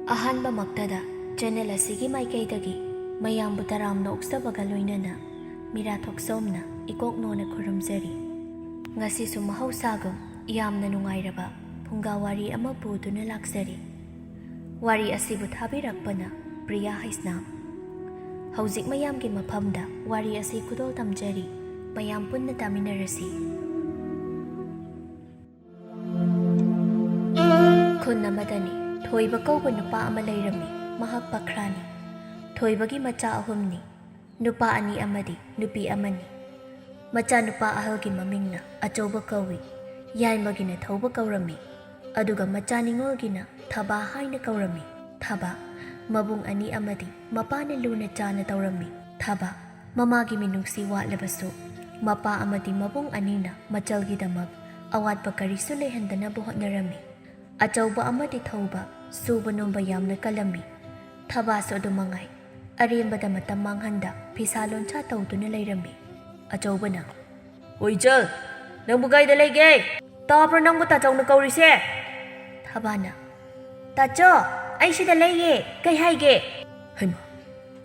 ꯑꯍꯥꯟꯕꯃꯛꯇꯗ channel ꯑꯁꯤꯒꯤ ꯃꯥꯏꯀꯩꯗꯒꯤ ꯃꯌꯥꯝꯕꯨ ꯇꯔꯥꯝꯅ ꯑꯣꯛꯆꯕꯒ ꯂꯣꯏꯅꯅ ꯃꯤꯔꯥ ꯊꯣꯛꯆꯣꯝꯅ ꯏꯀꯣꯛꯅꯣꯅ ꯈꯨꯔꯨꯝꯖꯔꯤ꯫ ꯉꯁꯤꯁꯨ ꯃꯍꯧꯁꯥꯒꯨꯝ ꯌꯥꯝꯅ ꯅꯨꯡꯉꯥꯏꯔꯕ ꯐꯨꯡꯒꯥ ꯋꯥꯔꯤ ꯑꯃ ꯄꯨꯗꯨꯅ ꯂꯥꯛꯆꯔꯤ꯫ ꯋꯥꯔꯤ ꯑꯁꯤꯕꯨ ꯊꯥꯕꯤꯔꯛꯄꯅ ꯄ꯭ꯔꯤꯌꯥ ꯍꯩꯁꯅꯥꯝ꯫ ꯍꯧꯖꯤꯛ ꯃꯌꯥꯝꯒꯤ ꯃꯐꯝꯗ ꯋꯥꯔꯤ ꯑꯁꯤ ꯈꯨꯗꯣꯜ ꯇꯝꯖꯔꯤ꯫ ꯃꯌꯥꯝ ꯄꯨꯟꯅ ꯇꯥꯃꯤꯟꯅꯔꯁꯤ꯫ ꯈꯨꯟ ꯑꯃꯗꯅꯤ ꯊꯣꯏꯕ ꯀꯧꯕ ꯅꯨꯄꯥ ꯑꯃ ꯂꯩꯔꯝꯃꯤ꯫ ꯃꯍꯥꯛ ꯄꯈ꯭ꯔꯥꯅꯤ꯫ ꯊꯣꯏꯕꯒꯤ ꯃꯆꯥ ꯑꯍꯨꯝꯅꯤ, ꯅꯨꯄꯥ ꯑꯅꯤ ꯑꯃꯗꯤ ꯅꯨꯄꯤ ꯑꯃꯅꯤ꯫ ꯃꯆꯥ ꯅꯨꯄꯥ ꯑꯍꯜꯒꯤ ꯃꯃꯤꯡꯅ ꯑꯆꯧꯕ ꯀꯧꯏ, ꯌꯥꯏꯃꯒꯤꯅ ꯊꯧꯕ ꯀꯧꯔꯝꯃꯤ, ꯑꯗꯨꯒ ꯃꯆꯥ ꯅꯤꯡꯉꯣꯜꯒꯤꯅ ꯊꯕꯥ ꯍꯥꯏꯅ ꯀꯧꯔꯝꯃꯤ꯫ ꯊꯕꯥ ꯃꯕꯨꯡ ꯑꯅꯤ ꯑꯃꯗꯤ ꯃꯄꯥꯅ ꯂꯨꯅ ꯆꯥꯅ ꯇꯧꯔꯝꯃꯤ꯫ ꯊꯕꯥ ꯃꯃꯥꯒꯤ ꯃꯤꯅꯨꯡꯁꯤ ꯋꯥꯠꯂꯕꯁꯨ ꯃꯄꯥ ꯑꯃꯗꯤ ꯃꯕꯨꯡ ꯑꯅꯤꯅ ꯃꯆꯜꯒꯤꯗꯃꯛ ꯑꯋꯥꯠꯄ ꯀꯔꯤꯁꯨ ꯂꯩꯍꯟꯗꯅꯕ ꯍꯣꯠꯅꯔꯝꯃꯤ꯫ ꯑꯆꯧꯕ ꯑꯃꯗꯤ ꯊꯧꯕ ꯁꯨꯕ ꯅꯣꯝꯕ ꯌꯥꯝꯅ ꯀꯜꯂꯝꯃꯤ꯫ ꯊꯕꯥꯁꯨ ꯑꯗꯨꯃꯉꯥꯏ, ꯑꯔꯦꯝꯕꯗ ꯃꯇꯝ ꯃꯥꯡꯍꯟꯗ ꯐꯤꯁꯥ ꯂꯣꯟꯁꯥ ꯇꯧꯗꯨꯅ ꯂꯩꯔꯝꯃꯤ꯫ ꯑꯆꯧꯕꯅ, "ꯍꯣꯏ ꯆꯜ, ꯅꯪꯕꯨ ꯀꯥꯏꯗ ꯂꯩꯒꯦ? ꯇꯥꯕ꯭ꯔꯣ ꯅꯪꯕꯨ ꯇꯥꯆꯧꯅ ꯀꯧꯔꯤꯁꯦ?" ꯊꯕꯥꯅ, "ꯇꯥꯆꯧ, ꯑꯩ ꯁꯤꯗ ꯂꯩꯌꯦ, ꯀꯩ ꯍꯥꯏꯒꯦ?" "ꯍꯩꯃꯥ,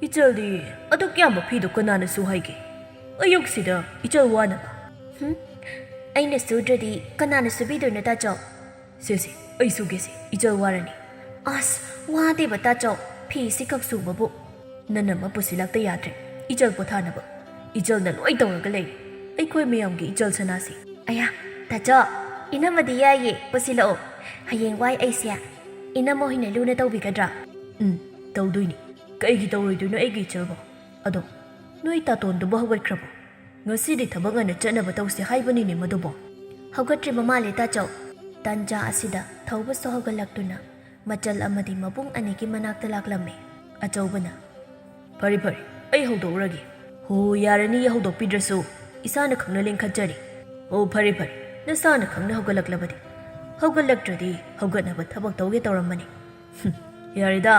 ꯏꯆꯜꯗꯤ ꯑꯗꯨꯛ ꯌꯥꯝꯕ ꯐꯤꯗꯣ ꯀꯅꯥꯅ ꯁꯨ ꯍꯥꯏꯒꯦ? ꯑꯌꯨꯛꯁꯤꯗ ꯏꯆꯜ ꯋꯥꯅꯕ." "ꯑꯩꯅ ꯁꯨꯗ꯭ꯔꯗꯤ ꯀꯅꯥꯅ ꯁꯨꯕꯤꯗꯣꯏꯅꯣ ꯇꯥꯆꯧ?" "ꯁꯦ ꯑꯩ ꯁꯨꯒꯦꯁꯦ, ꯏꯆꯜ ꯋꯥꯔꯅꯤ." "ꯑꯁ ꯋꯥꯗꯦꯕ ꯇꯥꯆꯧ, ꯐꯤꯁꯤ ꯈꯛ ꯁꯨꯕꯕꯨ." "ꯅꯅꯝꯃ ꯄꯨꯁꯤꯜꯂꯛꯇ ꯌꯥꯗ꯭ꯔꯦ, ꯏꯆꯜ ꯄꯣꯊꯥꯅꯕ꯫ ꯏꯆꯜꯅ ꯂꯣꯏ ꯇꯧꯔꯒ ꯂꯩꯔꯦ, ꯑꯩꯈꯣꯏ ꯃꯌꯥꯝꯒꯤ ꯏꯆꯜ ꯁꯅꯥꯁꯤ." "ꯑꯌꯥ ꯇꯥꯆꯧ, ꯏꯅꯝꯃꯗꯤ ꯌꯥꯏꯌꯦ, ꯄꯨꯁꯤꯜꯂꯛꯑꯣ꯫ ꯍꯌꯦꯡꯋꯥꯏ ꯑꯩꯁꯦ ꯏꯅꯝꯃ ꯍꯣꯏꯅ ꯂꯨꯅ ꯇꯧꯕꯤꯒꯗ꯭ꯔꯥ?" "ꯇꯧꯗꯣꯏꯅꯤ, ꯀꯩꯒꯤ ꯇꯧꯔꯣꯏꯗꯣꯏꯅꯣ ꯑꯩꯒꯤ ꯏꯆꯜꯕꯣ? ꯑꯗꯣ ꯅꯣꯏ ꯇꯥꯇꯣꯟꯗꯨꯕꯨ ꯍꯧꯒꯠꯈ꯭ꯔꯕꯣ? ꯉꯁꯤꯗꯤ ꯊꯕꯛ ꯉꯟꯅ ꯆꯠꯅꯕ ꯇꯧꯁꯦ ꯍꯥꯏꯕꯅꯤꯅꯦ ꯃꯗꯨꯕꯣ." "ꯍꯧꯒꯠꯇ꯭ꯔꯤꯕ ꯃꯥꯜꯂꯦ ꯇꯥꯆꯧ." ꯇꯟꯖꯥ ꯑꯁꯤꯗ ꯊꯧꯕꯁꯨ ꯍꯧꯒꯠꯂꯛꯇꯨꯅ ꯃꯆꯜ ꯑꯃꯗꯤ ꯃꯕꯨꯡ ꯑꯅꯤꯒꯤ ꯃꯅꯥꯛꯇ ꯂꯥꯛꯂꯝꯃꯤ꯫ ꯑꯆꯧꯕꯅ, "ꯐꯔꯦ ꯑꯩ ꯍꯧꯗꯣꯛꯎꯔꯒꯦ." "ꯍꯣ ꯌꯥꯔꯅꯤ, ꯍꯧꯗꯣꯛꯄꯤꯗ꯭ꯔꯁꯨ ꯏꯁꯥꯅ ꯈꯪꯅ ꯂꯦꯡꯈꯠꯆꯔꯤ." "ꯑꯣ ꯐꯔꯦ, ꯅꯁꯥꯅ ꯈꯪꯅ ꯍꯧꯒꯠꯂꯛꯂꯕꯗꯤ, ꯍꯧꯒꯠꯂꯛꯇ꯭ꯔꯗꯤ ꯍꯧꯒꯠꯅꯕ ꯊꯕꯛ ꯇꯧꯒꯦ ꯇꯧꯔꯝꯕꯅꯤ." "ꯌꯥꯔꯦꯗ,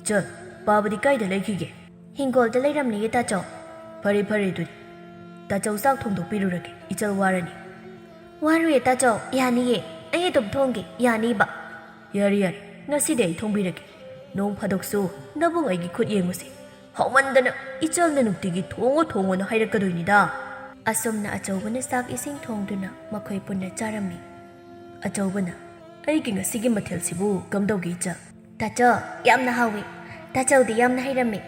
ꯆꯜ, ꯄꯥꯕꯗꯤ ꯀꯥꯏꯗ ꯂꯩꯈꯤꯒꯦ?" "ꯍꯤꯡꯒꯣꯜꯗ ꯂꯩꯔꯝꯅꯤꯌꯦ ꯇꯥꯆꯧ." "ꯐꯔꯦ ꯑꯗꯨꯗꯤ ꯇꯥꯆꯧ ꯆꯥꯛ ꯊꯣꯡꯗꯣꯛꯄꯤꯔꯨꯔꯒꯦ, ꯏꯆꯜ ꯋꯥꯔꯅꯤ." "ꯋꯥꯔꯨꯌꯦ ꯇꯥꯆꯧ, ꯌꯥꯅꯤꯌꯦ, ꯑꯩ ꯑꯗꯨꯝ ꯊꯣꯡꯒꯦ, ꯌꯥꯅꯤꯕ." "ꯌꯥꯔꯦ, ꯉꯁꯤꯗꯤ ꯑꯩ ꯊꯣꯡꯕꯤꯔꯒꯦ. ꯅꯣꯡ ꯐꯥꯗꯣꯛꯁꯨ ꯅꯕꯨꯡ ꯑꯩꯒꯤ ꯈꯨꯠ ꯌꯦꯡꯉꯨꯁꯤ. ꯍꯥꯎꯃꯟꯗꯅ ꯏꯆꯜꯅ ꯅꯨꯡꯇꯤꯒꯤ ꯊꯣꯡꯉꯣꯅ ꯍꯥꯏꯔꯛꯀꯗꯣꯏꯅꯤꯗ." ꯑꯁꯨꯝꯅ ꯑꯆꯧꯕꯅ ꯆꯥꯛ ꯏꯁꯤꯡ ꯊꯣꯡꯗꯨꯅ ꯃꯈꯣꯏ ꯄꯨꯟꯅ ꯆꯥꯔꯝꯃꯤ꯫ ꯑꯆꯧꯕꯅ, "ꯑꯩꯒꯤ ꯉꯁꯤꯒꯤ ꯃꯊꯦꯜꯁꯤꯕꯨ ꯀꯝꯗꯧꯒꯦ ꯏꯆꯜ?" "ꯇꯥꯆꯧ, ꯌꯥꯝꯅ ꯍꯥꯎꯋꯤ. ꯇꯥꯆꯧꯗꯤ ꯌꯥꯝꯅ ꯍꯩꯔꯝꯃꯤ.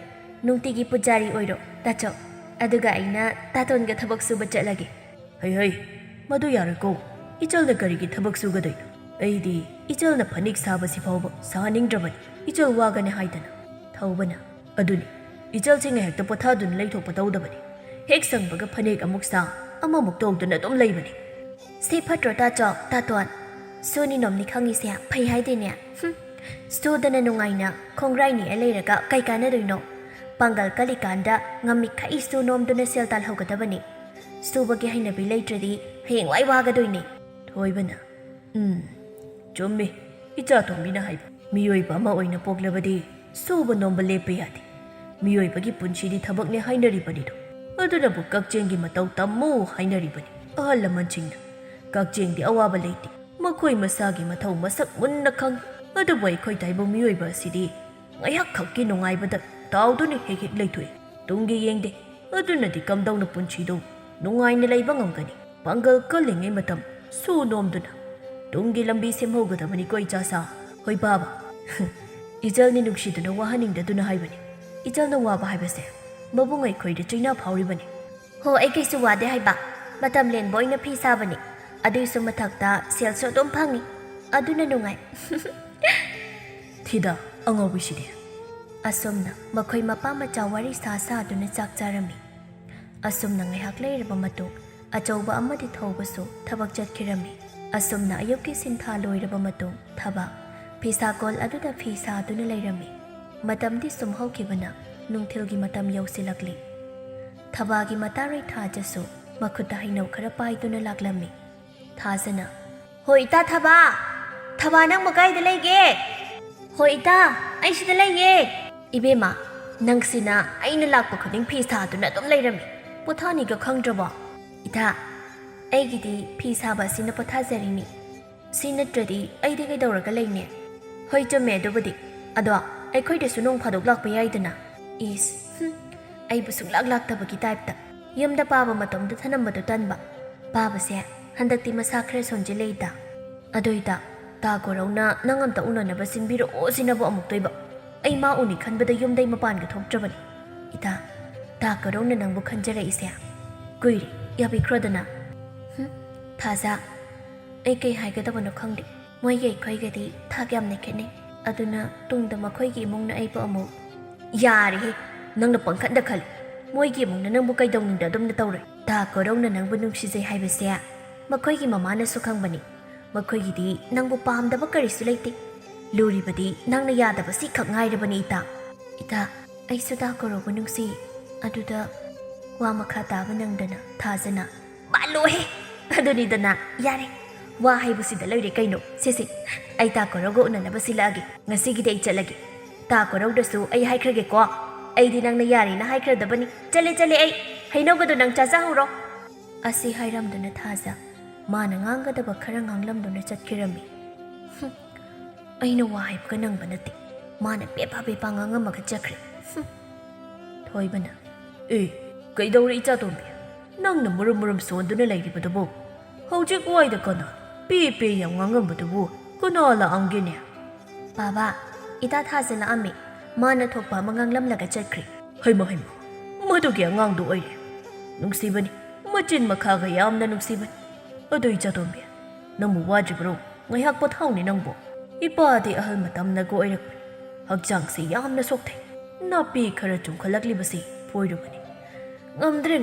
ꯅꯨꯡꯇꯤꯒꯤ ꯄꯨꯖꯥꯔꯤ ꯑꯣꯏꯔꯣ ꯇꯥꯆꯧ, ꯑꯗꯨꯒ ꯑꯩꯅ ꯇꯥꯇꯣꯟꯒ ꯊꯕꯛ ꯁꯨꯕ ꯆꯠꯂꯒꯦ." "ꯍꯩ, ꯃꯗꯨ ꯌꯥꯔꯣꯏꯀꯣ. ꯏꯆꯜꯅ ꯀꯔꯤꯒꯤ ꯊꯕꯛ ꯁꯨꯒꯗꯣꯏꯅꯣ? ꯑꯩꯗꯤ ꯏꯆꯜꯅ ꯐꯅꯦꯛ ꯁꯥꯕꯁꯤ ꯐꯥꯎꯕ ꯁꯥꯍꯟꯅꯤꯡꯗ꯭ꯔꯕꯅꯤ, ꯏꯆꯜ ꯋꯥꯒꯅꯤ ꯍꯥꯏꯗꯅ." ꯊꯧꯕꯅ, "ꯑꯗꯨꯅꯤ, ꯏꯆꯜꯁꯤ ꯉꯥꯏꯍꯥꯛꯇ ꯄꯣꯊꯥꯗꯨꯅ ꯂꯩꯊꯣꯛꯄ ꯇꯧꯗꯕꯅꯤ. ꯍꯦꯛ ꯁꯪꯕꯒ ꯐꯅꯦꯛ ꯑꯃꯨꯛ ꯁꯥ, ꯑꯃꯃꯨꯛ ꯇꯧꯗꯨꯅ ꯑꯗꯨꯝ ꯂꯩꯕꯅꯤ." "ꯁꯤ ꯐꯠꯇ꯭ꯔꯣ ꯇꯥꯆꯧ, ꯇꯥꯇꯣꯟ? ꯁꯨꯅꯤ ꯅꯣꯝꯅꯤ ꯈꯪꯉꯤꯁꯦ ꯐꯩ ꯍꯥꯏꯗꯦꯅꯦ? ꯁꯨꯗꯅ ꯅꯨꯡꯉꯥꯏꯅ ꯈꯣꯡꯒ꯭ꯔꯥꯏ ꯅꯦꯛꯑ ꯂꯩꯔꯒ ꯀꯩ ꯀꯥꯟꯅꯗꯣꯏꯅꯣ? ꯄꯥꯡꯒꯜ ꯀꯜꯂꯤꯀꯥꯟꯗ ꯉꯝꯃꯤꯈꯩ ꯁꯨ ꯅꯣꯝꯗꯨꯅ ꯁꯦꯜ ꯇꯥꯜꯍꯧꯒꯗꯕꯅꯤ꯫ ꯁꯨꯕꯒꯤ ꯍꯩꯅꯕꯤ ꯂꯩꯇ꯭ꯔꯗꯤ ꯍꯌꯦꯡꯋꯥꯏ ꯋꯥꯒꯗꯣꯏꯅꯤ." ꯊꯣꯏꯕꯅ, "ꯆꯨꯝꯃꯤ ꯏꯆꯥꯇꯣꯝꯕꯤꯅ ꯍꯥꯏꯕ. ꯃꯤꯑꯣꯏꯕ ꯑꯃ ꯑꯣꯏꯅ ꯄꯣꯛꯂꯕꯗꯤ ꯁꯨꯕ ꯅꯣꯝꯕ ꯂꯦꯞꯄ ꯌꯥꯗꯦ. ꯃꯤꯑꯣꯏꯕꯒꯤ ꯄꯨꯟꯁꯤꯗꯤ ꯊꯕꯛꯅꯦ ꯍꯥꯏꯅꯔꯤꯕꯅꯤꯗꯣ. ꯑꯗꯨꯅꯕꯨ ꯀꯛꯆꯦꯡꯒꯤ ꯃꯇꯧ ꯇꯝꯃꯨ ꯍꯥꯏꯅꯔꯤꯕꯅꯤ ꯑꯍꯜ ꯂꯃꯟꯁꯤꯡꯅ꯫ ꯀꯛꯆꯦꯡꯗꯤ ꯑꯋꯥꯕ ꯂꯩꯇꯦ, ꯃꯈꯣꯏ ꯃꯁꯥꯒꯤ ꯃꯊꯧ ꯃꯁꯛ ꯃꯨꯟꯅ ꯈꯪꯏ. ꯑꯗꯨꯕꯨ ꯑꯩꯈꯣই ꯇꯥꯏꯕꯪ ꯃꯤꯑꯣꯏꯕ ꯑꯁꯤꯗꯤ ꯉꯥꯏꯍꯥꯛ ꯈꯛꯀꯤ ꯅꯨꯡꯉꯥꯏꯕꯗ ꯇꯥꯎꯗꯨꯅ ꯍꯦꯛ ꯂꯩꯊꯣꯛꯏ. ꯇꯨꯡꯒꯤ ꯌꯦꯡꯗꯦ. ꯑꯗꯨꯅꯗꯤ ꯀꯝꯗꯧꯅ ꯄꯨꯟꯁꯤꯗꯣ ꯅꯨꯡꯉꯥꯏꯅ ꯂꯩꯕ ꯉꯝꯒꯅꯤ? ꯄꯥꯡꯒꯜ ꯀꯜꯂꯤꯉꯩ ꯃꯇꯝ ꯁꯨ ꯅꯣꯝꯗꯨꯅ ꯇꯨꯡꯒꯤ ꯂꯝꯕꯤ ꯁꯦꯝꯍꯧꯒꯗꯕꯅꯤꯀꯣ ꯏꯆꯥꯁꯥ." "ꯍꯣꯏ ꯕꯥꯕꯥ, ꯏꯆꯜꯅꯤ ꯅꯨꯡꯁꯤꯗꯨꯅ ꯋꯥꯍꯟꯅꯤꯡꯗꯗꯨꯅ ꯍꯥꯏꯕꯅꯤ. ꯏꯆꯜꯅ ꯋꯥꯕ ꯍꯥꯏꯕꯁꯦ ꯃꯕꯨꯡ ꯑꯩꯈꯣꯏꯗ ꯆꯩꯅꯥ ꯐꯥꯎꯔꯤꯕꯅꯤ." "ꯍꯣ, ꯑꯩ ꯀꯩꯁꯨ ꯋꯥꯗꯦ ꯍꯥꯏꯕ. ꯃꯇꯝ ꯂꯦꯟꯕ ꯑꯣꯏꯅ ꯐꯤ ꯁꯥꯕꯅꯤ. ꯑꯗꯨꯏꯁꯨ ꯃꯊꯛꯇ ꯁꯦꯜꯁꯨ ꯑꯗꯨꯝ ꯐꯪꯏ. ꯑꯗꯨꯅ ꯅꯨꯡꯉꯥꯏ." "ꯊꯤꯗ ꯑꯉꯥꯎꯕꯤꯁꯤꯗꯤ." ꯑꯁꯨꯝꯅ ꯃꯈꯣꯏ ꯃꯄꯥ ꯃꯆꯥ ꯋꯥꯔꯤ ꯁꯥꯗꯨꯅ ꯆꯥꯛ ꯆꯥꯔꯝꯃꯤ꯫ ꯑꯁꯨꯝꯅ ꯉꯥꯏꯍꯥꯛ ꯂꯩꯔꯕ ꯃꯇꯨꯡ ꯑꯆꯧꯕ ꯑꯃꯗꯤ ꯊꯧꯕꯁꯨ ꯊꯕꯛ ꯆꯠꯈꯤꯔꯝꯃꯤ꯫ ꯑꯁꯨꯝꯅ ꯑꯌꯨꯛꯀꯤ ꯁꯤꯟꯊꯥ ꯂꯣꯏꯔꯕ ꯃꯇꯨꯡ ꯊꯕ ꯐꯤꯁꯥꯀꯣꯜ ꯑꯗꯨꯗ ꯐꯤ ꯁꯥꯗꯨꯅ ꯂꯩꯔꯝꯃꯤ꯫ ꯃꯇꯝꯗꯤ ꯁꯨꯝ ꯍꯧꯈꯤꯕꯅ ꯅꯨꯡꯊꯤꯜꯒꯤ ꯃꯇꯝ ꯌꯧꯁꯤꯜꯂꯛꯂꯤ꯫ ꯊꯕꯥꯒꯤ ꯃꯇꯥꯔꯣꯏ ꯊꯥꯖꯁꯨ ꯃꯈꯨꯠꯇ ꯍꯩꯅꯧ ꯈꯔ ꯄꯥꯏꯗꯨꯅ ꯂꯥꯛꯂꯝꯃꯤ꯫ ꯊꯥꯖꯅ, "ꯍꯣꯏ ꯏꯇꯥ ꯊꯕꯥ, ꯊꯕꯥ ꯅꯪꯕꯨ ꯀꯥꯏꯗ ꯂꯩꯒꯦ?" "ꯍꯣꯏ ꯏꯇꯥ, ꯑꯩ ꯁꯤꯗ ꯂꯩꯌꯦ." "ꯏꯕꯦꯝꯃ, ꯅꯪꯁꯤꯅ ꯑꯩꯅ ꯂꯥꯛꯄ ꯈꯨꯗꯤꯡ ꯐꯤ ꯁꯥꯗꯨꯅ ꯑꯗꯨꯝ ꯂꯩꯔꯝꯃꯤ. ꯄꯣꯊꯥꯅꯤꯒ ꯈꯪꯗ꯭ꯔꯕꯣ?" "ꯏꯇꯥ, ꯑꯩꯒꯤꯗꯤ ꯐꯤ ꯁꯥꯕ ꯑꯁꯤꯅ ꯄꯣꯊꯥꯖꯔꯤꯅꯤ. ꯁꯤ ꯅꯠꯇ꯭ꯔꯗꯤ ꯑꯩꯗꯤ ꯀꯩꯗꯧꯔꯒ ꯂꯩꯅꯤ?" "ꯍꯣꯏ ꯆꯨꯝꯃꯦ ꯑꯗꯨꯕꯨꯗꯤ. ꯑꯗꯣ ꯑꯩꯈꯣꯏꯗꯁꯨ ꯅꯣꯡ ꯐꯥꯗꯣꯛ ꯂꯥꯛꯄ ꯌꯥꯏꯗꯅ ꯏꯁ ꯑꯩꯕꯨ ꯁꯨꯡꯂꯥꯛ ꯂꯥꯛꯇꯕꯒꯤ ꯇꯥꯏꯞꯇ ꯌꯨꯝꯗ ꯄꯥꯕ ꯃꯇꯝꯗ ꯊꯅꯝꯕꯗꯣ ꯇꯟꯕ ꯄꯥꯕꯁꯦ ꯍꯟꯗꯛꯇꯤ ꯃꯁꯥ ꯈꯔ ꯁꯣꯟꯖꯤꯜꯂꯛꯏꯗ ꯑꯗꯨꯏꯗ ꯇꯥ ꯀꯣꯔꯧꯅ ꯅꯪ ꯑꯝꯇ ꯎꯅꯅꯕ ꯁꯤꯟꯕꯤꯔꯛꯑꯣ ꯁꯤꯅꯕꯨ ꯑꯃꯨꯛꯇꯣꯏꯕ ꯑꯩ ꯃꯥ ꯎꯅꯤ ꯈꯟꯕꯗ ꯌꯨꯝꯗꯩ ꯃꯄꯥꯟꯒ ꯊꯣꯛꯇ꯭ꯔꯕꯅꯤ ꯏꯇꯥ ꯇꯥ ꯀꯣꯔꯧꯅ ꯅꯪꯕꯨ ꯈꯟꯖꯔꯛꯏꯁꯦ ꯀꯨꯏꯔꯦ ꯌꯥꯕꯤꯈ꯭ꯔꯣꯗꯅ ꯊꯥꯖ ꯑꯩ ꯀꯩ ꯍꯥꯏꯒꯗꯕꯅꯣ ꯈꯪꯗꯦ ꯃꯣꯏꯒꯤ ꯑꯩꯈꯣꯏꯒꯗꯤ ꯊꯥꯛ ꯌꯥꯝꯅ ꯈꯦꯠꯅꯩ ꯑꯗꯨꯅ ꯇꯨꯡꯗ ꯃꯈꯣꯏꯒꯤ ꯏꯃꯨꯡꯅ ꯑꯩꯕꯨ ꯑꯃꯨꯛ ꯌꯥꯔꯦꯍꯦ ꯅꯪꯅ ꯄꯪꯈꯠꯅ ꯈꯜꯂꯤ ꯃꯣꯏꯒꯤ ꯏꯃꯨꯡꯅ ꯅꯪꯕꯨ ꯀꯩꯗꯧꯅꯨꯡꯗ ꯑꯗꯨꯝꯅ ꯇꯧꯔꯣꯏ ꯇꯥ ꯀꯣꯔꯧꯅ ꯅꯪꯕꯨ ꯅꯨꯡꯁꯤꯖꯩ ꯍꯥꯏꯕꯁꯦ ꯃꯈꯣꯏꯒꯤ ꯃꯃꯥꯅꯁꯨ ꯈꯪꯕꯅꯤ ꯃꯈꯣꯏꯒꯤꯗꯤ ꯅꯪꯕꯨ ꯄꯥꯝꯗꯕ ꯀꯔꯤꯁꯨ ꯂꯩꯇꯦ ꯂꯨꯔꯤꯕꯗꯤ ꯅꯪꯅ ꯌꯥꯗꯕ ꯁꯤꯈꯛ ꯉꯥꯏꯔꯕꯅꯤ ꯏꯇꯥ ꯑꯩꯁꯨ ꯇꯥ ꯀꯣꯔꯧꯕ ꯅꯨꯡꯁꯤ ꯑꯗꯨꯗ ꯋꯥ ꯃꯈꯥ ꯇꯥꯕ ꯅꯪꯗꯅ ꯊꯥꯖꯅ ꯃꯥꯜꯂꯣꯍꯦ ꯑꯗꯨꯅꯤꯗꯅ ꯌꯥꯔꯦ ꯋꯥ ꯍꯥꯏꯕꯁꯤꯗ ꯂꯩꯔꯦ ꯀꯩꯅꯣ ꯁꯤꯁꯤ ꯑꯩ ꯇꯥ ꯀꯣꯔꯧꯒ ꯎꯅꯅꯕ ꯁꯤꯜꯂꯛꯑꯒꯦ ꯉꯁꯤꯒꯤꯗꯤ ꯑꯩ ꯆꯠꯂꯒꯦ ꯇꯥ ꯀꯣꯔꯧꯗꯁꯨ ꯑꯩ ꯍꯥꯏꯈ꯭ꯔꯒꯦꯀꯣ ꯑꯩꯗꯤ ꯅꯪꯅ ꯌꯥꯔꯦꯅ ꯍꯥꯏꯈ꯭ꯔꯗꯕꯅꯤ ꯆꯠꯂꯦ ꯑꯩ ꯍꯩꯅꯧꯒꯗꯣ ꯅꯪ ꯆꯥꯖꯍꯧꯔꯣ ꯑꯁꯤ ꯍꯥꯏꯔꯝꯗꯨꯅ ꯊꯥꯖ ꯃꯥꯅ ꯉꯥꯡꯒꯗꯕ ꯈꯔ ꯉꯥꯡꯂꯝꯗꯨꯅ ꯆꯠꯈꯤꯔꯝꯃꯤ ꯑꯩꯅ ꯋꯥ ꯍꯥꯏꯕꯒ ꯅꯪꯕ ꯅꯠꯇꯦ ꯃꯥꯅ ꯄꯦꯄꯥ ꯉꯥꯡꯉꯝꯃꯒ ꯆꯠꯈ꯭ꯔꯦ ꯊꯣꯏꯕꯅ ꯀꯩꯗꯧꯔꯦ ꯏꯆꯥꯇꯣꯝꯕꯤ ꯅꯪꯅ ꯃꯨꯔꯨꯝ ꯁꯣꯟꯗꯨꯅ ꯂꯩꯔꯤꯕꯗꯨꯕꯨ ꯍꯧꯖꯤꯛ ꯋꯥꯏꯗ ꯀꯅꯥ ꯄꯦ ꯌꯥꯝ ꯉꯥꯡꯉꯝꯕꯗꯨꯕꯨ ꯀꯅꯥ ꯂꯥꯛꯑꯝꯒꯦꯅꯦ ꯕꯥꯕꯥ ꯏꯇꯥ ꯊꯥꯖ ꯂꯥꯛꯑꯝꯃꯤ ꯃꯥꯅ ꯊꯣꯛꯄ ꯑꯃ ꯉꯥꯡꯂꯝꯂꯒ ꯆꯠꯈ꯭ꯔꯦ ꯍꯩꯃ ꯃꯗꯨꯒꯤ ꯑꯉꯥꯡꯗꯨ ꯑꯣꯏꯔꯦ ꯅꯨꯡꯁꯤꯕꯅꯤ ꯃꯆꯤꯟ ꯃꯈꯥꯒ ꯌꯥꯝꯅ ꯅꯨꯡꯁꯤꯕꯅꯤ ꯑꯗꯨ ꯏꯆꯥꯇꯣꯝꯕꯤ ꯅꯪꯕꯨ ꯋꯥꯗ꯭ꯔꯤꯕ꯭ꯔꯣ ꯉꯥꯏꯍꯥꯛ ꯄꯣꯊꯥꯎꯅꯦ ꯅꯪꯕꯨ ꯏꯄꯥꯗꯤ ꯑꯍꯜ ꯃꯇꯝꯅꯒ ꯑꯣꯏꯔꯛꯄꯅꯤ ꯍꯛꯆꯥꯡꯁꯤ ꯌꯥꯝꯅ ꯁꯣꯛꯊꯩ ꯅꯥꯄꯤ ꯈꯔ ꯆꯨꯡꯈꯠꯂꯛꯂꯤꯕꯁꯤ ꯄꯣꯏꯔꯨꯕꯅꯤ ꯉꯝꯗ꯭ꯔꯦ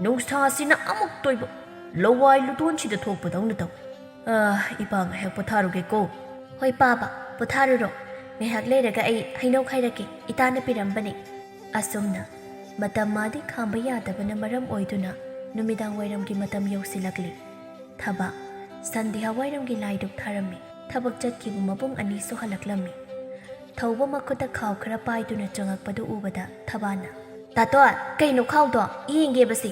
ꯅꯨꯡꯁꯥꯁꯤꯅ ꯑꯃꯨꯛ ꯇꯣꯏꯕ ꯂꯋꯥꯏ ꯂꯨꯇꯣꯟꯁꯤꯗ ꯊꯣꯛꯄꯗꯧꯅ ꯇꯧ ꯏꯄꯥ ꯉꯥꯏꯍꯥꯛ ꯄꯣꯊꯥꯔꯨꯒꯦꯀꯣ ꯍꯣꯏ ꯄꯥꯕ ꯄꯣꯊꯥꯔꯨꯔꯣ ꯉꯥꯏꯍꯥꯛ ꯂꯩꯔꯒ ꯑꯩ ꯍꯩꯅꯧ ꯈꯥꯏꯔꯛꯀꯦ ꯏꯇꯥꯅ ꯄꯤꯔꯝꯕꯅꯤ ꯑꯁꯨꯝꯅ ꯃꯇꯝ ꯃꯥꯗꯤ ꯈꯥꯝꯕ ꯌꯥꯗꯕꯅ ꯃꯔꯝ ꯑꯣꯏꯗꯨꯅ ꯅꯨꯃꯤꯗꯥꯡ ꯋꯥꯏꯔꯝꯒꯤ ꯃꯇꯝ ꯌꯧꯁꯤꯜꯂꯛꯂꯤ ꯊꯕꯛ ꯁꯟꯙ꯭ꯌꯥ ꯋꯥꯏꯔꯝꯒꯤ ꯂꯥꯏꯗꯨꯛ ꯊꯥꯔꯝꯃꯤ ꯊꯕꯛ ꯆꯠꯈꯤꯕ ꯃꯕꯨꯡ ꯑꯅꯤꯁꯨ ꯍꯜꯂꯛꯂꯝꯃꯤ ꯊꯧꯕ ꯃꯈꯨꯠꯇ ꯈꯥꯎ ꯈꯔ ꯄꯥꯏꯗꯨꯅ ꯆꯪꯉꯛꯄꯗꯨ ꯎꯕꯗ ꯊꯕꯥꯅ ꯇꯥꯇꯣꯟ ꯀꯩꯅꯣ ꯈꯥꯎꯗꯣ ꯌꯦꯡꯒꯦꯕꯁꯤ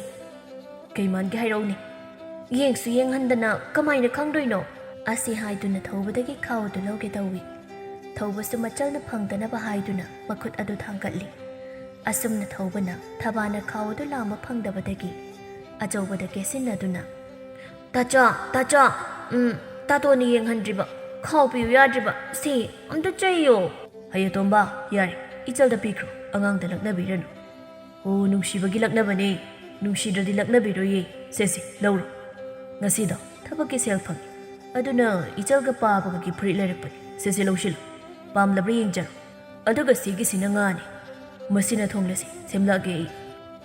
ꯀꯩ ꯃꯥꯟꯒꯦ ꯍꯥꯏꯔꯛꯎꯅꯦ ꯌꯦꯡꯁꯨ ꯌꯦꯡꯍꯟꯗꯅ ꯀꯃꯥꯏꯅ ꯈꯪꯗꯣꯏꯅꯣ ꯑꯁꯤ ꯍꯥꯏꯗꯨꯅ ꯊꯧꯕꯗꯒꯤ ꯈꯥꯎ ꯑꯗꯨ ꯂꯧꯒꯦ ꯇꯧꯏ ꯊꯧꯕꯁꯨ ꯃꯆꯜꯅ ꯐꯪꯗꯅꯕ ꯍꯥꯏꯗꯨꯅ ꯃꯈꯨꯠ ꯑꯗꯨ ꯊꯥꯡꯒꯠꯂꯤ ꯑꯁꯨꯝꯅ ꯊꯧꯕꯅ ꯊꯕꯥꯅ ꯈꯥꯎ ꯑꯗꯨ ꯂꯥꯝꯕ ꯐꯪꯗꯕꯗꯒꯤ ꯑꯆꯧꯕꯗ ꯀꯦꯁꯤꯟꯅꯗꯨꯅ ꯇꯥꯆꯥ ꯇꯥꯇꯣꯟꯅ ꯌꯦꯡꯍꯟꯗ꯭ꯔꯤꯕ ꯈꯥꯎ ꯄꯤꯌꯨ ꯌꯥꯗ꯭ꯔꯤꯕ ꯁꯤ ꯑꯝꯇ ꯆꯩꯌꯣ ꯍꯩꯌꯦꯇꯣꯝꯕ ꯌꯥꯔꯦ ꯏꯆꯜꯗ ꯄꯤꯈ꯭ꯔꯣ ꯑꯉꯥꯡꯗ ꯂꯛꯅꯕꯤꯔꯅꯨ ꯑꯣ ꯅꯨꯡꯁꯤꯕꯒꯤ ꯂꯛꯅꯕꯅꯦ ꯅꯨꯡꯁꯤꯗ꯭ꯔꯗꯤ ꯂꯛꯅꯕꯤꯔꯣꯏꯌꯦ ꯁꯦ ꯂꯧꯔꯣ ꯉꯁꯤꯗꯣ ꯊꯕꯛꯀꯤ ꯁꯦꯜ ꯐꯪꯉꯤ ꯑꯗꯨꯅ ꯏꯆꯜꯒ ꯄꯥꯕꯒꯤ ꯐꯨꯔꯤꯠ ꯂꯩꯔꯛꯄꯅꯤ ꯁꯦ ꯂꯧꯁꯤꯜꯂꯨ ꯄꯥꯝꯂꯕ꯭ꯔꯥ ꯌꯦꯡꯖꯔꯣ ꯑꯗꯨꯒ ꯁꯤꯒꯤꯁꯤꯅ ꯉꯥꯅꯤ ꯃꯁꯤꯅ ꯊꯣꯡꯂꯁꯤ ꯁꯦꯝꯂꯛꯑꯒꯦ ꯑꯩ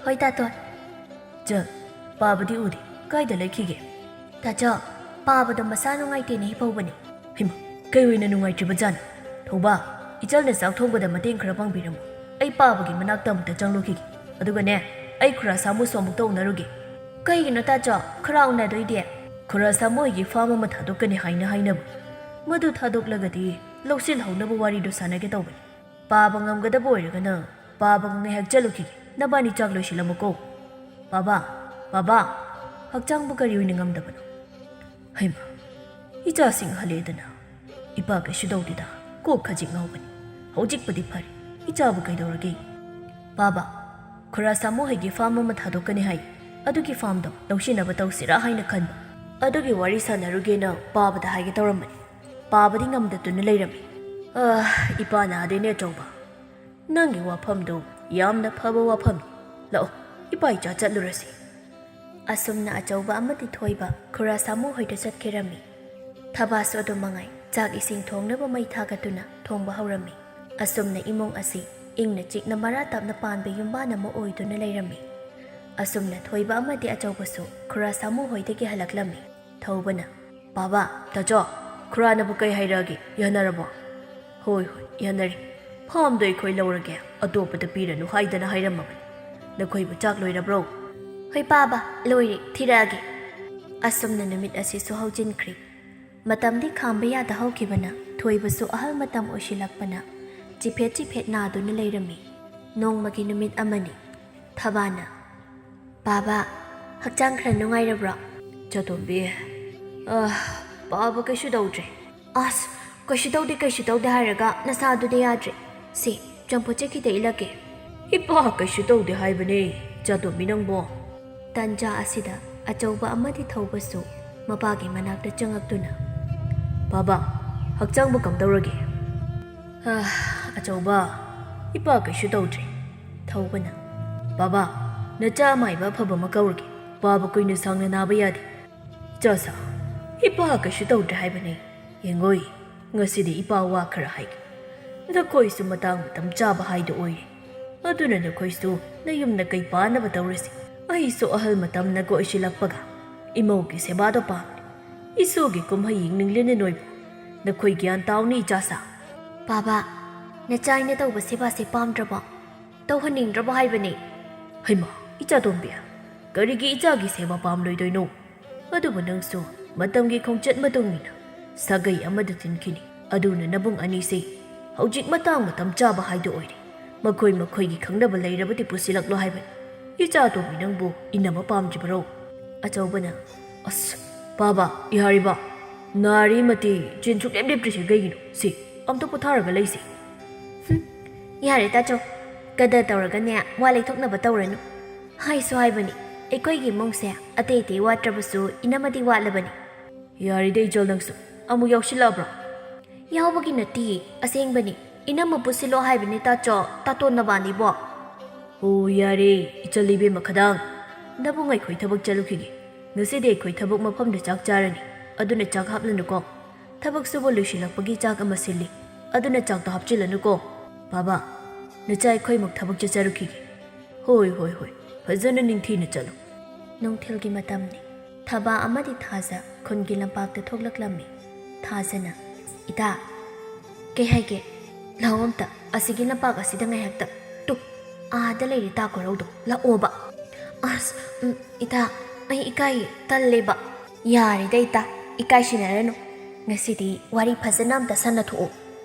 ꯍꯣꯏ ꯇꯥꯇꯣꯟ ꯆꯜ ꯄꯥꯕꯗꯤ ꯎꯗꯦ ꯀꯥꯏꯗ ꯂꯩꯈꯤꯒꯦ ꯇꯥꯆꯥ ꯄꯥꯕꯗꯣ ꯃꯁꯥ ꯅꯨꯡꯉꯥꯏꯇꯦꯅ ꯍꯤꯐꯧꯕꯅꯤ ꯍꯩꯃ ꯀꯩ ꯑꯣꯏꯅ ꯅꯨꯡꯉꯥꯏꯇ꯭ꯔꯤꯕꯖꯥꯠꯅꯣ ꯊꯧꯕꯥ ꯏꯆꯜꯅ ꯆꯥꯛ ꯊꯣꯡꯕꯗ ꯃꯇꯦꯡ ꯈꯔ ꯄꯥꯡꯕꯤꯔꯝꯃꯨ ꯑꯩ ꯄꯥꯕꯒꯤ ꯃꯅꯥꯛꯇ ꯑꯃꯨꯛꯇ ꯆꯪꯂꯨꯈꯤꯒꯦ ꯑꯗꯨꯒꯅꯦ ꯑꯩ ꯈꯨꯔꯥ ꯁꯥꯃꯨꯁꯨ ꯑꯃꯨꯛꯇ ꯎꯅꯔꯨꯒꯦ ꯀꯩꯒꯤꯅꯣ ꯇꯥꯆꯥ ꯈꯔ ꯎꯅꯗꯣꯏꯗꯤ ꯈꯨꯔꯥ ꯁꯥꯃꯨꯒꯤ ꯐꯥꯝ ꯑꯃ ꯊꯥꯗꯣꯛꯀꯅꯤ ꯍꯥꯏꯅꯕ ꯃꯗꯨ ꯊꯥꯗꯣꯛꯂꯒꯗꯤ ꯂꯧꯁꯤꯜꯍꯧꯅꯕ ꯋꯥꯔꯤꯗꯣ ꯁꯥꯟꯅꯒꯦ ꯇꯧꯕꯅꯤ ꯄꯥꯕ ꯉꯝꯒꯗꯕ ꯑꯣꯏꯔꯒꯅ ꯄꯥꯕꯒ ꯉꯥꯏꯍꯥꯛ ꯆꯠꯂꯨꯈꯤꯒꯦ ꯅꯕꯥꯅꯤ ꯆꯥꯛ ꯂꯣꯏꯁꯤꯜꯂꯝꯃꯨꯀꯣ ꯕꯥꯕꯥ ꯍꯛꯆꯥꯡꯕꯨ ꯀꯔꯤ ꯑꯣꯏꯅ ꯉꯝꯗꯕꯅꯣ ꯍꯩꯃ ꯏꯆꯥꯁꯤꯡ ꯍꯜꯂꯦꯗꯅ ꯏꯄꯥ ꯀꯩꯁꯨ ꯇꯧꯗꯦꯗ ꯀꯣꯛ ꯈꯖꯤꯛ ꯉꯥꯎꯕꯅꯤ ꯍꯧꯖꯤꯛꯄꯨꯗꯤ ꯐꯔꯦ ꯏꯆꯥꯕꯨ ꯀꯩꯗꯧꯔꯒꯦ ꯕꯥꯕꯥ ꯈꯨꯔꯥ ꯁꯥꯃꯨꯍꯩꯒꯤ ꯐꯥꯝ ꯑꯃ ꯊꯥꯗꯣꯛꯀꯅꯤ ꯍꯥꯏ ꯑꯗꯨꯒꯤ ꯐꯥꯝꯗꯣ ꯂꯧꯁꯤꯟꯅꯕ ꯇꯧꯁꯤꯔꯥ ꯍꯥꯏꯅ ꯈꯟꯕ ꯑꯗꯨꯒꯤ ꯋꯥꯔꯤ ꯁꯥꯟꯅꯔꯨꯒꯦꯅ ꯄꯥꯕꯗ ꯍꯥꯏꯒꯦ ꯇꯧꯔꯝꯕꯅꯤ ꯄꯥꯕꯗꯤ ꯉꯝꯗꯗꯨꯅ ꯂꯩꯔꯝꯃꯤ ꯏꯄꯥ ꯅꯥꯗꯦꯅꯦ ꯑꯆꯧꯕ ꯅꯪꯒꯤ ꯋꯥꯐꯝꯗꯣ ꯌꯥꯝꯅ ꯐꯕ ꯋꯥꯐꯝꯅꯤ ꯂꯥꯛꯑꯣ ꯏꯄꯥ ꯏꯆꯥ ꯆꯠꯂꯨꯔꯁꯤ ꯑꯁꯨꯝꯅ ꯑꯆꯧꯕ ꯑꯃꯗꯤ ꯊꯣꯏꯕ ꯈꯨꯔꯥ ꯁꯥꯃꯨ ꯍꯣꯏꯗ ꯆꯠꯈꯤꯔꯝꯃꯤ ꯊꯕꯥꯁꯨ ꯑꯗꯨ ꯃꯉꯥꯏ ꯆꯥꯛ ꯏꯁꯤꯡ ꯊꯣꯡꯅꯕ ꯃꯩ ꯊꯥꯒꯠꯇꯨꯅ ꯊꯣꯡꯕ ꯍꯧꯔꯝꯃꯤ ꯑꯁꯨꯝꯅ ꯏꯃꯨꯡ ꯑꯁꯤ ꯏꯪꯅ ꯆꯤꯛꯅ ꯃꯔꯥ ꯇꯞꯅ ꯄꯥꯟꯕ ꯌꯨꯝꯕꯥꯟ ꯑꯃ ꯑꯣꯏꯗꯨꯅ ꯂꯩꯔꯝꯃꯤ ꯑꯁꯨꯝꯅ ꯊꯣꯏꯕ ꯑꯃꯗꯤ ꯑꯆꯧꯕꯁꯨ ꯈꯨꯔꯥ ꯁꯥꯃꯨ ꯍꯣꯏꯗꯒꯤ ꯍꯜꯂꯛꯂꯝꯃꯤ ꯊꯧꯕꯅ ꯕꯥꯕꯥ ꯇꯥꯆꯧ ꯈꯨꯔꯥꯅꯕꯨ ꯀꯩ ꯍꯥꯏꯔꯛꯑꯒꯦ ꯌꯥꯅꯔꯕꯣ ꯍꯣꯏ ꯌꯥꯅꯔꯤ ꯐꯥꯝꯗꯣ ꯑꯩꯈꯣꯏ ꯂꯧꯔꯒꯦ ꯑꯇꯣꯞꯄꯗ ꯄꯤꯔꯅꯨ ꯍꯥꯏꯗꯅ ꯍꯥꯏꯔꯝꯃꯕꯅꯤ ꯅꯈꯣꯏꯕꯨ ꯆꯥꯛ ꯂꯣꯏꯔꯕ꯭ꯔꯣ ꯍꯣꯏ ꯄꯥꯕ ꯂꯣꯏꯔꯦ ꯊꯤꯔꯛꯑꯒꯦ ꯑꯁꯨꯝꯅ ꯅꯨꯃꯤꯠ ꯑꯁꯤꯁꯨ ꯍꯧꯖꯤꯟꯈ꯭ꯔꯤ ꯃꯇꯝꯗꯤ ꯈꯥꯝꯕ ꯌꯥꯗ ꯍꯧꯈꯤꯕꯅ ꯊꯣꯏꯕꯁꯨ ꯑꯍꯜ ꯃꯇꯝ ꯑꯣꯏꯁꯤꯜꯂꯛꯄꯅ ꯆꯤꯐꯦꯠ ꯅꯥꯗꯨꯅ ꯂꯩꯔꯝꯃꯤ ꯅꯣꯡꯃꯒꯤ ꯅꯨꯃꯤꯠ ꯑꯃꯅꯤ ꯊꯕꯥꯅ ꯕꯥꯕꯥ ꯍꯛꯆꯥꯡ ꯈꯔ ꯅꯨꯡꯉꯥꯏꯔꯕ꯭ꯔꯣ ꯆꯥꯇꯣꯝꯕꯤ ꯄꯥꯕ ꯀꯩꯁꯨ ꯇꯧꯗ꯭ꯔꯦ ꯑꯁ ꯀꯩꯁꯨ ꯇꯧꯗꯦ ꯍꯥꯏꯔꯒ ꯅꯁꯥꯗꯨꯗ ꯌꯥꯗ꯭ꯔꯦ ꯁꯤ ꯆꯝꯐꯨꯠꯁꯦ ꯈꯤꯇ ꯏꯜꯂꯛꯀꯦ ꯏꯄꯥ ꯀꯩꯁꯨ ꯇꯧꯗꯦ ꯍꯥꯏꯕꯅꯦ ꯏꯆꯥꯇꯣꯝꯕꯤ ꯅꯪꯕꯣ ꯇꯟꯖꯥ ꯑꯁꯤꯗ ꯑꯆꯧꯕ ꯑꯃꯗꯤ ꯊꯧꯕꯁꯨ ꯃꯄꯥꯒꯤ ꯃꯅꯥꯛꯇ ꯆꯪꯉꯛꯇꯨꯅ ꯕꯥꯕꯥ ꯍꯛꯆꯥꯡꯕꯨ ꯀꯝꯗꯧꯔꯒꯦ ꯑꯆꯧꯕ ꯏꯄꯥ ꯀꯩꯁꯨ ꯇꯧꯗ꯭ꯔꯤ ꯊꯧꯕꯅ ꯕꯥꯕꯥ ꯅꯆꯥ ꯑꯃꯥꯏꯕ ꯑꯐꯕ ꯑꯃ ꯀꯧꯔꯒꯦ ꯄꯥꯕ ꯀꯨꯏꯅ ꯁꯥꯡꯅ ꯅꯥꯕ ꯌꯥꯗꯦ ꯏꯆꯥꯁꯥ ꯏꯄꯥ ꯀꯩꯁꯨ ꯇꯧꯗ꯭ꯔꯦ ꯍꯥꯏꯕꯅꯦ ꯌꯦꯡꯉꯣꯏ ꯉꯁꯤꯗꯤ ꯏꯄꯥ ꯋꯥ ꯈꯔ ꯍꯥꯏꯒꯦ ꯅꯈꯣꯏꯁꯨ ꯃꯇꯝ ꯆꯥꯕ ꯍꯥꯏꯗꯣ ꯑꯣꯏꯔꯦ ꯑꯗꯨꯅ ꯅꯈꯣꯏꯁꯨ ꯅꯌꯨꯝꯗ ꯀꯩ ꯄꯥꯅꯕ ꯇꯧꯔꯁꯤ ꯑꯩꯁꯨ ꯑꯍꯜ ꯃꯇꯝꯅ ꯀꯣꯏꯁꯤꯜꯂꯛꯄꯒ ꯏꯃꯧꯒꯤ ꯁꯦꯕꯥꯗꯣ ꯄꯥꯝꯃꯤ ꯏꯁꯣꯔꯒꯤ ꯀꯨꯝꯍꯩ ꯌꯦꯡꯅꯤꯡꯂꯦꯅꯦ ꯅꯣꯏꯕꯨ ꯅꯈꯣꯏ ꯒ꯭ꯌꯥꯟ ꯇꯥꯎꯅꯤ ꯏꯆꯥꯁꯥ ꯕꯥꯕꯥ ꯅꯆꯥꯏꯅ ꯇꯧꯕ ꯁꯦꯕꯥꯁꯦ ꯄꯥꯝꯗ꯭ꯔꯕꯣ ꯇꯧꯍꯟꯅꯤꯡꯗ꯭ꯔꯕꯣ ꯍꯥꯏꯕꯅꯤ ꯍꯩꯃꯥ ꯏꯆꯥꯇꯣꯝꯕꯤ ꯀꯔꯤꯒꯤ ꯏꯆꯥꯒꯤ ꯁꯦꯕꯥ ꯄꯥꯝꯂꯣꯏꯗꯣꯏꯅꯣ ꯑꯗꯨꯕꯨ ꯅꯪꯁꯨ ꯃꯇꯝꯒꯤ ꯈꯣꯡꯆꯠ ꯃꯇꯨꯡꯏꯟꯅ ꯁꯥꯒꯩ ꯑꯃꯗ ꯇꯤꯟꯈꯤꯅꯤ ꯑꯗꯨꯅ ꯅꯕꯨꯡ ꯑꯅꯤꯁꯦ ꯍꯧꯖꯤꯛ ꯃꯇꯝ ꯆꯥꯕ ꯍꯥꯏꯗꯣ ꯑꯣꯏꯔꯦ ꯃꯈꯣꯏꯒꯤ ꯈꯪꯅꯕ ꯂꯩꯔꯕꯗꯤ ꯄꯨꯁꯤꯜꯂꯛꯂꯣ ꯍꯥꯏꯕꯅꯤ ꯏꯆꯥꯇꯣꯝꯕꯤ ꯅꯪꯕꯨ ꯏꯟꯅꯕ ꯄꯥꯝꯖꯕꯔꯣ ꯑꯆꯧꯕꯅ ꯑꯁ ꯕꯥꯕꯥ ꯌꯥꯔꯤꯕ ꯅꯥꯔꯤ ꯃꯇꯤ ꯆꯤꯟ ꯁꯨꯛꯂꯦꯞ ꯂꯦꯞꯇ꯭ꯔꯤꯁꯦ ꯀꯩꯒꯤꯅꯣ ꯁꯤ ꯑꯝꯇ ꯄꯣꯊꯥꯔꯒ ꯂꯩꯁꯤ ꯌꯥꯔꯦ ꯇꯥꯆꯧ ꯀꯗꯔ ꯇꯧꯔꯒꯅꯦ ꯋꯥ ꯂꯩꯊꯣꯛꯅꯕ ꯇꯧꯔꯅꯨ ꯍꯥꯏꯁꯨ ꯍꯥꯏꯕꯅꯤ ꯑꯩꯈꯣꯏꯒꯤ ꯏꯃꯨꯡꯁꯦ ꯑꯇꯩ ꯋꯥꯠꯇ꯭ꯔꯕꯁꯨ ꯏꯅꯃꯗꯤ ꯋꯥꯠꯂꯕꯅꯤ ꯌꯥꯔꯤꯗ ꯏꯆꯜ ꯅꯪꯁꯨ ꯑꯃꯨꯛ ꯌꯥꯎꯁꯤꯜꯂꯛꯑꯕ꯭ꯔꯣ ꯌꯥꯎꯕꯒꯤ ꯅꯠꯇꯤꯌꯦ ꯑꯁꯦꯡꯕꯅꯤ ꯏꯅꯝꯃ ꯄꯨꯁꯤꯜꯂꯣ ꯍꯥꯏꯕꯅꯤ ꯇꯥꯇꯣꯟ ꯅꯕꯥꯅꯤꯕꯣ ꯑꯣ ꯌꯥꯔꯦ ꯏꯆꯜ ꯏꯕꯦꯝꯃ ꯈꯗꯥꯡ ꯅꯕꯨꯡ ꯑꯩꯈꯣꯏ ꯊꯕꯛ ꯆꯠꯂꯨꯈꯤꯒꯦ ꯉꯁꯤꯗꯤ ꯑꯩꯈꯣꯏ ꯊꯕꯛ ꯃꯐꯝꯗ ꯆꯥꯛ ꯆꯥꯔꯅꯤ ꯑꯗꯨꯅ ꯆꯥꯛ ꯍꯥꯞꯂꯅꯨꯀꯣ ꯊꯕꯛ ꯁꯨꯕ ꯂꯣꯏꯁꯤꯜꯂꯛꯄꯒꯤ ꯆꯥꯛ ꯑꯃ ꯁꯤꯜꯂꯤ ꯑꯗꯨꯅ ꯆꯥꯛꯇꯣ ꯍꯥꯞꯆꯤꯜꯂꯅꯨꯀꯣ ꯕꯥꯕꯥ ꯅꯆꯥ ꯑꯩꯈꯣꯏꯃꯛ ꯊꯕꯛ ꯆꯠꯆꯔꯨꯈꯤꯒꯦ ꯍꯣꯏ ꯐꯖꯅ ꯅꯤꯡꯊꯤꯅ ꯆꯠꯂꯨ ꯅꯨꯡꯊꯤꯜꯒꯤ ꯃꯇꯝꯅꯤ ꯊꯕꯥ ꯑꯃꯗꯤ ꯊꯥꯖ ꯈꯨꯟꯒꯤ ꯂꯝꯄꯥꯛꯇ ꯊꯣꯛꯂꯛꯂꯝꯃꯤ ꯊꯥꯖꯅ ꯏꯇꯥ ꯀꯩ ꯍꯥꯏꯒꯦ ꯂꯥꯛꯑꯣ ꯑꯝꯇ ꯑꯁꯤꯒꯤ ꯂꯝꯄꯥꯛ ꯑꯁꯤꯗ ꯉꯥꯏꯍꯥꯛꯇ ꯇꯨ ꯑꯥꯗ ꯂꯩꯔꯤ ꯇꯥ ꯀꯣꯔꯧꯗꯣ ꯂꯥꯛꯑꯣꯕ ꯑꯁ ꯏꯇꯥ ꯑꯩ ꯏꯀꯥꯏꯌꯦ ꯇꯜꯂꯦꯕ ꯌꯥꯔꯦꯗ ꯏꯇꯥ ꯏꯀꯥꯏꯁꯤꯟꯅꯔꯅꯨ ꯉꯁꯤꯗꯤ ꯋꯥꯔꯤ ꯐꯖꯅ ꯑꯝꯇ ꯁꯥꯟꯅꯊꯣꯛꯑꯣ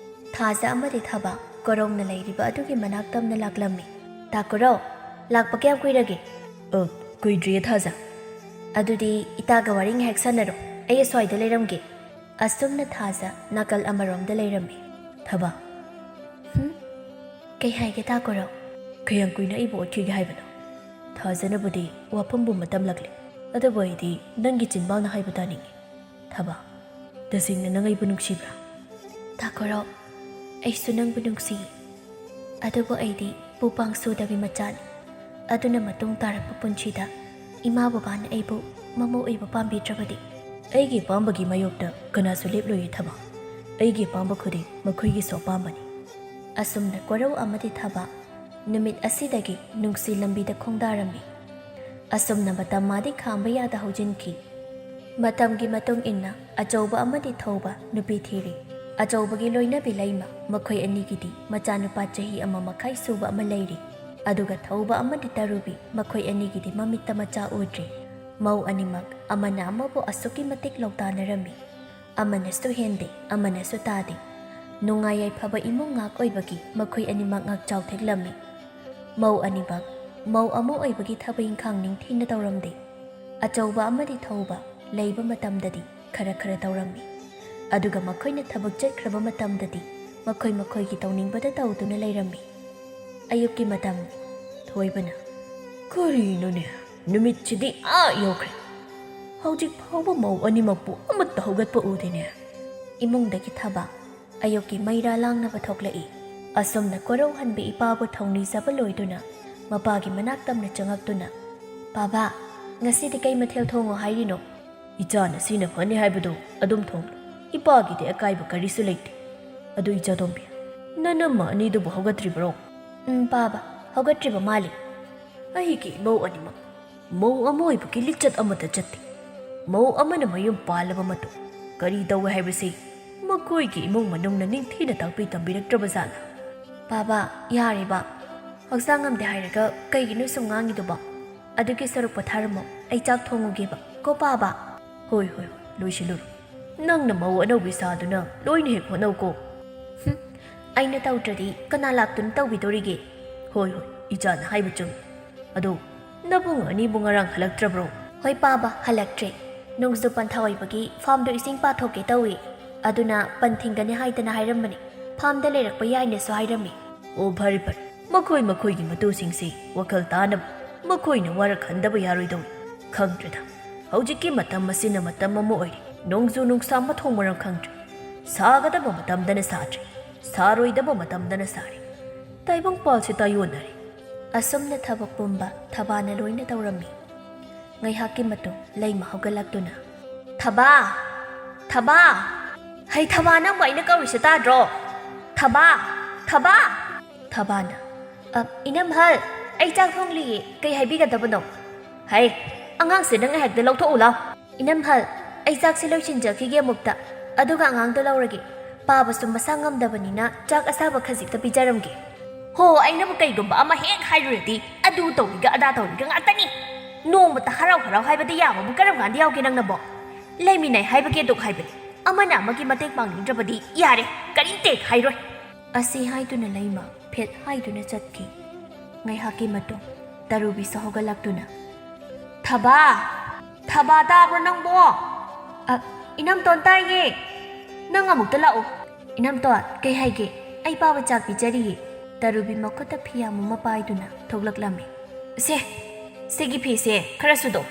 ꯊꯥꯖ ꯑꯃꯗꯤ ꯊꯕꯥ ꯀꯣꯔꯧꯅ ꯂꯩꯔꯤꯕ ꯑꯗꯨꯒꯤ ꯃꯅꯥꯛ ꯇꯝꯅ ꯂꯥꯛꯂꯝꯃꯤ ꯇꯥ ꯀꯣꯔꯧ ꯂꯥꯛꯄ ꯀꯌꯥꯝ ꯀꯨꯏꯔꯒꯦ ꯀꯨꯏꯗ꯭ꯔꯤꯌꯦ ꯊꯥꯖ ꯑꯗꯨꯗꯤ ꯏꯇꯥꯒ ꯋꯥꯔꯤ ꯉꯥꯏꯍꯥꯛ ꯁꯥꯟꯅꯔꯣ ꯑꯩ ꯑꯁ꯭ꯋꯥꯏꯗ ꯂꯩꯔꯝꯒꯦ ꯑꯁꯨꯝꯅ ꯊꯥꯖ ꯅꯥꯀꯜ ꯑꯃꯔꯣꯝꯗ ꯂꯩꯔꯝꯃꯤ ꯊꯕꯥ ꯀꯩ ꯍꯥꯏꯒꯦ ꯇꯥ ꯀꯣꯔꯧ ꯀꯌꯥꯝ ꯀꯨꯏꯅ ꯑꯩꯕꯨ ꯑꯣꯠꯈꯤꯒꯦ ꯍꯥꯏꯕꯅꯣ ꯊꯥꯖꯅꯕꯨꯗꯤ ꯋꯥꯐꯝꯕꯨ ꯇꯝꯂꯛꯂꯦ ꯑꯗꯨꯕꯨ ꯑꯩꯗꯤ ꯅꯪꯒꯤ ꯆꯤꯟꯕꯥꯜꯅ ꯍꯥꯏꯕ ꯇꯥꯅꯤꯡꯉꯤ ꯊꯕꯥ ꯇꯁꯦꯡꯅ ꯅꯪ ꯑꯩꯕꯨ ꯅꯨꯡꯁꯤꯕ꯭ꯔꯥ ꯇꯥ ꯀꯣꯔꯧ ꯑꯩꯁꯨ ꯅꯪꯕꯨ ꯅꯨꯡꯁꯤ ꯑꯗꯨꯕꯨ ꯑꯩꯗꯤ ꯄꯨꯄꯥꯡ ꯁꯨꯗꯕꯤ ꯃꯆꯥꯅꯤ ꯑꯗꯨꯅ ꯃꯇꯨꯡ ꯇꯥꯔꯛꯄ ꯄꯨꯟꯁꯤꯗ ꯏꯃꯥ ꯕꯕꯥꯅ ꯑꯩꯕꯨ ꯃꯃꯧ ꯑꯣꯏꯕ ꯄꯥꯝꯕꯤꯗ꯭ꯔꯕꯗꯤ ꯑꯩꯒꯤ ꯑꯄꯥꯝꯕꯒꯤ ꯃꯥꯌꯣꯛꯇ ꯀꯅꯥꯁꯨ ꯂꯦꯞꯂꯣꯏꯌꯦ ꯊꯕꯥ ꯑꯩꯒꯤ ꯑꯄꯥꯝꯕ ꯈꯨꯗꯤꯡ ꯃꯈꯣꯏꯒꯤꯁꯨ ꯑꯄꯥꯝꯕꯅꯤ ꯑꯁꯨꯝꯅ ꯀꯣꯔꯧ ꯑꯃꯗꯤ ꯊꯕꯥ ꯅꯨꯃꯤꯠ ꯑꯁꯤꯗꯒꯤ ꯅꯨꯡꯁꯤ ꯂꯝꯕꯤꯗ ꯈꯣꯡꯗꯥꯔꯝꯃꯤ ꯑꯁꯨꯝꯅ ꯃꯇꯝ ꯃꯥꯗꯤ ꯈꯥꯝꯕ ꯌꯥꯗ ꯍꯧꯖꯤꯟꯈꯤ ꯃꯇꯝꯒꯤ ꯃꯇꯨꯡ ꯏꯟꯅ ꯑꯆꯧꯕ ꯑꯃꯗꯤ ꯊꯧꯕ ꯅꯨꯄꯤ ꯊꯤꯔꯤ ꯑꯆꯧꯕꯒꯤ ꯂꯣꯏꯅꯕꯤ ꯂꯩꯃ ꯃꯈꯣꯏ ꯑꯅꯤꯒꯤꯗꯤ ꯃꯆꯥꯅꯨꯄꯥ ꯆꯍꯤ 1.5 ꯁꯨꯕ ꯑꯃ ꯂꯩꯔꯤ ꯑꯗꯨꯒ ꯊꯧꯕ ꯑꯃꯗꯤ ꯇꯔꯨꯕꯤ ꯃꯈꯣꯏ ꯑꯅꯤꯒꯤꯗꯤ ꯃꯃꯤꯠꯇ ꯃꯆꯥ ꯎꯗ꯭ꯔꯤ ꯃꯧ ꯑꯅꯤꯃꯛ ꯑꯃꯅ ꯑꯃꯕꯨ ꯑꯁꯨꯛꯀꯤ ꯃꯇꯤꯛ ꯂꯧꯇꯥꯅꯔꯝꯃꯤ ꯑꯃꯅꯁꯨ ꯍꯦꯟꯗꯦ ꯑꯃꯅꯁꯨ ꯇꯥꯗꯦ ꯅꯨꯡꯉꯥꯏ ꯌꯥꯏꯐꯕ ꯏꯃꯨꯡ ꯉꯥꯛ ꯑꯣꯏꯕꯒꯤ ꯃꯈꯣꯏ ꯑꯅꯤꯃꯛ ꯉꯥꯛ ꯆꯥꯎꯊꯦꯛꯂꯝꯃꯤ ꯃꯧ ꯑꯅꯤꯃꯛ ꯃꯧ ꯑꯃ ꯑꯣꯏꯕꯒꯤ ꯊꯕꯛ ꯏꯪꯈꯥꯡ ꯅꯤꯡꯊꯤꯅ ꯇꯧꯔꯝꯗꯦ ꯑꯆꯧꯕ ꯑꯃꯗꯤ ꯊꯧꯕ ꯂꯩꯕ ꯃꯇꯝꯗꯗꯤ ꯈꯔ ꯇꯧꯔꯝꯃꯤ ꯑꯗꯨꯒ ꯃꯈꯣꯏꯅ ꯊꯕꯛ ꯆꯠꯈ꯭ꯔꯕ ꯃꯇꯝꯗꯗꯤ ꯃꯈꯣꯏꯒꯤ ꯇꯧꯅꯤꯡꯕꯗ ꯇꯧꯗꯨꯅ ꯂꯩꯔꯝꯃꯤ ꯑꯌꯨꯛꯀꯤ ꯃꯇꯝꯅꯤ ꯊꯣꯏꯕꯅ ꯀꯔꯤꯅꯣꯅꯦ ꯅꯨꯃꯤꯠꯁꯤꯗꯤ ꯌꯧꯈ꯭ꯔꯦ ꯍꯧꯖꯤꯛ ꯐꯥꯎꯕ ꯃꯧ ꯑꯅꯤꯃꯛꯄꯨ ꯑꯃꯠꯇ ꯍꯧꯒꯠꯄ ꯎꯗꯦꯅꯦ ꯏꯃꯨꯡꯗꯒꯤ ꯊꯕꯥ ꯑꯌꯨꯛꯀꯤ ꯃꯩꯔꯥ ꯂꯥꯡꯅꯕ ꯊꯣꯛꯂꯛꯏ ꯑꯁꯨꯝꯅ ꯀꯣꯔꯧ ꯍꯟꯕꯤ ꯏꯄꯥꯕꯨ ꯊꯧꯅꯤꯖꯕ ꯂꯣꯏꯗꯨꯅ ꯃꯄꯥꯒꯤ ꯃꯅꯥꯛ ꯇꯝꯅ ꯆꯪꯉꯛꯇꯨꯅ ꯕꯥꯕꯥ ꯉꯁꯤꯗꯤ ꯀꯩ ꯃꯊꯦꯜ ꯊꯣꯡꯉꯣ ꯍꯥꯏꯔꯤꯅꯣ ꯏꯆꯥꯅ ꯁꯤꯅ ꯐꯅꯤ ꯍꯥꯏꯕꯗꯨ ꯑꯗꯨꯝ ꯊꯣꯡꯂꯨ ꯏꯄꯥꯒꯤꯗꯤ ꯑꯀꯥꯏꯕ ꯀꯔꯤꯁꯨ ꯂꯩꯇꯦ ꯑꯗꯨ ꯏꯆꯥꯇꯣꯝꯕꯤ ꯅꯅꯝꯃ ꯑꯅꯤꯗꯨꯕꯨ ꯍꯧꯒꯠꯇ꯭ꯔꯤꯕ꯭ꯔꯣ ꯕꯥꯕꯥ ꯍꯧꯒꯠꯇ꯭ꯔꯤꯕ ꯃꯥꯜꯂꯤ ꯑꯩꯒꯤ ꯏꯃꯧ ꯑꯅꯤꯃꯛ ꯃꯧ ꯑꯃ ꯑꯣꯏꯕꯒꯤ ꯂꯤꯆꯠ ꯑꯃꯠꯇ ꯆꯠꯇꯦ ꯃꯧ ꯑꯃꯅ ꯃꯌꯨꯝ ꯄꯥꯜꯂꯕ ꯃꯇꯨꯡ ꯀꯔꯤ ꯇꯧꯋꯦ ꯍꯥꯏꯕꯁꯤ ꯃꯈꯣꯏꯒꯤ ꯏꯃꯨꯡ ꯃꯅꯨꯡꯅ ꯅꯤꯡꯊꯤꯅ ꯇꯥꯛꯄꯤ ꯇꯝꯕꯤꯔꯛꯇ꯭ꯔꯕ ꯖꯥꯠꯂꯥ ꯕꯥꯕꯥ ꯌꯥꯔꯦꯕ ꯍꯛꯆꯥꯡ ꯉꯝꯗꯦ ꯍꯥꯏꯔꯒ ꯀꯩꯒꯤꯅꯣ ꯁꯨꯝ ꯉꯥꯡꯉꯤꯗꯨꯕꯣ ꯑꯗꯨꯒꯤ ꯁꯔꯨꯛ ꯄꯣꯊꯥꯔꯝꯃꯣ ꯑꯩ ꯆꯥꯛ ꯊꯣꯡꯉꯨꯒꯦꯕ ꯀꯣ ꯕꯥꯕꯥ ꯍꯣꯏ ꯂꯣꯏꯁꯤꯜꯂꯨꯔꯣ ꯅꯪꯅ ꯃꯧ ꯑꯅꯧꯕꯤ ꯁꯥꯗꯨꯅ ꯂꯣꯏꯅ ꯍꯦꯛ ꯍꯣꯠꯅꯧꯀꯣ ꯑꯩꯅ ꯇꯧꯗ꯭ꯔꯗꯤ ꯀꯅꯥ ꯂꯥꯛꯇꯨꯅ ꯇꯧꯕꯤꯗꯣꯔꯤꯒꯦ ꯍꯣꯏ ꯏꯆꯥꯅ ꯍꯥꯏꯕ ꯆꯨꯝꯃꯤ ꯑꯗꯣ ꯅꯕꯨꯡ ꯑꯅꯤꯕꯨ ꯉꯔꯥꯡ ꯍꯜꯂꯛꯇ꯭ꯔꯕ꯭ꯔꯣ ꯍꯣꯏ ꯕꯥꯕꯥ ꯍꯜꯂꯛꯇ꯭ꯔꯦ ꯅꯣꯡꯖꯨ ꯄꯟꯊꯥ ꯑꯣꯏꯕꯒꯤ ꯐꯥꯔꯝꯗꯣ ꯏꯁꯤꯡ ꯄꯥꯊꯣꯛꯀꯦ ꯇꯧꯏ ꯑꯗꯨꯅ ꯄꯟꯊꯤꯡꯒꯅꯤ ꯍꯥꯏꯗꯅ ꯍꯥꯏꯔꯝꯕꯅꯤ ꯐꯥꯝꯗ ꯂꯩꯔꯛꯄ ꯌꯥꯏꯅꯁꯨ ꯍꯥꯏꯔꯝꯃꯤ ꯑꯣ ꯐꯔꯦ ꯐꯔꯦ ꯃꯈꯣꯏꯒꯤ ꯃꯇꯨꯁꯤꯡꯁꯤ ꯋꯥꯈꯜ ꯇꯥꯅꯕ ꯃꯈꯣꯏꯅ ꯋꯥꯔꯛꯍꯟꯗꯕ ꯌꯥꯔꯣꯏꯗꯧꯅꯤ ꯈꯪꯗ꯭ꯔꯦꯗ ꯍꯧꯖꯤꯛꯀꯤ ꯃꯇꯝ ꯑꯁꯤꯅ ꯃꯇꯝ ꯑꯃ ꯑꯣꯏꯔꯤ ꯅꯣꯡꯖꯨ ꯅꯨꯡꯁꯥ ꯃꯊꯣꯡ ꯃꯔꯝ ꯈꯪꯗ꯭ꯔꯦ ꯁꯥꯒꯗꯕ ꯃꯇꯝꯗꯅ ꯁꯥꯗ꯭ꯔꯦ ꯁꯥꯔꯣꯏꯗꯕ ꯃꯇꯝꯗꯅ ꯁꯥꯔꯦ ꯇꯥꯏꯕꯪꯄꯥꯜꯁꯤ ꯇꯥꯌꯣꯟꯅꯔꯦ ꯑꯁꯨꯝꯅ ꯊꯕꯛ ꯄꯨꯝꯕ ꯊꯕꯥꯅ ꯂꯣꯏꯅ ꯇꯧꯔꯝꯃꯤ ꯉꯥꯏꯍꯥꯛꯀꯤ ꯃꯇꯨꯡ ꯂꯩꯃ ꯍꯧꯒꯠꯂꯛꯇꯨꯅ ꯊꯕꯥ ꯊꯕꯥ ꯍꯩ ꯊꯕꯥ ꯅꯪꯕꯨ ꯑꯩꯅ ꯀꯧꯔꯤꯁꯦ ꯇꯥꯗ꯭ꯔꯣ ꯊꯕꯥ ꯊꯕꯥ ꯊꯕꯥꯅ ꯏꯅꯝꯍꯜ ꯑꯩ ꯆꯥꯛ ꯊꯣꯡꯂꯤꯌꯦ ꯀꯩ ꯍꯥꯏꯕꯤꯒꯗꯕꯅꯣ ꯍꯩ ꯑꯉꯥꯡꯁꯦ ꯅꯪ ꯉꯥꯏꯍꯥꯛꯇ ꯂꯧꯊꯣꯛꯎ ꯂꯥꯎ ꯏꯅꯝꯍꯜ ꯑꯩ ꯆꯥꯛꯁꯦ ꯂꯣꯏꯁꯤꯟꯖꯈꯤꯒꯦ ꯑꯃꯨꯛꯇ ꯑꯗꯨꯒ ꯑꯉꯥꯡꯗꯣ ꯂꯧꯔꯒꯦ ꯄꯥꯕꯁꯨ ꯃꯁꯥ ꯉꯝꯗꯕꯅꯤꯅ ꯆꯥꯛ ꯑꯁꯥꯕ ꯈꯖꯤꯛꯇ ꯄꯤꯖꯔꯝꯒꯦ ꯍꯣ ꯑꯩꯅꯕꯨ ꯀꯩꯒꯨꯝꯕ ꯑꯃ ꯍꯦꯛ ꯍꯥꯏꯔꯨꯔꯗꯤ ꯑꯗꯨ ꯇꯧꯔꯤꯒ ꯑꯗꯥ ꯇꯧꯔꯤꯒ ꯉꯥꯛꯇꯅꯤ ꯅꯣꯡꯃꯇ ꯍꯔꯥꯎ ꯍꯔꯥꯎ ꯍꯥꯏꯕꯗꯤ ꯌꯥꯕꯕꯨ ꯀꯔꯝ ꯀꯥꯟꯗ ꯌꯥꯎꯒꯦ ꯅꯪꯅꯕꯣ ꯂꯩꯃꯤꯟꯅꯩ ꯍꯥꯏꯕꯒꯤ ꯑꯗꯨꯛ ꯍꯥꯏꯕꯅꯤ ꯑꯃꯅ ꯑꯃꯒꯤ ꯃꯇꯦꯡ ꯄꯥꯡꯅꯤꯡꯗ꯭ꯔꯕꯗꯤ ꯌꯥꯔꯦ ꯀꯔꯤꯝꯇ ꯍꯦꯛ ꯍꯥꯏꯔꯣꯏ ꯑꯁꯤ ꯍꯥꯏꯗꯨꯅ ꯂꯩꯃ ꯐꯦꯠ ꯍꯥꯏꯗꯨꯅ ꯆꯠꯈꯤ ꯉꯥꯏꯍꯥꯛꯀꯤ ꯃꯇꯨꯡ ꯇꯔꯨꯕꯤꯁꯨ ꯍꯧꯒꯠꯂꯛꯇꯨꯅ ꯊꯕꯥ ꯊꯕꯥ ꯇꯥꯕ꯭ꯔꯣ ꯅꯪꯕꯣ ꯏꯅꯝꯇꯣꯟ ꯇꯥꯏꯌꯦ ꯅꯪ ꯑꯃꯨꯛꯇ ꯂꯥꯛꯑꯣ ꯏꯅꯝꯇꯣꯟ ꯀꯩ ꯍꯥꯏꯒꯦ ꯑꯩ ꯄꯥꯕ ꯆꯥꯛ ꯄꯤꯖꯔꯤꯌꯦ ꯇꯔꯨꯕꯤ ꯃꯈꯨꯠꯇ ꯐꯤꯌꯥꯝ ꯑꯃ ꯄꯥꯏꯗꯨꯅ ꯊꯣꯛꯂꯛꯂꯝꯃꯤ ꯁꯤꯒꯤ ꯐꯤꯁꯦ ꯈꯔ ꯁꯨꯗꯣ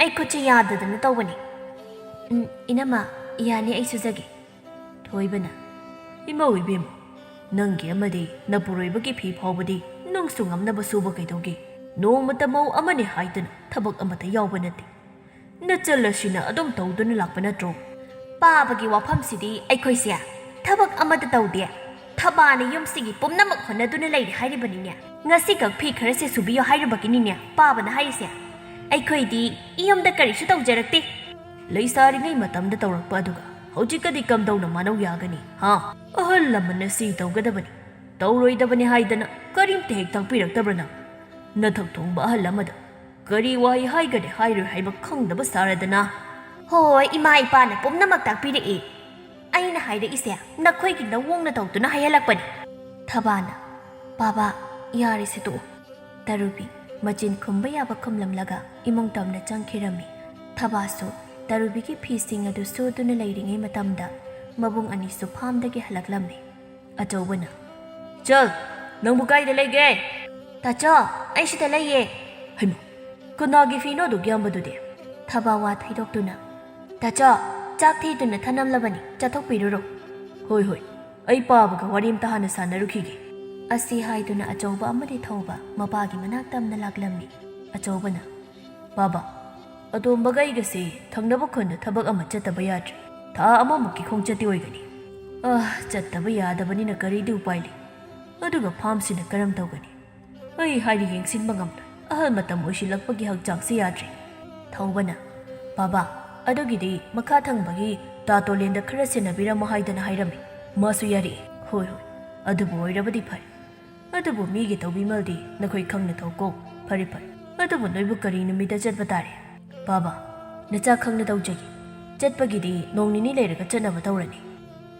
ꯑꯩ ꯈꯨꯠꯁꯦ ꯌꯥꯗꯗꯅ ꯇꯧꯕꯅꯤ ꯏꯅꯝꯃ ꯌꯥꯅꯤ ꯑꯩ ꯁꯨꯖꯒꯦ ꯊꯣꯏꯕꯅ ꯏꯃꯧ ꯏꯕꯦꯝꯃ ꯅꯪꯒꯤ ꯑꯃꯗꯤ ꯅꯄꯨꯔꯣꯏꯕꯒꯤ ꯐꯤ ꯐꯥꯎꯕꯗꯤ ꯅꯪꯁꯨ ꯉꯝꯅꯕ ꯁꯨꯕ ꯀꯩꯗꯧꯒꯦ ꯅꯣꯡꯃꯇ ꯃꯧ ꯑꯃꯅꯤ ꯍꯥꯏꯗꯅ ꯊꯕꯛ ꯑꯃꯠꯇ ꯌꯥꯎꯕ ꯅꯠꯇꯦ ꯅꯆꯜꯂꯁꯤꯅ ꯑꯗꯨꯝ ꯇꯧꯗꯨꯅ ꯂꯥꯛꯄ ꯅꯠꯇ꯭ꯔꯣ ꯄꯥꯕꯒꯤ ꯋꯥꯐꯝꯁꯤꯗꯤ ꯑꯩꯈꯣꯏꯁꯦ ꯊꯕꯛ ꯑꯃꯠꯇ ꯇꯧꯗꯦ ꯊꯕꯥꯅ ꯌꯨꯝꯁꯤꯒꯤ ꯄꯨꯝꯅꯃꯛ ꯍꯣꯠꯅꯗꯨꯅ ꯂꯩꯔꯤ ꯍꯥꯏꯔꯤꯕꯅꯤꯅꯦ ꯉꯁꯤꯈꯛ ꯐꯤ ꯈꯔꯁꯦ ꯁꯨꯕꯤꯌꯣ ꯍꯥꯏꯔꯨꯕꯒꯤꯅꯤꯅꯦ ꯄꯥꯕꯅ ꯍꯥꯏꯔꯤꯁꯦ ꯑꯩꯈꯣꯏꯗꯤ ꯌꯨꯝꯗ ꯀꯔꯤꯁꯨ ꯇꯧꯖꯔꯛꯇꯦ ꯂꯩꯁꯥꯔꯤꯉꯩ ꯃꯇꯝꯗ ꯇꯧꯔꯛꯄ ꯑꯗꯨꯒ ꯍꯧꯖꯤꯛꯀꯗꯤ ꯀꯝꯗꯧꯅ ꯃꯥꯅꯧ ꯌꯥꯒꯅꯤ ꯑꯍꯜ ꯂꯃꯟꯅ ꯁꯤ ꯇꯧꯒꯗꯕꯅꯤ ꯇꯧꯔꯣꯏꯗꯕꯅꯤ ꯍꯥꯏꯗꯅ ꯀꯔꯤꯝꯇ ꯍꯦꯛ ꯇꯥꯛꯄꯤꯔꯛꯇꯕ꯭ꯔ ꯅꯪ ꯅꯊꯛ ꯊꯣꯡꯕ ꯑꯍꯜ ꯑꯃꯗ ꯀꯔꯤ ꯋꯥꯍꯩ ꯍꯥꯏꯒꯅꯤ ꯍꯥꯏꯔꯣꯏ ꯍꯥꯏꯕ ꯈꯪꯗꯕ ꯁꯥꯔꯗꯅ ꯍꯣꯏ ꯏꯃꯥ ꯏꯄꯥꯅ ꯄꯨꯝꯅꯃꯛ ꯇꯥꯛꯄꯤꯔꯛꯏ ꯑꯩꯅ ꯍꯥꯏꯔꯛꯏꯁꯦ ꯅꯈꯣꯏꯒꯤ ꯅꯋꯣꯡꯅ ꯇꯧꯗꯨꯅ ꯍꯥꯏꯍꯜꯂꯛꯄꯅꯤ ꯊꯕꯥꯅ ꯕꯥꯕꯥ ꯌꯥꯔꯤꯁꯦ ꯇꯣꯛꯎ ꯇꯔꯨꯕꯤ ꯃꯆꯤꯟ ꯈꯨꯝꯕ ꯌꯥꯕ ꯈꯨꯝꯂꯝꯂꯒ ꯏꯃꯨꯡ ꯇꯝꯅ ꯆꯪꯈꯤꯔꯝꯃꯤ ꯊꯕꯥꯁꯨ ꯇꯔꯨꯕꯤꯒꯤ ꯐꯤꯁꯤꯡ ꯑꯗꯨ ꯁꯨꯗꯨꯅ ꯂꯩꯔꯤꯉꯩ ꯃꯇꯝꯗ ꯃꯕꯨꯡ ꯑꯅꯤꯁꯨ ꯐꯥꯝꯗꯒꯤ ꯍꯜꯂꯛꯂꯝꯃꯤ ꯑꯆꯧꯕꯅ ꯆꯜ ꯅꯪꯕꯨ ꯀꯥꯏꯗ ꯂꯩꯒꯦ ꯇꯥꯆꯣ ꯑꯩ ꯁꯤꯗ ꯂꯩꯌꯦ ꯍꯩꯃ ꯀꯅꯥꯒꯤ ꯐꯤꯅꯣ ꯑꯗꯨꯛ ꯌꯥꯝꯕꯗꯨꯗꯤ ꯊꯕꯥ ꯋꯥ ꯊꯩꯗꯣꯛꯇꯨꯅ ꯇꯥꯆꯣ ꯆꯥꯛ ꯊꯤꯗꯨꯅ ꯊꯅꯝꯂꯕꯅꯤ ꯆꯠꯊꯣꯛꯄꯤꯔꯨꯔꯣ ꯍꯣꯏ ꯑꯩ ꯄꯥꯕꯒ ꯋꯥꯔꯤ ꯑꯝꯇ ꯍꯥꯟꯅ ꯁꯥꯟꯅꯔꯨꯈꯤꯒꯦ ꯑꯁꯤ ꯍꯥꯏꯗꯨꯅ ꯑꯆꯧꯕ ꯑꯃꯗꯤ ꯊꯧꯕ ꯃꯄꯥꯒꯤ ꯃꯅꯥꯛ ꯇꯝꯅ ꯂꯥꯛꯂꯝꯃꯤ ꯑꯆꯧꯕꯅ ꯕꯥꯕꯥ ꯑꯇꯣꯝꯕꯒ ꯑꯩꯒꯁꯦ ꯊꯪꯅꯕ ꯈꯨꯟꯗ ꯊꯕꯛ ꯑꯃ ꯆꯠꯇꯕ ꯌꯥꯗ꯭ꯔꯦ ꯊꯥ ꯑꯃꯃꯨꯛꯀꯤ ꯈꯣꯡꯆꯠꯇꯤ ꯑꯣꯏꯒꯅꯤ ꯆꯠꯇꯕ ꯌꯥꯗꯕꯅꯤನ ꯀꯔꯤꯗꯤ ꯎꯄꯥꯏ ꯂꯩ ꯑꯗꯨꯒ ꯐꯥꯝꯁꯤꯅ ꯀꯔꯝ ꯇꯧꯒꯅꯤ ꯑꯩ ꯍꯥꯏꯗꯤ ꯌꯦꯡꯁꯤꯟꯕ ꯉꯝꯂꯣꯏ ꯑꯍꯜ ꯃꯇꯝ ꯑꯣꯏꯁꯤꯜꯂꯛꯄꯒꯤ ꯍꯛꯆꯥꯡꯁꯦ ꯌꯥꯗ꯭ꯔꯦ ꯊꯧꯕꯅ ꯕꯥꯕꯥ ꯑꯗꯨꯒꯤꯗꯤ ꯃꯈꯥ ꯊꯪꯕꯒꯤ ꯇꯥꯇꯣꯂꯦꯟꯗ ꯈꯔ ꯁꯦꯟꯅꯕꯤꯔꯝꯃꯣ ꯍꯥꯏꯗꯅ ꯍꯥꯏꯔꯝꯃꯤ ꯃꯥꯁꯨ ꯌꯥꯔꯛꯏ ꯍꯣꯏ ꯑꯗꯨꯕꯨ ꯑꯣꯏꯔꯕꯗꯤ ꯐꯔꯦ ꯑꯗꯨꯕꯨ ꯃꯤꯒꯤ ꯇꯧꯕꯤꯃꯜꯗꯤ ꯅꯈꯣꯏ ꯈꯪꯅ ꯇꯧꯀꯣ ꯐꯔꯦ ꯑꯗꯨꯕꯨ ꯅꯣꯏꯕꯨ ꯀꯔꯤ ꯅꯨꯃꯤꯠꯇ ꯆꯠꯄ ꯇꯥꯔꯦ ꯕꯥꯕꯥ ꯅꯆꯥ ꯈꯪꯅ ꯇꯧꯖꯒꯦ ꯆꯠꯄꯒꯤꯗꯤ ꯅꯣꯡ ꯅꯤꯅꯤ ꯂꯩꯔꯒ ꯆꯠꯅꯕ ꯇꯧꯔꯅꯤ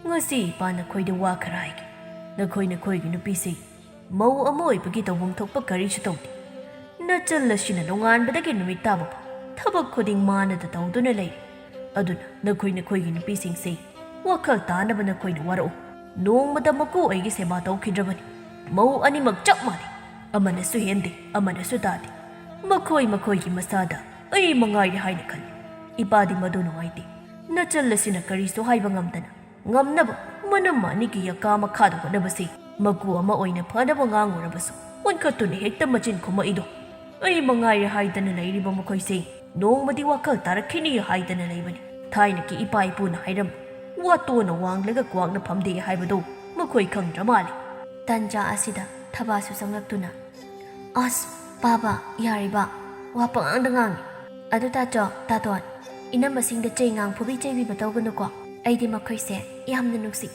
ꯉꯁꯤ ꯏꯄꯥ ꯅꯈꯣꯏꯗ ꯋꯥ ꯈꯔ ꯍꯥꯏꯒꯦ ꯅꯈꯣꯏꯒꯤ ꯅꯨꯄꯤꯁꯤ ꯃꯧ ꯑꯃ ꯑꯣꯏꯕꯒꯤ ꯇꯧꯐꯝ ꯊꯣꯛꯄ ꯀꯔꯤꯁꯨ ꯇꯧꯗꯦ ꯅꯆꯜ ꯑꯁꯤꯅ ꯅꯣꯡꯉꯥꯟꯕꯗꯒꯤ ꯅꯨꯃꯤꯠ ꯇꯥꯕ ꯐꯥꯎ ꯊꯕꯛ ꯈꯨꯗꯤꯡ ꯃꯥꯅꯗ ꯇꯧꯗꯨꯅ ꯂꯩꯔꯤ ꯑꯗꯨꯅ ꯅꯈꯣꯏꯒꯤ ꯅꯨꯄꯤꯁꯤꯡꯁꯦ ꯋꯥꯈꯜ ꯇꯥꯅꯕ ꯅꯈꯣꯏꯅ ꯋꯥꯔꯛꯎ ꯅꯣꯡꯃꯗ ꯃꯀꯨ ꯑꯩꯒꯤ ꯁꯦꯕꯥ ꯇꯧꯈꯤꯗ꯭ꯔꯕꯅꯤ ꯃꯧ ꯑꯅꯤꯃꯛ ꯆꯞ ꯃꯥꯟꯅꯩ ꯑꯃꯅꯁꯨ ꯍꯦꯟꯗꯦ ꯑꯃꯅꯁꯨ ꯇꯥꯗꯦ ꯃꯈꯣꯏꯒꯤ ꯃꯁꯥꯗ ꯑꯩ ꯃꯉꯥꯏꯔꯦ ꯍꯥꯏꯅ ꯈꯜꯂꯤ ꯏꯄꯥꯗꯤ ꯃꯗꯨ ꯅꯨꯡꯉꯥꯏꯇꯦ ꯅꯆꯜ ꯑꯁꯤꯅ ꯀꯔꯤꯁꯨ ꯍꯥꯏꯕ ꯉꯝꯗꯅ ꯉꯝꯅꯕ ꯃꯅꯝ ꯑꯅꯤꯒꯤ ꯌꯀꯥ ꯃꯈꯥꯗ ꯍꯣꯠꯅꯕꯁꯤ ꯃꯀꯨ ꯑꯃ ꯑꯣꯏꯅ ꯐꯅꯕ ꯉꯥꯡꯉꯨꯔꯕꯁꯨ ꯑꯣꯟꯈꯠꯇꯨꯅ ꯍꯦꯛꯇ ꯃꯆꯤꯟ ꯈꯨꯝꯃꯛꯏꯗꯣ ꯑꯩ ꯃꯉꯥꯏꯔꯦ ꯍꯥꯏꯗꯅ ꯂꯩꯔꯤꯕ ꯃꯈꯣꯏꯁꯦ ꯅꯣꯡꯃꯗꯤ ꯋꯥꯈꯜ ꯇꯥꯔꯛꯈꯤꯅꯤ ꯍꯥꯏꯗꯅ ꯂꯩꯕꯅꯤ ꯊꯥꯏꯅꯒꯤ ꯏꯄꯥ ꯏꯄꯨꯅ ꯍꯥꯏꯔꯝꯕ ꯋꯥꯇꯣꯟꯅ ꯋꯥꯡꯂꯒ ꯀ꯭ꯋꯥꯛꯅ ꯐꯝꯗꯦ ꯍꯥꯏꯕꯗꯣ ꯃꯈꯣꯏ ꯈꯪꯗ꯭ꯔ ꯃꯥꯜꯂꯤ ꯇꯟꯖꯥ ꯑꯁꯤꯗ ꯊꯕꯥꯁꯨ ꯆꯪꯂꯛꯇꯨꯅ ꯑꯁ ꯕꯥꯕꯥ ꯌꯥꯔꯤꯕ ꯋꯥ ꯄꯉꯥꯡꯗ ꯉꯥꯡꯉꯤ ꯑꯗꯨ ꯇꯥꯆꯣ ꯇꯥꯇꯣꯟ ꯏꯅꯝꯃꯁꯤꯡꯗ ꯆꯩꯉꯥꯡ ꯐꯨꯕꯤ ꯆꯩꯕꯤꯕ ꯇꯧꯒꯅꯨꯀꯣ ꯑꯩꯗꯤ ꯃꯈꯣꯏꯁꯦ ꯌꯥꯝꯅ ꯅꯨꯡꯁꯤ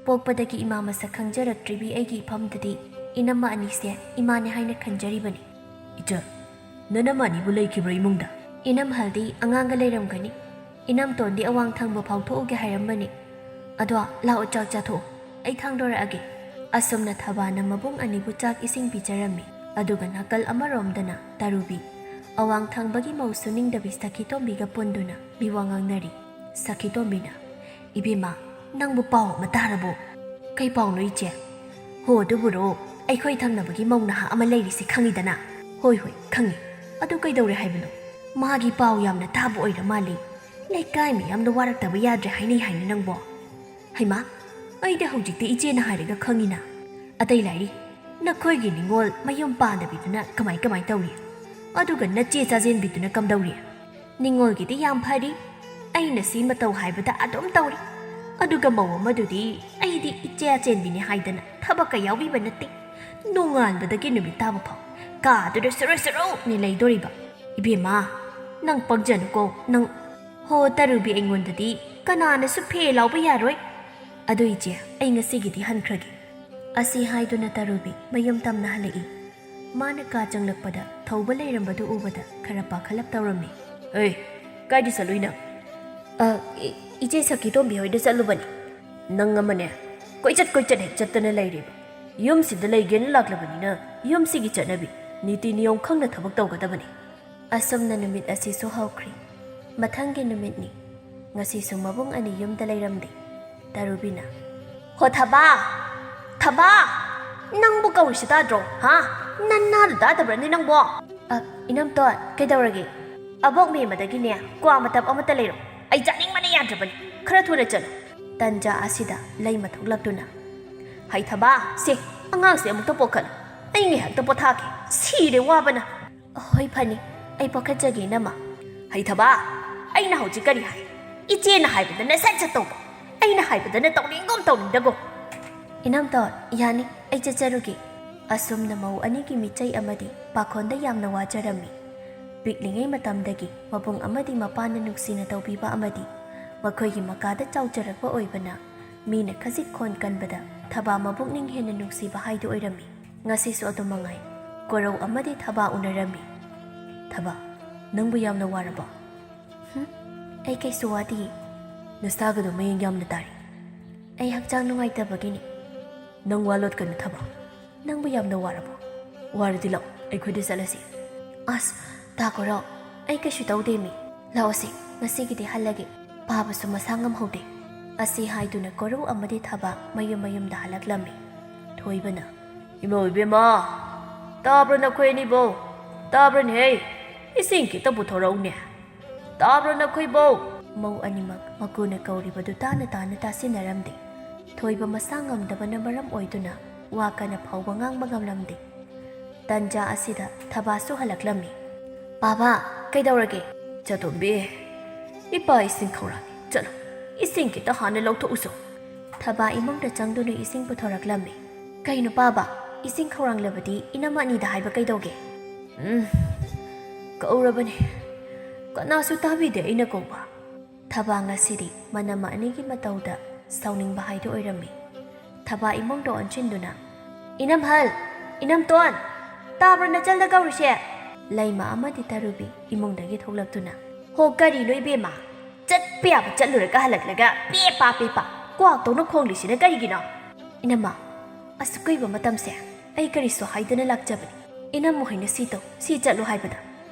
ꯄꯣꯛꯄꯗꯒꯤ ꯏꯃꯥ ꯃꯁꯛ ꯈꯪꯖꯔꯛꯇ꯭ꯔꯤꯕꯤ ꯑꯩꯒꯤ ꯏꯐꯝꯗꯗꯤ ꯏꯅꯝꯃ ꯑꯅꯤꯁꯦ ꯏꯃꯥꯅꯦ ꯍꯥꯏꯅ ꯈꯟꯖꯔꯤꯕꯅꯤ ꯏꯆꯥ ꯅꯅꯝꯃ ꯑꯅꯤꯕꯨ ꯂꯩꯈꯤꯕ꯭ꯔꯥ ꯏꯃꯨꯡꯗ ꯏꯅꯝꯍꯜꯗꯤ ꯑꯉꯥꯡꯒ ꯂꯩꯔꯝꯒꯅꯤ ꯏꯅꯝꯇꯣꯟꯗꯤ ꯑꯋꯥꯡ ꯊꯪꯕ ꯐꯥꯎꯊꯣꯛꯎꯒꯦ ꯍꯥꯏꯔꯝꯕꯅꯤ ꯑꯗꯣ ꯂꯥꯛꯑꯣ ꯆꯥꯛ ꯆꯥꯊꯣꯛꯎ ꯑꯩ ꯊꯥꯡꯗꯣꯔꯛꯑꯒꯦ ꯑꯁꯨꯝꯅ ꯊꯕꯥꯅ ꯃꯕꯨꯡ ꯑꯅꯤꯕꯨ ꯆꯥꯛ ꯏꯁꯤꯡ ꯄꯤꯖꯔꯝꯃꯤ ꯑꯗꯨꯒ ꯅꯥꯀꯜ ꯑꯃꯔꯣꯝꯗꯅ ꯇꯔꯨꯕꯤ ꯑꯋꯥꯡ ꯊꯪꯕꯒꯤ ꯃꯧꯁꯨ ꯅꯤꯡꯗꯕꯤ ꯁꯈꯤꯇꯣꯝꯕꯤꯒ ꯄꯨꯟꯗꯨꯅ ꯃꯤꯋꯥ ꯉꯥꯡꯅꯔꯤ ꯁꯈꯤꯇꯣꯝꯕꯤꯅ ꯏꯕꯦꯝꯃ ꯅꯪꯕꯨ ꯄꯥꯎ ꯑꯃ ꯇꯥꯔꯕꯣ? ꯀꯩ ꯄꯥꯎꯅꯣ ꯏꯆꯦ? ꯍꯣ ꯑꯗꯨꯕꯨꯔꯣ ꯑꯩꯈꯣꯏ ꯊꯪꯅꯕꯒꯤ ꯃꯧ ꯅꯍꯥ ꯑꯃ ꯂꯩꯔꯤꯁꯤ ꯈꯪꯉꯤꯗꯅ? ꯍꯣꯏ ꯈꯪꯉꯤ꯫ ꯑꯗꯨ ꯀꯩꯗꯧꯔꯦ ꯍꯥꯏꯕꯅꯣ? ꯃꯥꯒꯤ ꯄꯥꯎ ꯌꯥꯝꯅ ꯇꯥꯕ ꯑꯣꯏꯔ ꯃꯥꯜꯂꯤ꯫ ꯂꯩꯀꯥꯏ ꯃꯌꯥꯝꯅ ꯋꯥꯔꯛꯇꯕ ꯌꯥꯗ꯭ꯔꯦ ꯍꯥꯏꯅ ꯅꯪꯕꯣ? ꯍꯩꯃꯥ ꯑꯩꯗꯤ ꯍꯧꯖꯤꯛꯇꯤ ꯏꯆꯦꯅ ꯍꯥꯏꯔꯒ ꯈꯪꯉꯤꯅ꯫ ꯑꯇꯩ ꯂꯥꯏꯔꯤ ꯅꯈꯣꯏꯒꯤ ꯅꯤꯡꯉꯣꯜ ꯃꯌꯨꯝ ꯄꯥꯟꯗꯕꯤꯗꯨꯅ ꯀꯃꯥꯏ ꯇꯧꯔꯤ? ꯑꯗꯨꯒ ꯅꯆꯦ ꯆꯥꯖꯦꯟꯕꯤꯗꯨꯅ ꯀꯝꯗꯧꯔꯤ? ꯅꯤꯡꯉꯣꯜꯒꯤꯗꯤ ꯌꯥꯝ ꯐꯔꯤ, ꯑꯩꯅ ꯁꯤ ꯃꯇꯧ ꯍꯥꯏꯕꯗ ꯑꯗꯨꯝ ꯇꯧꯔꯤ꯫ ꯑꯗꯨꯒ ꯃꯧ ꯑꯃꯗꯨꯗꯤ ꯑꯩꯗꯤ ꯏꯆꯦ ꯆꯦꯟꯕꯤꯅꯤ ꯍꯥꯏꯗꯅ ꯊꯕꯛꯀ ꯌꯥꯎꯕꯤꯕ ꯅꯠꯇꯦ꯫ ꯅꯣꯡꯉꯥꯟꯕꯗꯒꯤ ꯅꯨꯃꯤꯠ ꯇꯥꯕ ꯐꯥꯎ ꯀꯥꯗꯨꯗ ꯁꯨꯔꯨꯅꯤ ꯂꯩꯗꯣꯔꯤꯕ꯫ ꯏꯕꯦꯝꯃ ꯅꯪ ꯄꯪꯖꯅꯨꯀꯣ ꯅꯪ꯫ ꯍꯣ ꯇꯔꯨꯕꯤ ꯑꯩꯉꯣꯟꯗꯗꯤ ꯀꯅꯥꯅꯁꯨ ꯐꯦ ꯂꯥꯎꯕ ꯌꯥꯔꯣꯏ꯫ ꯑꯗꯨ ꯏꯆꯦ ꯑꯩ ꯉꯁꯤꯒꯤꯗꯤ ꯍꯟꯈ꯭ꯔꯒꯦ꯫ ꯑꯁꯤ ꯍꯥꯏꯗꯨꯅ ꯇꯔꯨꯕꯤ ꯃꯌꯨꯝ ꯇꯝꯅ ꯍꯜꯂꯛꯏ꯫ ꯃꯥꯅ ꯀꯥ ꯆꯪꯂꯛꯄꯗ ꯊꯧꯕ ꯂꯩꯔꯝꯕꯗꯨ ꯎꯕꯗ ꯈꯔ ꯄꯥꯈꯠꯂꯞ ꯇꯧꯔꯝꯃꯤ꯫ ꯍꯩ ꯀꯥꯏꯗ ꯆꯠꯂꯨꯏꯅ? ꯏꯆꯦ ꯁꯈꯤꯇꯣꯝꯕꯤ ꯍꯣꯏꯗ ꯆꯠꯂꯨꯕꯅꯤ꯫ ꯅꯪ ꯑꯃꯅꯦ ꯀꯣꯏꯆꯠ ꯍꯦꯛ ꯆꯠꯇꯅ ꯂꯩꯔꯤꯕ꯫ ꯌꯨꯝꯁꯤꯗ ꯂꯩꯒꯦꯅ ꯂꯥꯛꯂꯕꯅꯤꯅ ꯌꯨꯝꯁꯤꯒꯤ ꯆꯠꯅꯕꯤ ꯅꯤꯇꯤ ꯅꯤꯌꯣꯝ ꯈꯪꯅ ꯊꯕꯛ ꯇꯧꯒꯗꯕꯅꯤ꯫ ꯑꯁꯨꯝꯅ ꯅꯨꯃꯤꯠ ꯑꯁꯤꯁꯨ ꯍꯧꯈ꯭ꯔꯤ꯫ ꯃꯊꯪꯒꯤ ꯅꯨꯃꯤꯠꯅꯤ꯫ ꯉꯁꯤꯁꯨ ꯃꯕꯨꯡ ꯑꯅꯤ ꯌꯨꯝꯗ ꯂꯩꯔꯝꯗꯦ꯫ ꯇꯔꯨꯕꯤꯅ ꯍꯣ ꯊꯕꯥ ꯅꯪꯕꯨ ꯀꯧꯔꯤꯁꯤ ꯇꯥꯗ꯭ꯔꯣ? ꯅꯟꯅꯥꯗꯨ ꯇꯥꯗꯕ꯭ꯔꯅꯦ ꯅꯪꯕꯣ? ꯏꯅꯝꯇꯣꯟ ꯀꯩꯗꯧꯔꯒꯦ? ꯑꯕꯣꯛ ꯃꯦꯝꯃꯗꯒꯤꯅꯦ ꯀ꯭ꯋꯥ ꯃꯇꯞ ꯑꯃꯠꯇ ꯂꯩꯔꯣ, ꯑꯩ ꯆꯥꯅꯤꯡꯕꯅ ꯌꯥꯗ꯭ꯔꯕꯅꯤ, ꯈꯔ ꯊꯨꯅ ꯆꯠꯂꯨ꯫ ꯇꯟꯖꯥ ꯑꯁꯤꯗ ꯂꯩꯃ ꯊꯣꯛꯂꯛꯇꯨꯅ ꯍꯩꯊꯕ ꯁꯦ ꯑꯉꯥꯡꯁꯦ ꯑꯃꯨꯛꯇ ꯄꯣꯛꯈꯠꯂꯨ, ꯑꯩ ꯉꯥꯏꯍꯥꯛꯇ ꯄꯣꯊꯥꯒꯦ, ꯁꯤꯔꯦ ꯋꯥꯕꯅ꯫ ꯍꯣꯏ ꯐꯅꯤ, ꯑꯩ ꯄꯣꯈꯠꯆꯒꯦ ꯏꯅꯝꯃ꯫ ꯍꯩꯊꯕ ꯑꯩꯅ ꯍꯧꯖꯤꯛ ꯀꯔꯤ ꯍꯥꯏ? ꯏꯆꯦꯅ ꯍꯥꯏꯕꯗꯅ ꯁꯠ ꯇꯧꯕ, ꯑꯩꯅ ꯍꯥꯏꯕꯗꯅ ꯇꯧꯅꯤꯡꯒꯨꯝ ꯇꯧꯅꯤꯡꯗꯒꯨꯝ꯫ ꯏꯅꯝꯇꯣꯟ ꯌꯥꯅꯤ, ꯑꯩ ꯆꯠꯆꯔꯨꯒꯦ꯫ ꯑꯁꯨꯝꯅ ꯃꯧ ꯑꯅꯤꯒꯤ ꯃꯤꯆꯩ ꯑꯃꯗꯤ ꯄꯥꯈꯣꯟꯗ ꯌꯥꯝꯅ ꯋꯥꯖꯔꯝꯃꯤ꯫ ꯄꯤꯛꯂꯤꯉꯩ ꯃꯇꯝꯗꯒꯤ ꯃꯕꯨꯡ ꯑꯃꯗꯤ ꯃꯄꯥꯅ ꯅꯨꯡꯁꯤꯅ ꯇꯧꯕꯤꯕ ꯑꯃꯗꯤ ꯃꯈꯣꯏꯒꯤ ꯃꯀꯥꯗ ꯆꯥꯎꯖꯔꯛꯄ ꯑꯣꯏꯕꯅ ꯃꯤꯅ ꯈꯖꯤꯛ ꯈꯣꯟ ꯀꯟꯕꯗ ꯊꯕꯥ ꯃꯕꯨꯛꯅꯤꯡ ꯍꯦꯟꯅ ꯅꯨꯡꯁꯤꯕ ꯍꯥꯏꯗꯨ ꯑꯣꯏꯔꯝꯃꯤ꯫ ꯉꯁꯤꯁꯨ ꯑꯗꯨꯃꯉꯥꯏ ꯀꯣꯔꯧ ꯑꯃꯗꯤ ꯊꯕꯥ ꯎꯅꯔꯝꯃꯤ꯫ ꯊꯕꯥ ꯅꯪꯕꯨ ꯌꯥꯝꯅ ꯋꯥꯔꯕꯣ? ꯑꯩ ꯀꯩꯁꯨ ꯋꯥꯗꯤꯌꯦ꯫ ꯅꯁꯥꯒꯗꯣ ꯃꯌꯦꯡ ꯌꯥꯝꯅ ꯇꯥꯔꯤ꯫ ꯑꯩ ꯍꯛꯆꯥꯡ ꯅꯨꯡꯉꯥꯏꯇꯕꯒꯤꯅꯤ꯫ ꯅꯪ ꯋꯥꯂꯣꯠꯀꯅꯨ ꯊꯕꯥ, ꯅꯪꯕꯨ ꯌꯥꯝꯅ ꯋꯥꯔꯕꯣ? ꯋꯥꯔꯗꯤ ꯂꯥꯛꯑꯣ ꯑꯩꯈꯣꯏꯗ ꯆꯠꯂꯁꯤ꯫ ꯑꯁ ꯇꯥꯈꯣꯔꯣ, ꯑꯩ ꯀꯩꯁꯨ ꯇꯧꯗꯦꯃꯤ, ꯂꯥꯛꯑꯣꯁꯤ ꯉꯁꯤꯒꯤꯗꯤ ꯍꯜꯂꯒꯦ, ꯄꯥꯕꯁꯨ ꯃꯁꯥ ꯉꯝꯍꯧꯗꯦ꯫ ꯑꯁꯤ ꯍꯥꯏꯗꯨꯅ ꯀꯣꯔꯧ ꯑꯃꯗꯤ ꯊꯕꯥ ꯃꯌꯨꯝꯗ ꯍꯜꯂꯛꯂꯝꯃꯤ꯫ ꯊꯣꯏꯕꯅ ꯏꯃꯧ ꯏꯕꯦꯝꯃ ꯇꯥꯕ꯭ꯔꯣ ꯅꯈꯣꯏ ꯑꯅꯤꯕꯣ? ꯇꯥꯕ꯭ꯔꯣꯅꯦꯍꯦ? ꯏꯁꯤꯡ ꯈꯤꯇ ꯄꯨꯊꯣꯔꯛꯎꯅꯦ, ꯇꯥꯕ꯭ꯔꯣ ꯅꯈꯣꯏꯕꯣ? ꯃꯧ ꯑꯅꯤꯃꯛ ꯃꯀꯨꯅ ꯀꯧꯔꯤꯕꯗꯨ ꯇꯥꯅ ꯇꯥꯁꯤꯟꯅꯔꯝꯗꯦ꯫ ꯊꯣꯏꯕ ꯃꯁꯥ ꯉꯝꯗꯕꯅ ꯃꯔꯝ ꯑꯣꯏꯗꯨꯅ ꯋꯥ ꯀꯟꯅ ꯐꯥꯎꯕ ꯉꯥꯡꯕ ꯉꯝꯂꯝꯗꯦ꯫ ꯇꯟꯖꯥ ꯑꯁꯤꯗ ꯊꯕꯥꯁꯨ ꯍꯜꯂꯛꯂꯝꯃꯤ꯫ ꯄꯥꯕꯥ ꯀꯩꯗꯧꯔꯒꯦ? ꯆꯇꯣꯝꯕꯤ ꯏꯄꯥ ꯏꯁꯤꯡ ꯈꯧꯔꯥꯡꯉꯤ, ꯆꯠꯂꯣ ꯏꯁꯤꯡ ꯈꯤꯇ ꯍꯥꯟꯅ ꯂꯧꯊꯣꯛꯎꯁꯣ꯫ ꯊꯕꯥ ꯏꯃꯨꯡꯗ ꯆꯪꯗꯨꯅ ꯏꯁꯤꯡ ꯄꯨꯊꯣꯔꯛꯂꯝꯃꯤ꯫ ꯀꯩꯅꯣ ꯄꯥꯕꯥ, ꯏꯁꯤꯡ ꯈꯧꯔꯥꯡꯂꯕꯗꯤ ꯏꯅꯝꯃ ꯑꯅꯤꯗ ꯍꯥꯏꯕ ꯀꯩꯗꯧꯒꯦ? ꯀꯧꯔꯕꯅꯤ, ꯀꯅꯥꯁꯨ ꯇꯥꯕꯤꯗꯦ ꯑꯩꯅ ꯀꯧꯕ꯫ ꯊꯕꯥ ꯉꯁꯤꯗꯤ ꯃꯅꯝ ꯑꯅꯤꯒꯤ ꯃꯇꯧꯗ ꯁꯥꯎꯅꯤꯡꯕ ꯍꯥꯏꯗꯨ ꯑꯣꯏꯔꯝꯃꯤ꯫ ꯊꯕꯥ ꯏꯃꯨꯡꯗ ꯑꯣꯟꯁꯤꯟꯗꯨꯅ ꯏꯅꯝꯍꯜ, ꯏꯅꯝꯇꯣꯟ, ꯇꯥꯕ꯭ꯔꯣ ꯅꯆꯜꯗ ꯀꯧꯔꯤꯁꯦ? ꯂꯩꯃ ꯑꯃꯗꯤ ꯇꯔꯨꯕꯤ ꯏꯃꯨꯡꯗꯒꯤ ꯊꯣꯛꯂꯛꯇꯨꯅ ꯍꯣ ꯀꯔꯤꯅꯣ ꯏꯕꯦꯝꯃ? ꯆꯠꯄ ꯌꯥꯕ ꯆꯠꯂꯨꯔꯒ ꯍꯜꯂꯛꯂꯒ ꯄꯦꯄꯥ ꯀ꯭ꯋꯥꯛꯇꯧꯅ ꯈꯣꯡꯂꯤꯁꯤꯅ ꯀꯔꯤꯒꯤꯅꯣ? ꯏꯅꯝꯃ, ꯑꯁꯨꯛ ꯀꯨꯏꯕ ꯃꯇꯝꯁꯦ ꯑꯩ ꯀꯔꯤꯁꯨ ꯍꯥꯏꯗꯅ ꯂꯥꯛꯆꯕꯅꯤ, ꯏꯅꯝꯃ ꯍꯣꯏꯅ ꯁꯤ ꯇꯧ ꯁꯤ ꯆꯠꯂꯨ ꯍꯥꯏꯕꯗ꯫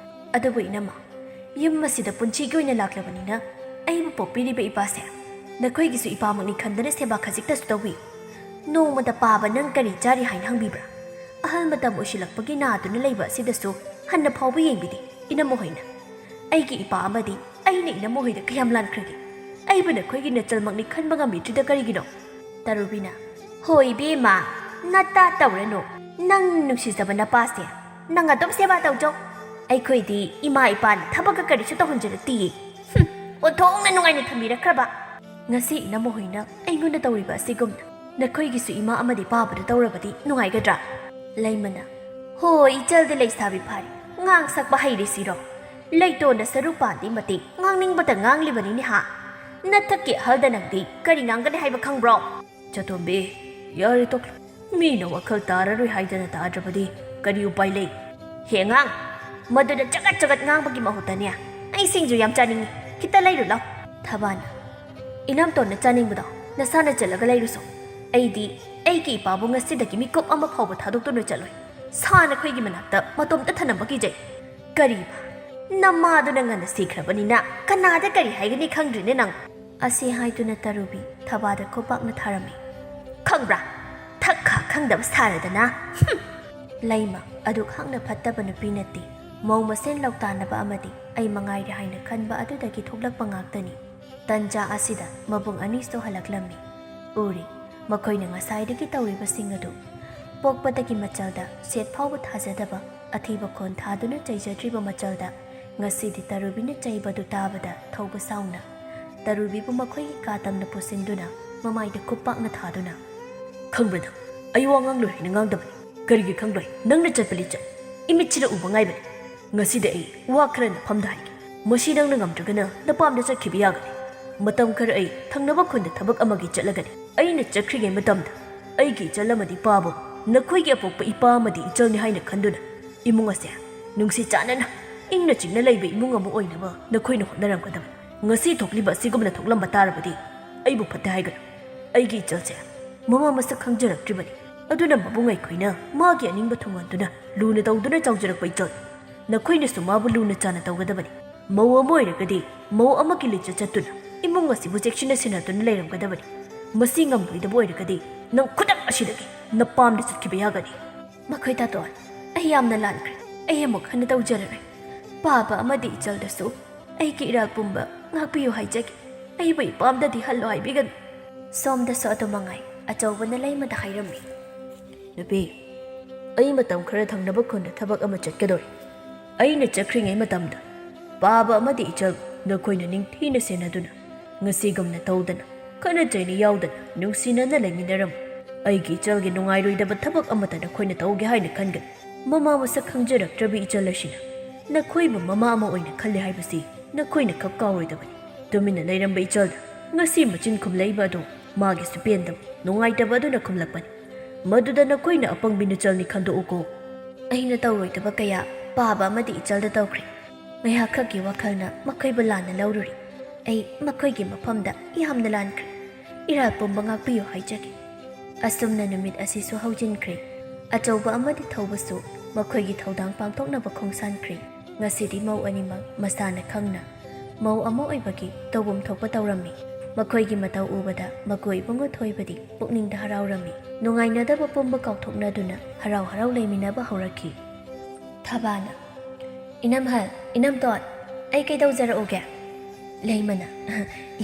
ꯑꯗꯨꯕꯨ ꯏꯅꯝꯃ, ꯌꯨꯝ ꯑꯁꯤꯗ ꯄꯨꯟꯁꯤꯒꯤ ꯑꯣꯏꯅ ꯂꯥꯛꯂꯕꯅꯤꯅ ꯑꯩꯕꯨ ꯄꯣꯛꯄꯤꯔꯤꯕ ꯏꯄꯥꯁꯦ ꯅꯈꯣꯏꯒꯤꯁꯨ ꯏꯄꯥꯃꯛꯅꯤ ꯈꯟꯗꯅ ꯁꯦꯕꯥ ꯈꯖꯤꯛꯇꯁꯨ ꯇꯧꯕꯤꯌꯨ꯫ ꯅꯣꯡꯃꯗ ꯄꯥꯕ ꯅꯪ ꯀꯔꯤ ꯆꯥꯔꯤ ꯍꯥꯏꯅ ꯍꯪꯕꯤꯕ꯭ꯔꯥ? ꯑꯍꯜ ꯃꯇꯝ ꯑꯣꯏꯁꯤꯜꯂꯛꯄꯒꯤ ꯅꯥꯗꯨꯅ ꯂꯩꯕ ꯑꯁꯤꯗꯁꯨ ꯍꯟꯅ ꯐꯥꯎꯕ ꯌꯦꯡꯕꯤꯗꯦ ꯏꯅꯝꯃ ꯍꯣꯏꯅ꯫ ꯑꯩꯒꯤ ꯏꯄꯥ ꯑꯃꯗꯤ ꯑꯩꯅ ꯏꯅꯝꯃ ꯍꯣꯏꯗ ꯀꯌꯥꯝ ꯂꯥꯟꯈ꯭ꯔꯒꯦ? ꯑꯩꯕꯨ ꯅꯈꯣꯏꯒꯤ ꯅꯆꯜꯃꯛꯅꯤ ꯈꯟꯕ ꯉꯝꯕꯤꯗ꯭ꯔꯤꯗ ꯀꯔꯤꯒꯤꯅꯣ? ꯇꯔꯨꯕꯤꯅ ꯍꯣꯏ ꯏꯕꯦꯝꯃ, ꯅꯇꯥ ꯇꯧꯔꯅꯨ, ꯅꯪ ꯅꯨꯡꯁꯤꯖꯕ ꯅꯄꯥꯁꯦ ꯅꯪ ꯑꯗꯨꯝ ꯁꯦꯕꯥ ꯇꯧꯖꯧ꯫ ꯑꯩꯈꯣꯏꯗꯤ ꯏꯃꯥ ꯏꯄꯥꯅ ꯊꯕꯛꯀ ꯀꯔꯤꯁꯨ ꯇꯧꯍꯟꯖꯔꯛꯇꯤꯌꯦ꯫ ꯑꯣꯟꯊꯣꯛꯅ ꯅꯨꯡꯉꯥꯏꯅ ꯊꯝꯕꯤꯔꯛꯈ꯭ꯔꯕ꯫ ꯉꯁꯤ ꯏꯅꯝꯃ ꯍꯣꯏꯅ ꯑꯩꯉꯣꯟꯗ ꯇꯧꯔꯤꯕ ꯑꯁꯤꯒꯨꯝꯅ ꯅꯈꯣꯏꯒꯤꯁꯨ ꯏꯃꯥ ꯑꯃꯗꯤ ꯄꯥꯕꯗ ꯇꯧꯔꯕꯗꯤ ꯅꯨꯡꯉꯥꯏꯒꯗ꯭ꯔꯥ? ꯂꯩꯃꯅ ꯍꯣꯏ ꯏꯆꯜꯗꯤ ꯂꯩꯁꯥꯕꯤ ꯐꯥꯔꯤ, ꯉꯥꯡ ꯁꯛꯄ ꯍꯩꯔꯤꯁꯤꯔꯣ? ꯂꯩꯇꯣꯟꯗ ꯁꯔꯨꯛ ꯄꯥꯟꯗꯤ ꯃꯇꯤꯛ ꯉꯥꯡꯅꯤꯡꯕꯇ ꯉꯥꯡꯂꯤꯕꯅꯤꯅꯦ ꯍꯥ? ꯅꯊꯛꯀꯤ ꯑꯍꯜꯗ ꯅꯪꯗꯤ ꯀꯔꯤ ꯉꯥꯡꯒꯅꯤ ꯍꯥꯏꯕ ꯈꯪꯕ꯭ꯔꯣ? ꯆꯇꯣꯝꯕꯤ ꯌꯥꯔꯦ ꯇꯣꯛꯂꯣ, ꯃꯤꯅ ꯋꯥꯈꯜ ꯇꯥꯔꯔꯣꯏ ꯍꯥꯏꯗꯅ ꯇꯥꯗ꯭ꯔꯕꯗꯤ ꯀꯔꯤ ꯎꯄꯥꯏ ꯂꯩ? ꯍꯦꯉꯥꯡ, ꯃꯗꯨꯗ ꯆꯒꯠ ꯉꯥꯡꯕꯒꯤ ꯃꯍꯨꯠꯇꯅꯦ ꯑꯩ ꯁꯤꯡꯖꯨ ꯌꯥꯝ ꯆꯥꯅꯤꯡꯉꯤ, ꯈꯤꯇ ꯂꯩꯔꯨ ꯂꯥꯎ꯫ ꯊꯕꯥꯅ ꯏꯅꯝꯇꯣꯟꯅ ꯆꯥꯅꯤꯡꯕꯗꯣ ꯅꯁꯥꯅ ꯆꯠꯂꯒ ꯂꯩꯔꯨꯁꯣ, ꯑꯩꯗꯤ ꯑꯩꯒꯤ ꯏꯄꯥꯕꯨ ꯉꯁꯤꯗꯒꯤ ꯃꯤꯀꯨꯞ ꯑꯃ ꯐꯥꯎꯕ ꯊꯥꯗꯣꯛꯇꯨꯅ ꯆꯠꯂꯣꯏ꯫ ꯁꯥ ꯅꯈꯣꯏꯒꯤ ꯃꯅꯥꯛꯇ ꯃꯇꯣꯝꯇ ꯊꯅꯝꯕ ꯀꯤꯖꯩ꯫ ꯀꯔꯤꯕ? ꯅꯃꯥꯗꯨꯅ ꯉꯟꯅ ꯁꯤꯈ꯭ꯔꯕꯅꯤꯅ ꯀꯅꯥꯗ ꯀꯔꯤ ꯍꯥꯏꯒꯅꯤ ꯈꯪꯗ꯭ꯔꯤꯅꯦ ꯅꯪ? ꯑꯁꯤ ꯍꯥꯏꯗꯨꯅ ꯇꯔꯨꯕꯤ ꯊꯕꯥꯗ ꯈꯨꯄꯥꯛꯅ ꯊꯥꯔꯝꯃꯤ꯫ ꯈꯪꯕ꯭ꯔꯥ? ꯊꯛꯈꯥ ꯈꯪꯗꯕ ꯁꯥꯔꯗꯅ ꯂꯩꯃ ꯑꯗꯨ ꯈꯪꯅ ꯐꯠꯇꯕ ꯅꯨꯄꯤ ꯅꯠꯇꯦ꯫ ꯃꯧ ꯃꯁꯦꯟ ꯂꯧꯇꯥꯟꯅꯕ ꯑꯃꯗꯤ ꯑꯩ ꯃꯉꯥꯏꯔꯦ ꯍꯥꯏꯅ ꯈꯟꯕ ꯑꯗꯨꯗꯒꯤ ꯊꯣꯛꯂꯛꯄ ꯉꯥꯛꯇꯅꯤ꯫ ꯇꯟꯖꯥ ꯑꯁꯤꯗ ꯃꯕꯨꯡ ꯑꯅꯤꯁꯨ ꯍꯜꯂꯛꯂꯝꯃꯤ꯫ ꯎꯔꯤ ꯃꯈꯣꯏꯅ ꯉꯁꯥꯏꯗꯒꯤ ꯇꯧꯔꯤꯕꯁꯤꯡ ꯑꯗꯨ꯫ ꯄꯣꯛꯄꯗꯒꯤ ꯃꯆꯜꯗ ꯁꯦꯠ ꯐꯥꯎꯕ ꯊꯥꯖꯗꯕ ꯑꯊꯤꯕ ꯈꯣꯟ ꯊꯥꯗꯨꯅ ꯆꯩꯖꯗ꯭ꯔꯤꯕ ꯃꯆꯜꯗ ꯉꯁꯤꯗꯤ ꯇꯔꯨꯕꯤꯅ ꯆꯩꯕꯗꯨ ꯇꯥꯕꯗ ꯊꯧꯕ ꯁꯥꯎꯅ ꯇꯔꯨꯕꯤꯕꯨ ꯃꯈꯣꯏꯒꯤ ꯀꯥ ꯇꯝꯅ ꯄꯨꯁꯤꯟꯗꯨꯅ ꯃꯃꯥꯏꯗ ꯈꯨꯄꯥꯛꯅ ꯊꯥꯗꯨꯅ ꯈꯪꯕ꯭ꯔ ꯅꯪ? ꯑꯩ ꯋꯥ ꯉꯥꯡꯂꯣꯏ ꯍꯥꯏꯅ ꯉꯥꯡꯗꯕꯅꯤ꯫ ꯀꯔꯤꯒꯤ ꯈꯪꯂꯣꯏ? ꯅꯪꯅ ꯆꯠꯄ ꯂꯤꯆꯠ ꯏꯃꯤꯠꯁꯤꯗ ꯎꯕ ꯉꯥꯏꯕꯅꯤ꯫ ꯉꯁꯤꯗ ꯑꯩ ꯋꯥ ꯈꯔ ꯅꯐꯝꯗ ꯍꯥꯏꯒꯦ꯫ ꯃꯁꯤ ꯅꯪꯅ ꯉꯝꯗ꯭ꯔꯒꯅ ꯅꯄꯥꯝꯗ ꯆꯠꯈꯤꯕ ꯌꯥꯒꯅꯤ꯫ ꯃꯇꯝ ꯈꯔ ꯑꯩ ꯊꯪꯅꯕ ꯈꯨꯟꯗ ꯊꯕꯛ ꯑꯃꯒꯤ ꯆꯠꯂꯒꯅꯤ꯫ ꯑꯩꯅ ꯆꯠꯈ꯭ꯔꯤꯉꯩ ꯃꯇꯝꯗ ꯑꯩꯒꯤ ꯏꯆꯜ ꯑꯃꯗꯤ ꯄꯥꯕ ꯅꯈꯣꯏꯒꯤ ꯑꯄꯣꯛꯄ ꯏꯄꯥ ꯑꯃꯗꯤ ꯏꯆꯜꯅꯤ ꯍꯥꯏꯅ ꯈꯟꯗꯨꯅ ꯏꯃꯨꯡ ꯑꯁꯦ ꯅꯨꯡꯁꯤ ꯆꯥꯟꯅꯅ ꯏꯪꯅ ꯆꯤꯛꯅ ꯂꯩꯕ ꯏꯃꯨꯡ ꯑꯃ ꯑꯣꯏꯅꯕ ꯅꯈꯣꯏꯅ ꯍꯣꯠꯅꯔꯝꯒꯗꯕꯅꯤ꯫ ꯉꯁꯤ ꯊꯣꯛꯂꯤꯕ ꯑꯁꯤꯒꯨꯝꯅ ꯊꯣꯛꯂꯝꯕ ꯇꯥꯔꯕꯗꯤ ꯑꯩꯕꯨ ꯐꯠꯇꯦ ꯍꯥꯏꯒꯅꯨ꯫ ꯑꯩꯒꯤ ꯏꯆꯜꯁꯦ ꯃꯃꯥ ꯃꯁꯛ ꯈꯪꯖꯔꯛꯇ꯭ꯔꯤꯕꯅꯤ꯫ ꯑꯗꯨꯅ ꯃꯕꯨꯡ ꯑꯩꯈꯣꯏꯅ ꯃꯥꯒꯤ ꯑꯅꯤꯡꯕ ꯊꯨꯡꯍꯟꯗꯨꯅ ꯂꯨꯅ ꯇꯧꯗꯨꯅ ꯆꯥꯎꯖꯔꯛꯄ ꯏꯆꯜ ꯅꯈꯣꯏꯅꯁꯨ ꯃꯥꯕꯨ ꯂꯨꯅ ꯆꯥꯅ ꯇꯧꯒꯗꯕꯅꯤ꯫ ꯃꯧ ꯑꯃ ꯑꯣꯏꯔꯒꯗꯤ ꯃꯧ ꯑꯃꯒꯤ ꯂꯤꯆꯠ ꯆꯠꯇꯨꯅ ꯏꯃꯨꯡ ꯑꯁꯤꯕꯨ ꯆꯦꯛꯁꯤꯟꯅ ꯁꯦꯟꯅꯗꯨꯅ ꯂꯩꯔꯝꯒꯗꯕꯅꯤ꯫ ꯃꯁꯤ ꯉꯝꯂꯣꯏꯗꯕ ꯑꯣꯏꯔꯒꯗꯤ ꯅꯪ ꯈꯨꯗꯛ ꯑꯁꯤꯗꯒꯤ ꯅꯄꯥꯝꯗ ꯆꯠꯈꯤꯕ ꯌꯥꯒꯅꯤ꯫ ꯃꯈꯣꯏ ꯇꯥꯇꯣꯟ ꯑꯩ ꯌꯥꯝꯅ ꯂꯥꯟꯈ꯭ꯔꯦ꯫ ꯑꯩ ꯑꯃꯨꯛ ꯍꯟꯅ ꯇꯧꯖꯔꯔꯣꯏ꯫ ꯄꯥꯕ ꯑꯃꯗꯤ ꯏꯆꯜꯗꯁꯨ ꯑꯩꯒꯤ ꯏꯔꯥꯜ ꯄꯨꯝꯕ ꯉꯥꯛꯄꯤꯌꯨ ꯍꯥꯏꯖꯒꯦ꯫ ꯑꯩꯕꯨ ꯏꯄꯥꯝꯗꯗꯤ ꯍꯜꯂꯣ ꯍꯥꯏꯕꯤꯒꯅꯨ꯫ ꯁꯣꯝꯗꯁꯨ ꯑꯗꯨꯃꯉꯥꯏ ꯑꯆꯧꯕꯅ ꯂꯩꯃꯗ ꯍꯥꯏꯔꯝꯃꯤ꯫ ꯅꯨꯄꯤ, ꯑꯩ ꯃꯇꯝ ꯈꯔ ꯊꯪꯅꯕ ꯈꯨꯟꯗ ꯊꯕꯛ ꯑꯃ ꯆꯠꯀꯗꯧꯔꯤ꯫ ꯑꯩꯅ ꯆꯠꯈ꯭ꯔꯤꯉꯩ ꯃꯇꯝꯗ ꯄꯥꯕ ꯑꯃꯗꯤ ꯏꯆꯜ ꯅꯈꯣꯏꯅ ꯅꯤꯡꯊꯤꯅ ꯁꯦꯟꯅꯗꯨꯅ ꯉꯁꯤꯒꯨꯝꯅ ꯇꯧꯗꯅ ꯈꯠꯅ ꯆꯩꯅ ꯌꯥꯎꯗꯅ ꯅꯨꯡꯁꯤꯅꯅ ꯂꯩꯃꯤꯟꯅꯔꯝꯃꯨ꯫ ꯑꯩꯒꯤ ꯏꯆꯜꯒꯤ ꯅꯨꯡꯉꯥꯏꯔꯣꯏꯗꯕ ꯊꯕꯛ ꯑꯃꯠꯇ ꯅꯈꯣꯏꯅ ꯇꯧꯒꯦ ꯍꯥꯏꯅ ꯈꯟꯒꯅꯨ꯫ ꯃꯃꯥ ꯃꯁꯛ ꯈꯪꯖꯔꯛꯇ꯭ꯔꯕꯤ ꯏꯆꯜ ꯑꯁꯤꯅ ꯅꯈꯣꯏꯕꯨ ꯃꯃꯥ ꯑꯃ ꯑꯣꯏꯅ ꯈꯜꯂꯦ ꯍꯥꯏꯕꯁꯤ ꯅꯈꯣꯏꯅ ꯈꯛ ꯀꯥꯎꯔꯣꯏꯗꯕꯅꯤ꯫ ꯇꯨꯃꯤꯟꯅ ꯂꯩꯔꯝꯕ ꯏꯆꯜꯗ ꯉꯁꯤ ꯃꯆꯤꯟ ꯈꯨꯝꯂꯛꯏꯕ ꯑꯗꯨ ꯃꯥꯒꯤꯁꯨ ꯄꯦꯟꯗꯕ ꯅꯨꯡꯉꯥꯏꯇꯕ ꯑꯗꯨꯅ ꯈꯨꯝꯂꯛꯄꯅꯤ꯫ ꯃꯗꯨꯗ ꯅꯈꯣꯏꯅ ꯑꯄꯪꯕꯤ ꯅꯆꯜꯅꯤ ꯈꯟꯗꯣꯛꯎꯀꯣ꯫ ꯑꯩꯅ ꯇꯧꯔꯣꯏꯗꯕ ꯀꯌꯥ ꯄꯥꯕ ꯑꯃꯗꯤ ꯏꯆꯜꯗ ꯇꯧꯈ꯭ꯔꯦ꯫ ꯉꯥꯏꯍꯥꯛ ꯈꯛꯀꯤ ꯋꯥꯈꯜꯅ ꯃꯈꯣꯏꯕꯨ ꯂꯥꯟꯅ ꯂꯧꯔꯨꯔꯤ꯫ ꯑꯩ ꯃꯈꯣꯏꯒꯤ ꯃꯐꯝꯗ ꯌꯥꯝꯅ ꯂꯥꯟꯈ꯭ꯔꯦ꯫ ꯏꯔꯥꯜ ꯄꯨꯝꯕ ꯉꯥꯛꯄꯤꯌꯨ ꯍꯥꯏꯖꯒꯦ꯫ ꯑꯁꯨꯝꯅ ꯅꯨꯃꯤꯠ ꯑꯁꯤꯁꯨ ꯍꯧꯖꯤꯟꯈ꯭ꯔꯦ꯫ ꯑꯆꯧꯕ ꯑꯃꯗꯤ ꯊꯧꯕꯁꯨ ꯃꯈꯣꯏꯒꯤ ꯊꯧꯗꯥꯡ ꯄꯥꯡꯊꯣꯛꯅꯕ ꯈꯣꯡꯁꯥꯟꯈ꯭ꯔꯦ꯫ ꯉꯁꯤꯗꯤ ꯃꯧ ꯑꯅꯤꯃꯛ ꯃꯁꯥꯅ ꯈꯪꯅ ꯃꯧ ꯑꯃ ꯑꯣꯏꯕꯒꯤ ꯇꯧꯐꯝ ꯊꯣꯛꯄ ꯇꯧꯔꯝꯃꯤ꯫ ꯃꯈꯣꯏꯒꯤ ꯃꯇꯧ ꯎꯕꯗ ꯃꯀꯨ ꯏꯕꯨꯡꯉꯣ ꯊꯣꯏꯕꯗꯤ ꯄꯨꯛꯅꯤꯡꯗ ꯍꯔꯥꯎꯔꯝꯃꯤ꯫ ꯅꯨꯡꯉꯥꯏꯅꯗꯕ ꯄꯨꯝꯕ ꯀꯥꯎꯊꯣꯛꯅꯗꯨꯅ ꯍꯔꯥꯎ ꯍꯔꯥꯎ ꯂꯩꯃꯤꯟꯅꯕ ꯍꯧꯔꯛꯈꯤ꯫ ꯊꯕꯥꯅ ꯏꯅꯝꯍꯜ ꯏꯅꯝꯇꯣꯟ ꯑꯩ ꯀꯩꯗꯧꯖꯔꯛꯎꯒꯦ? ꯂꯩꯃꯅ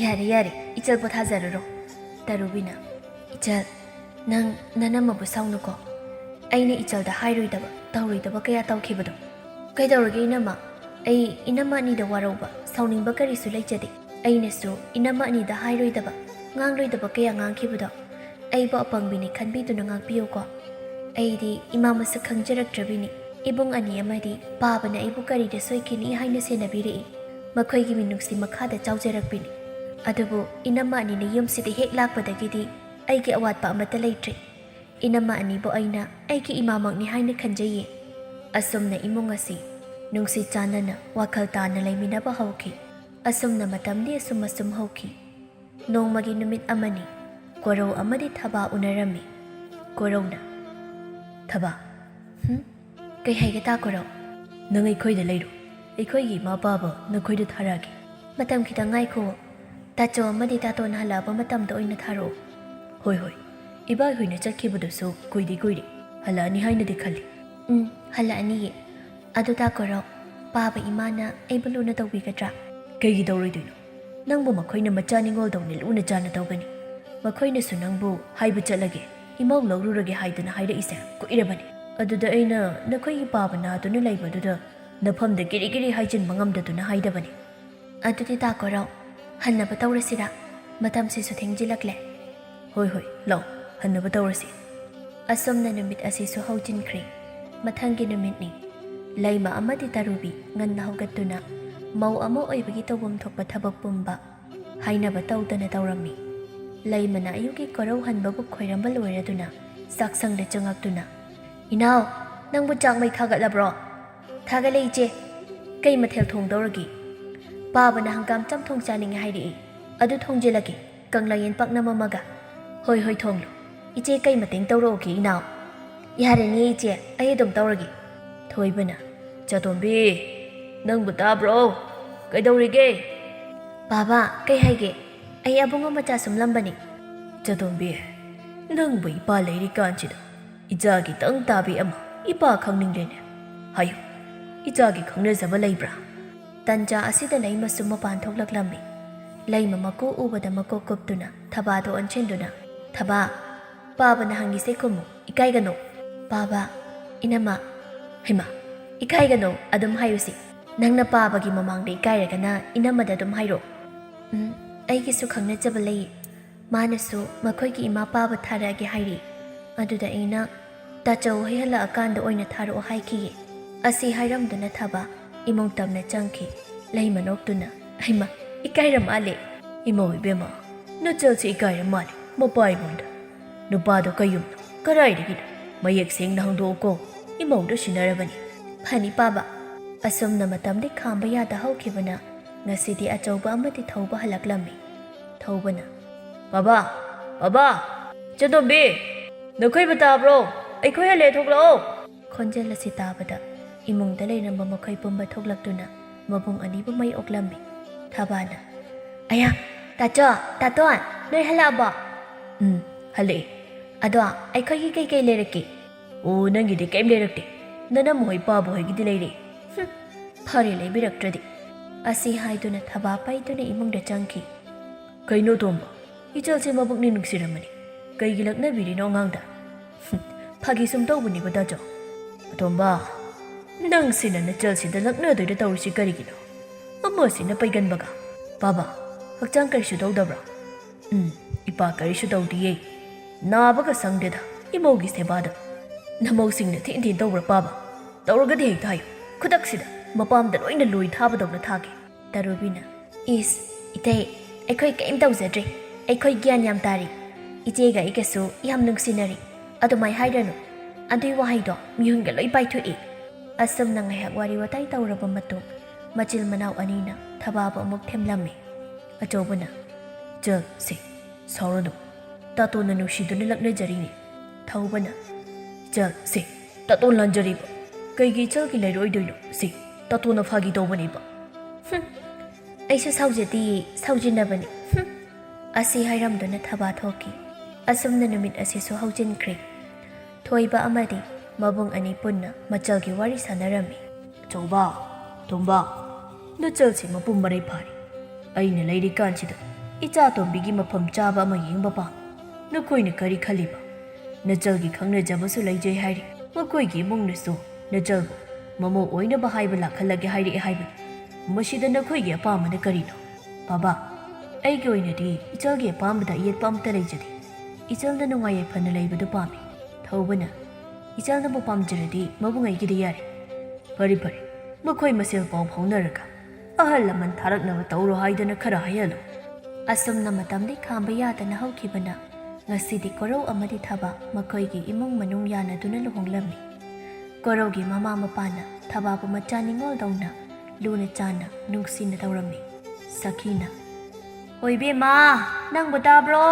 ꯌꯥꯔꯦ ꯌꯥꯔꯦ ꯏꯆꯜ ꯄꯣꯊꯥꯖꯔꯨꯔꯣ꯫ ꯇꯔꯨꯕꯤꯅ ꯏꯆꯜ ꯅꯪ ꯅꯅꯝꯃꯕꯨ ꯁꯥꯎꯅꯨꯀꯣ꯫ ꯑꯩꯅ ꯏꯆꯜꯗ ꯍꯥꯏꯔꯣꯏꯗꯕ ꯇꯧꯔꯣꯏꯗꯕ ꯀꯌా ꯇꯧꯈꯤꯕꯗꯣ꯫ ꯀꯩꯗꯧꯔꯒꯦ ꯏꯅꯝꯃ? ꯑꯩ ꯏꯅꯝꯃ ꯑꯅꯤꯗ ꯋꯥꯔꯧꯕ ꯁꯥꯎꯅꯤꯡꯕ ꯀꯔꯤꯁꯨ ꯂꯩꯖꯗꯦ꯫ ꯑꯩꯅꯁꯨ ꯏꯅꯝꯃ ꯑꯅꯤꯗ ꯍꯥꯏꯔꯣꯏꯗꯕ ꯉꯥꯡꯂꯣꯏꯗꯕ ꯀꯌꯥ ꯉꯥꯡꯈꯤꯕꯗꯣ ꯑꯩꯕꯨ ꯑꯄꯪꯕꯤꯅꯤ ꯈꯟꯕꯤꯗꯨꯅ ꯉꯥꯛꯄꯤꯌꯨꯀꯣ꯫ ꯑꯩꯗꯤ ꯏꯃꯥ ꯃꯁꯛ ꯈꯪꯖꯔꯛꯇ꯭ꯔꯕꯤꯅꯤ꯫ ꯏꯕꯨꯡ ꯑꯅꯤ ꯑꯃꯗꯤ ꯄꯥꯕꯅ ꯑꯩꯕꯨ ꯀꯔꯤꯗ ꯁꯣꯏꯈꯤꯅꯤ ꯍꯥꯏꯅ ꯁꯦꯟꯅꯕꯤꯔꯛꯏ꯫ ꯃꯈꯣꯏꯒꯤ ꯃꯤꯅꯨꯡꯁꯤ ꯃꯈꯥꯗ ꯆꯥꯎꯖꯔꯛꯄꯤꯅꯤ꯫ ꯑꯗꯨꯕꯨ ꯏꯅꯝꯃ ꯑꯅꯤꯅ ꯌꯨꯝꯁꯤꯗ ꯍꯦꯛ ꯂꯥꯛꯄꯗꯒꯤꯗꯤ ꯑꯩꯒꯤ ꯑꯋꯥꯠꯄ ꯑꯃꯠꯇ ꯂꯩꯇ꯭ꯔꯦ꯫ ꯏꯅꯝꯃ ꯑꯅꯤꯕꯨ ꯑꯩꯅ ꯑꯩꯒꯤ ꯏꯃꯥꯃꯛꯅꯤ ꯍꯥꯏꯅ ꯈꯟꯖꯩꯌꯦ꯫ ꯑꯁꯨꯝꯅ ꯏꯃꯨꯡ ꯑꯁꯤ ꯅꯨꯡꯁꯤ ꯆꯥꯟꯅꯅ ꯋꯥꯈꯜ ꯇꯥꯅ ꯂꯩꯃꯤꯟꯅꯕ ꯍꯧꯈꯤ꯫ ꯑꯁꯨꯝꯅ ꯃꯇꯝꯗꯤ ꯑꯁꯨꯝ ꯍꯧꯈꯤ꯫ ꯅꯣꯡꯃꯒꯤ ꯅꯨꯃꯤꯠ ꯑꯃꯅꯤ ꯀꯣꯔꯧ ꯑꯃꯗꯤ ꯊꯕꯥ ꯎꯅꯔꯝꯃꯤ꯫ ꯀꯣꯔꯧꯅ ꯊꯕꯥ, ꯀꯩ ꯍꯥꯏꯒꯦ ꯇꯥ ꯀꯣꯔꯧ? ꯅꯪ ꯑꯩꯈꯣꯏꯗ ꯂꯩꯔꯣ꯫ ꯑꯩꯈꯣꯏꯒꯤ ꯏꯃꯥ ꯄꯥꯕ ꯅꯈꯣꯏꯗ ꯊꯥꯔꯛꯑꯒꯦ꯫ ꯃꯇꯝ ꯈꯤꯇꯪ ꯉꯥꯏꯈꯣ꯫ ꯇꯥꯆꯧ ꯑꯃꯗꯤ ꯇꯥꯇꯣꯟ ꯍꯜꯂꯛꯑꯕ ꯃꯇꯝꯗ ꯑꯣꯏꯅ ꯊꯥꯔꯛꯑꯣ꯫ ꯍꯣꯏ ꯍꯣꯏ, ꯏꯕꯥꯏꯍꯣꯏꯅ ꯆꯠꯈꯤꯕꯗꯨꯁꯨ ꯀꯨꯏꯗꯤ ꯀꯨꯏꯔꯦ꯫ ꯍꯜꯂꯛꯑꯅꯤ ꯍꯥꯏꯅꯗꯤ ꯈꯜꯂꯤ꯫ ꯍꯜꯂꯛꯑꯅꯤꯌꯦ꯫ ꯑꯗꯨ ꯇꯥ ꯀꯣꯔꯧ ꯄꯥꯕ ꯏꯃꯥꯅ ꯑꯩꯕꯨ ꯂꯨꯅ ꯇꯧꯕꯤꯒꯗ꯭ꯔꯥ? ꯀꯩꯒꯤ ꯇꯧꯔꯣꯏꯗꯣꯏꯅꯣ? ꯅꯪꯕꯨ ꯃꯈꯣꯏꯅ ꯃꯆꯥ ꯅꯤꯡꯉꯣꯜꯗꯧꯅ ꯂꯨꯅ ꯆꯥꯅ ꯇꯧꯒꯅꯤ꯫ ꯃꯈꯣꯏꯅꯁꯨ ꯅꯪꯕꯨ ꯍꯥꯏꯕ ꯆꯠꯂꯒꯦ ꯏꯃꯧ ꯂꯧꯔꯨꯔꯒꯦ ꯍꯥꯏꯗꯅ ꯍꯥꯏꯔꯛꯏꯁꯦ ꯀꯨꯏꯔꯕꯅꯤ꯫ ꯑꯗꯨꯗ ꯑꯩꯅ ꯅꯈꯣꯏꯒꯤ ꯄꯥꯕ ꯅꯥꯗꯨꯅ ꯂꯩꯕꯗꯨꯗ ꯅꯐꯝꯗ ꯀꯤꯔꯤ ꯀꯤꯔꯤ ꯍꯥꯏꯖꯤꯟꯕ ꯉꯝꯗꯗꯨꯅ ꯍꯥꯏꯗꯕꯅꯤ꯫ ꯑꯗꯨꯗꯤ ꯇꯥ ꯀꯣꯔꯧ ꯍꯟꯅꯕ ꯇꯧꯔꯁꯤꯔꯥ? ꯃꯇꯝꯁꯤꯁꯨ ꯊꯦꯡꯖꯤꯜꯂꯛꯂꯦ꯫ ꯍꯣꯏ ꯍꯣꯏ ꯂꯥꯛꯑꯣ ꯍꯟꯅꯕ ꯇꯧꯔꯁꯤ꯫ ꯑꯁꯨꯝꯅ ꯅꯨꯃꯤꯠ ꯑꯁꯤꯁꯨ ꯍꯧꯖꯤꯟꯈ꯭ꯔꯦ꯫ ꯃꯊꯪꯒꯤ ꯅꯨꯃꯤꯠꯅꯤ꯫ ꯂꯩꯃ ꯑꯃꯗꯤ ꯇꯔꯨꯕꯤ ꯉꯟꯅ ꯍꯧꯒꯠꯇꯨꯅ ꯃꯧ ꯑꯃ ꯑꯣꯏꯕꯒꯤ ꯇꯧꯐꯝ ꯊꯣꯛꯄ ꯊꯕꯛ ꯄꯨꯝꯕ ꯍꯥꯏꯅꯕ ꯇꯧꯗꯅ ꯇꯧꯔꯝꯃꯤ꯫ ꯂꯩꯃꯅ ꯑꯌꯨꯛꯀꯤ ꯀꯣꯔꯧ ꯍꯟꯕꯕꯨ ꯈꯣꯏꯔꯝꯕ ꯂꯣꯏꯔꯗꯨꯅ ꯆꯥꯛꯁꯪꯗ ꯆꯪꯉꯛꯇꯨꯅ ꯏꯅꯥꯎ ꯅꯪꯕꯨ ꯆꯥꯛ ꯃꯩ ꯊꯥꯒꯠꯂꯕ꯭ꯔꯣ? ꯊꯥꯒꯠꯂꯦ ꯏꯆꯦ꯫ ꯀꯩ ꯃꯊꯦꯜ ꯊꯣꯡꯗꯧꯔꯒꯦ? ꯄꯥꯕꯅ ꯍꯪꯒꯥꯝ ꯆꯝꯊꯣꯡ ꯆꯥꯅꯤꯡꯉꯦ ꯍꯥꯏꯔꯛꯏ꯫ ꯑꯗꯨ ꯊꯣꯡꯖꯤꯜꯂꯒꯦ ꯀꯪꯂꯥꯌꯦꯟ ꯄꯥꯛꯅꯝ ꯑꯃꯒ꯫ ꯍꯣꯏ ꯍꯣꯏ ꯊꯣꯡꯂꯨ꯫ ꯏꯆꯦ ꯀꯩ ꯃꯇꯦꯡ ꯇꯧꯔꯛꯎꯒꯦ ꯏꯅꯥꯎ? ꯌꯥꯔꯅꯤꯌꯦ ꯏꯆꯦ ꯑꯩ ꯑꯗꯨꯝ ꯇꯧꯔꯒꯦ꯫ ꯊꯣꯏꯕꯅ ꯆꯥꯇꯣꯝꯕꯤ ꯅꯪꯕꯨ ꯇꯥꯕ꯭ꯔꯣ? ꯀꯩꯗꯧꯔꯤꯒꯦ? ꯕꯥꯕꯥ ꯀꯩ ꯍꯥꯏꯒꯦ? ꯑꯩ ꯑꯕꯨꯡꯉꯣ ꯃꯆꯥ ꯁꯨꯝꯂꯝꯕꯅꯤ ꯏꯆꯥꯇꯣꯝꯕꯤ ꯅꯪꯕꯨ ꯏꯄꯥ ꯂꯩꯔꯤꯀꯥꯟꯁꯤꯗ ꯏꯆꯥꯒꯤ ꯇꯪ ꯇꯥꯕꯤ ꯑꯃ ꯏꯄꯥ ꯈꯪꯅꯤꯡꯗꯦꯅꯦ ꯍꯥꯏꯌꯨ ꯏꯆꯥꯒꯤ ꯈꯪꯅꯖꯕ ꯂꯩꯕ꯭ꯔꯥ ꯇꯟꯖꯥ ꯑꯁꯤꯗ ꯂꯩꯃꯁꯨ ꯃꯄꯥꯟ ꯊꯣꯛꯂꯛꯂꯝꯃꯤ ꯂꯩꯃ ꯃꯀꯣꯛ ꯎꯕꯗ ꯃꯀꯣꯛ ꯀꯨꯞꯇꯨꯅ ꯊꯕꯥꯗꯣ ꯑꯣꯟꯁꯤꯟꯗꯨꯅ ꯊꯕꯥ ꯄꯥꯕꯅ ꯍꯪꯉꯤꯁꯦ ꯈꯨꯝꯃꯨ ꯏꯀꯥꯏꯒꯅꯣ ꯄꯥꯕ ꯏꯅꯝꯃ ꯍꯩꯃꯥ ꯏꯀꯥꯏꯒꯅꯣ ꯑꯗꯨꯝ ꯍꯥꯏꯌꯨꯁꯤ ꯅꯪꯅ ꯄꯥꯕꯒꯤ ꯃꯃꯥꯡꯗ ꯏꯀꯥꯏꯔꯒꯅ ꯏꯅꯝꯃꯗ ꯑꯗꯨꯝ ꯍꯥꯏꯔꯣ ꯑꯩꯒꯤꯁꯨ ꯈꯪꯅꯖꯕ ꯂꯩ ꯃꯥꯅꯁꯨ ꯃꯈꯣꯏꯒꯤ ꯏꯃꯥ ꯄꯥꯕ ꯊꯥꯔꯛꯑꯒꯦ ꯍꯥꯏꯔꯤ ꯑꯗꯨꯗ ꯑꯩꯅ ꯇꯥꯆꯧ ꯍꯣꯏ ꯍꯜꯂꯛꯑꯀꯥꯟꯗ ꯑꯣꯏꯅ ꯊꯥꯔꯛꯑꯣ ꯍꯥꯏꯈꯤꯌꯦ ꯑꯁꯤ ꯍꯥꯏꯔꯝꯗꯨꯅ ꯊꯕꯥ ꯏꯃꯨꯡ ꯇꯝꯅ ꯆꯪꯈꯤ ꯂꯩꯃ ꯅꯣꯛꯇꯨꯅ ꯍꯩꯃꯥ ꯏꯀꯥꯏꯔ ꯃꯥꯜꯂꯦ ꯏꯃꯧ ꯏꯕꯦꯝꯃ ꯅꯆꯜꯁꯦ ꯏꯀꯥꯏꯔ ꯃꯥꯜꯂꯦ ꯃꯄꯥ ꯑꯩꯉꯣꯟꯗ ꯅꯨꯄꯥꯗꯣ ꯀꯩꯌꯨꯝꯅꯣ ꯀꯔꯥꯏꯗꯒꯤꯅꯣ ꯃꯌꯦꯛ ꯁꯦꯡꯅ ꯍꯪꯗꯣꯛꯎꯀꯣ ꯏꯃꯧꯗ ꯁꯤꯟꯅꯔꯕꯅꯤ ꯐꯅꯤ ꯄꯥꯕ ꯑꯁꯨꯝꯅ ꯃꯇꯝꯗꯤ ꯈꯥꯝꯕ ꯌꯥꯗ ꯍꯧꯈꯤꯕꯅ ꯉꯁꯤꯗꯤ ꯑꯆꯧꯕ ꯑꯃꯗꯤ ꯊꯧꯕ ꯍꯜꯂꯛꯂꯝꯃꯤ ꯊꯧꯕꯅ ꯕꯥꯕꯥ ꯕꯥꯕꯥ ꯏꯆꯥꯇꯣꯝꯕꯤ ꯅꯈꯣꯏꯕꯨ ꯇꯥꯕ꯭ꯔꯣ ꯑꯩꯈꯣꯏ ꯍꯜꯂꯦ ꯊꯣꯛꯂꯛꯑꯣ ꯈꯣꯟꯖꯦꯜ ꯑꯁꯤ ꯇꯥꯕꯗ ꯏꯃꯨꯡꯗ ꯂꯩꯔꯝꯕ ꯃꯈꯣꯏ ꯄꯨꯝꯕ ꯊꯣꯛꯂꯛꯇꯨꯅ ꯃꯕꯨꯡ ꯑꯅꯤꯕꯨ ꯃꯩ ꯑꯣꯛꯂꯝꯃꯤ ꯊꯕꯥꯅ ꯑꯌꯥ ꯇꯥꯆꯣ ꯇꯥꯇꯣꯟ ꯅꯣꯏ ꯍꯜꯂꯛꯑꯕꯣ ꯍꯜꯂꯛꯑꯦ ꯑꯗꯣ ꯑꯩꯈꯣꯏꯒꯤ ꯀꯩꯀꯩ ꯂꯩꯔꯛꯀꯦ ꯑꯣ ꯅꯪꯒꯤꯗꯤ ꯀꯩꯝ ꯂꯩꯔꯛꯇꯦ ꯅꯅꯝꯃ ꯍꯣꯏ ꯄꯥꯕ ꯍꯣꯏꯒꯤꯗꯤ ꯂꯩꯔꯦ ꯐꯔꯦ ꯂꯩꯕꯤꯔꯛꯇ꯭ꯔꯗꯤ ꯑꯁꯤ ꯍꯥꯏꯗꯨꯅ ꯊꯕꯥ ꯄꯩꯗꯨꯅ ꯏꯃꯨꯡꯗ ꯆꯪꯈꯤ ꯀꯩꯅꯣ ꯇꯣꯝꯕ ꯏꯆꯜꯁꯦ ꯃꯕꯨꯛꯅꯤ ꯅꯨꯡꯁꯤꯔꯝꯃꯅꯤ ꯀꯩꯒꯤ ꯂꯛꯅꯕꯤꯔꯤꯅꯣ ꯑꯉꯥꯡꯗ ꯐꯥꯒꯤ ꯁꯨꯝ ꯇꯧꯕꯅꯤꯕ ꯇꯥꯆꯧ ꯑꯇꯣꯝꯕ ꯅꯪꯁꯤꯅ ꯅꯆꯜꯁꯤꯗ ꯂꯛꯅꯗꯣꯏꯗ ꯇꯧꯔꯤꯁꯤ ꯀꯔꯤꯒꯤꯅꯣ ꯑꯃꯁꯤꯅ ꯄꯩꯒꯟꯕꯒ ꯕꯥꯕꯥ ꯍꯛꯆꯥꯡ ꯀꯔꯤꯁꯨ ꯇꯧꯗꯕ꯭ꯔꯥ ꯏꯄꯥ ꯀꯔꯤꯁꯨ ꯇꯧꯗꯤꯌꯦ ꯅꯥꯕꯒ ꯁꯪꯗꯦꯗ ꯏꯃꯧꯒꯤ ꯁꯦꯕꯥꯗ ꯅꯃꯧꯁꯤꯡꯅ ꯊꯤꯟ ꯊꯤꯟ ꯇꯧꯕ꯭ꯔꯥ ꯄꯥꯕ ꯇꯧꯔꯒꯗꯤ ꯍꯦꯛꯇ ꯍꯥꯏꯌꯨ ꯈꯨꯗꯛꯁꯤꯗ ꯃꯄꯥꯝꯗ ꯂꯣꯏꯅ ꯂꯣꯏ ꯊꯥꯕꯗꯧꯅ ꯊꯥꯒꯦ ꯇꯔꯨꯕꯤꯅ ꯏꯁ ꯏꯇꯩ ꯑꯩꯈꯣꯏ ꯀꯩꯝ ꯇꯧꯖꯗ꯭ꯔꯦ ꯑꯩꯈꯣꯏ ꯒ꯭ꯌꯥꯟ ꯌꯥꯝ ꯇꯥꯔꯤ ꯏꯆꯦꯒ ꯑꯩꯒꯁꯨ ꯌꯥꯝ ꯅꯨꯡꯁꯤꯅꯔꯤ ꯑꯗꯨꯃꯥꯏ ꯍꯥꯏꯔꯅꯨ ꯑꯗꯨꯏ ꯋꯥꯍꯩꯗꯣ ꯃꯤꯍꯨꯟꯒ ꯂꯣꯏ ꯄꯥꯏꯊꯣꯛꯏ ꯑꯁꯨꯝꯅ ꯉꯥꯏꯍꯥꯛ ꯋꯥꯔꯤ ꯋꯥꯇꯥꯏ ꯇꯧꯔꯕ ꯃꯇꯨꯡ ꯃꯆꯤꯜ ꯃꯅꯥꯎ ꯑꯅꯤꯅ ꯊꯕꯥꯕꯨ ꯑꯃꯨꯛ ꯊꯦꯝꯂꯝꯃꯤ ꯑꯆꯧꯕꯅ ꯆꯜꯁꯦ ꯁꯥꯎꯔꯅꯨ ꯇꯥꯇꯣꯟꯅ ꯅꯨꯡꯁꯤꯗꯨꯅ ꯂꯛꯅꯖꯔꯤꯅꯤ ꯊꯧꯕꯅ ꯆꯜꯁꯦ ꯇꯥꯇꯣꯟ ꯂꯥꯟꯖꯔꯤꯕ ꯀꯩꯒꯤ ꯏꯆꯜꯒꯤ ꯂꯩꯔꯣꯏꯗꯣꯏꯅꯣ ꯁꯤ ꯇꯥꯇꯣꯟꯅ ꯐꯥꯒꯤ ꯇꯧꯕꯅꯤꯕ ꯑꯩꯁꯨ ꯁꯥꯎꯖꯗꯤꯌꯦ ꯁꯥꯎꯖꯤꯟꯅꯕꯅꯤ ꯑꯁꯤ ꯍꯥꯏꯔꯝꯗꯨꯅ ꯊꯕꯥ ꯊꯣꯛꯈꯤ ꯑꯁꯨꯝꯅ ꯅꯨꯃꯤꯠ ꯑꯁꯤꯁꯨ ꯍꯧꯖꯤꯟꯈ꯭ꯔꯦ ꯊꯣꯏꯕ ꯑꯃꯗꯤ ꯃꯕꯨꯡ ꯑꯅꯤ ꯄꯨꯟꯅ ꯃꯆꯜꯒꯤ ꯋꯥꯔꯤ ꯁꯥꯟꯅꯔꯝꯃꯤ ꯑꯆꯧꯕ ꯇꯣꯝꯕ ꯅꯆꯜꯁꯤ ꯃꯄꯨꯡ ꯃꯔꯩ ꯐꯥꯔꯤ ꯑꯩꯅ ꯂꯩꯔꯤꯀꯥꯟꯁꯤꯗ ꯏꯆꯥꯇꯣꯝꯕꯤꯒꯤ ꯃꯐꯝ ꯆꯥꯕ ꯑꯃ ꯌꯦꯡꯕ ꯄꯥꯝꯃꯤ ꯅꯈꯣꯏꯅ ꯀꯔꯤ ꯈꯜꯂꯤꯕ ꯅꯆꯜꯒꯤ ꯈꯪꯅꯖꯕꯁꯨ ꯂꯩꯖꯩ ꯍꯥꯏꯔꯤ ꯃꯈꯣꯏꯒꯤ ꯏꯃꯨꯡꯅꯁꯨ ꯅꯆꯜꯕꯨ ꯃꯃꯧ ꯑꯣꯏꯅꯕ ꯍꯥꯏꯕ ꯂꯥꯛꯍꯜꯂꯒꯦ ꯍꯥꯏꯔꯛꯑꯦ ꯍꯥꯏꯕꯅꯤ ꯃꯁꯤꯗ ꯅꯈꯣꯏꯒꯤ ꯑꯄꯥꯝꯕꯅ ꯀꯔꯤꯅꯣ ꯕꯥꯕꯥ ꯑꯩꯒꯤ ꯑꯣꯏꯅꯗꯤ ꯏꯆꯜꯒꯤ ꯑꯄꯥꯝꯕꯗ ꯑꯌꯦꯠꯄ ꯑꯝꯇ ꯂꯩꯖꯗꯦ ꯏꯆꯜꯅ ꯅꯨꯡꯉꯥꯏ ꯌꯥꯏꯐꯅ ꯂꯩꯕꯗꯨ ꯄꯥꯝꯃꯤ ꯊꯧꯕꯅ ꯏꯆꯜꯅꯕꯨ ꯄꯥꯝꯖꯔꯗꯤ ꯃꯕꯨꯡ ꯑꯩꯒꯤꯗꯤ ꯌꯥꯔꯦ ꯐꯔꯦ ꯐꯔꯦ ꯃꯈꯣꯏ ꯃꯁꯦꯜ ꯄꯥꯎ ꯐꯥꯎꯅꯔꯒ ꯑꯍꯜ ꯂꯃꯟ ꯊꯥꯔꯛꯅꯕ ꯇꯧꯔꯣ ꯍꯥꯏꯗꯅ ꯈꯔ ꯍꯥꯏꯍꯜꯂꯨ ꯑꯁꯨꯝꯅ ꯃꯇꯝꯗꯤ ꯈꯥꯝꯕ ꯌꯥꯗꯅ ꯍꯧꯈꯤꯕꯅ ꯉꯁꯤꯗꯤ ꯀꯣꯔꯧ ꯑꯃꯗꯤ ꯊꯕꯥ ꯃꯈꯣꯏꯒꯤ ꯏꯃꯨꯡ ꯃꯅꯨꯡ ꯌꯥꯅꯗꯨꯅ ꯂꯨꯍꯣꯡꯂꯝꯃꯤ ꯀꯣꯔꯧꯒꯤ ꯃꯃꯥ ꯃꯄꯥꯅ ꯊꯕꯥꯕꯨ ꯃꯆꯥ ꯅꯤꯡꯉꯣꯜꯗꯧꯅ ꯂꯨꯅ ꯆꯥꯟꯅ ꯅꯨꯡꯁꯤꯅ ꯇꯧꯔꯝꯃꯤ ꯁꯈꯤꯅ ꯍꯣꯏꯕꯦꯝꯃ ꯅꯪꯕꯨ ꯇꯥꯕ꯭ꯔꯣ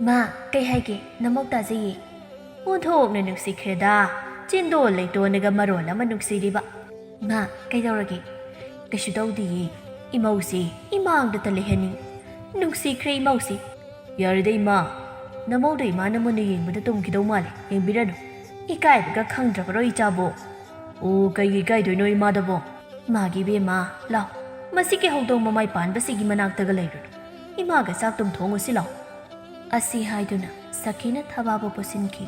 ꯏꯃꯥ ꯀꯩ ꯍꯥꯏꯒꯦ ꯅꯃꯧ ꯇꯥꯖꯩꯌꯦ ꯑꯣꯟꯊꯣꯛꯅ ꯅꯨꯡꯁꯤꯈ꯭ꯔꯦꯗ ꯆꯤꯟꯗꯣꯟ ꯂꯩꯇꯣꯟꯅꯒ ꯃꯔꯣꯜ ꯑꯃ ꯅꯨꯡꯁꯤꯔꯤꯕ ꯏꯃꯥ ꯀꯩꯗꯧꯔꯒꯦ ꯀꯩꯁꯨ ꯇꯧꯗꯤꯌꯦ ꯏꯃꯧꯁꯤ ꯏꯃꯥꯡꯗꯇ ꯂꯩꯍꯟꯅꯤꯡ ꯅꯨꯡꯁꯤꯈ꯭ꯔꯦ ꯏꯃꯧꯁꯤ ꯌꯥꯔꯦꯗ ꯏꯃꯥ ꯅꯃꯧꯗ ꯏꯃꯥꯅ ꯃꯨꯟꯅ ꯌꯦꯡꯕꯗ ꯇꯨꯝꯈꯤꯗꯧ ꯃꯥꯜꯂꯦ ꯌꯦꯡꯕꯤꯔꯅꯨ ꯏꯀꯥꯏꯕꯒ ꯈꯪꯗ꯭ꯔꯕꯔꯣ ꯏꯆꯥꯕꯣ ꯑꯣ ꯀꯩꯒꯤ ꯏꯀꯥꯏꯗꯣꯏꯅꯣ ꯏꯃꯥꯗꯕꯣ ꯏꯃꯥꯒꯤ ꯏꯕꯦꯝꯃ ꯂꯥꯎ ꯃꯁꯤꯒꯤ ꯍꯧꯗꯣꯡ ꯃꯃꯥꯏ ꯄꯥꯟꯕꯁꯤꯒꯤ ꯃꯅꯥꯛꯇꯒ ꯂꯩꯔꯨꯅꯨ ꯏꯃꯥꯒ ꯆꯥꯛ ꯊꯣꯡꯉꯨꯁꯤ ꯂꯥꯎ ꯑꯁꯤ ꯍꯥꯏꯗꯨꯅ ꯁꯈꯤꯅ ꯊꯕꯥꯕꯨ ꯄꯨꯁꯤꯟꯈꯤ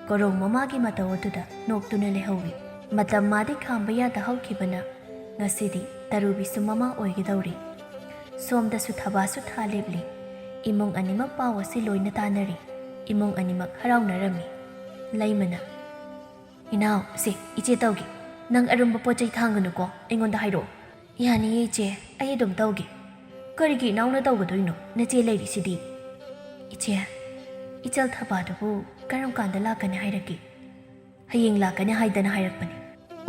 ꯀꯣꯔꯧ ꯃꯃꯥꯒꯤ ꯃꯇꯧ ꯑꯗꯨꯗ ꯅꯣꯛꯇꯨꯅ ꯂꯩꯍꯧꯏ ꯃꯇꯝ ꯃꯥꯗꯤ ꯈꯥꯝꯕ ꯌꯥꯗ ꯍꯧꯈꯤꯕꯅ ꯉꯁꯤꯗꯤ ꯇꯔꯨꯕꯤꯁꯨ ꯃꯃꯥ ꯑꯣꯏꯒꯗꯧꯔꯤ ꯁꯣꯝꯗꯁꯨ ꯊꯕꯥꯁꯨ ꯊꯥ ꯂꯦꯞꯂꯤ ꯏꯃꯨꯡ ꯑꯅꯤꯃꯛ ꯄꯥꯎ ꯑꯁꯤ ꯂꯣꯏꯅ ꯇꯥꯅꯔꯤ ꯏꯃꯨꯡ ꯑꯅꯤꯃꯛ ꯍꯔꯥꯎꯅꯔꯝꯃꯤ ꯂꯩꯃꯅ ꯏꯅꯥꯎ ꯁꯤ ꯏꯆꯦ ꯇꯧꯒꯦ ꯅꯪ ꯑꯔꯨꯝꯕ ꯄꯣꯠ ꯆꯩ ꯊꯥꯡꯒꯅꯨꯀꯣ ꯑꯩꯉꯣꯟꯗ ꯍꯥꯏꯔꯛꯑꯣ ꯌꯥꯅꯤꯌꯦ ꯏꯆꯦ ꯑꯩ ꯑꯗꯨꯝ ꯇꯧꯒꯦ ꯀꯔꯤꯒꯤ ꯏꯅꯥꯎꯅ ꯇꯧꯒꯗꯣꯏꯅꯣ ꯅꯆꯦ ꯂꯩꯔꯤꯁꯤꯗꯤ ꯏꯆꯦ ꯏꯆꯜ ꯊꯕꯥꯗꯨꯕꯨ ꯀꯔꯝ ꯀꯥꯟꯗ ꯂꯥꯛꯀꯅꯤ ꯍꯥꯏꯔꯛꯀꯦ ꯍꯌꯦꯡ ꯂꯥꯛꯀꯅꯤ ꯍꯥꯏꯗꯅ ꯍꯥꯏꯔꯛꯄꯅꯤ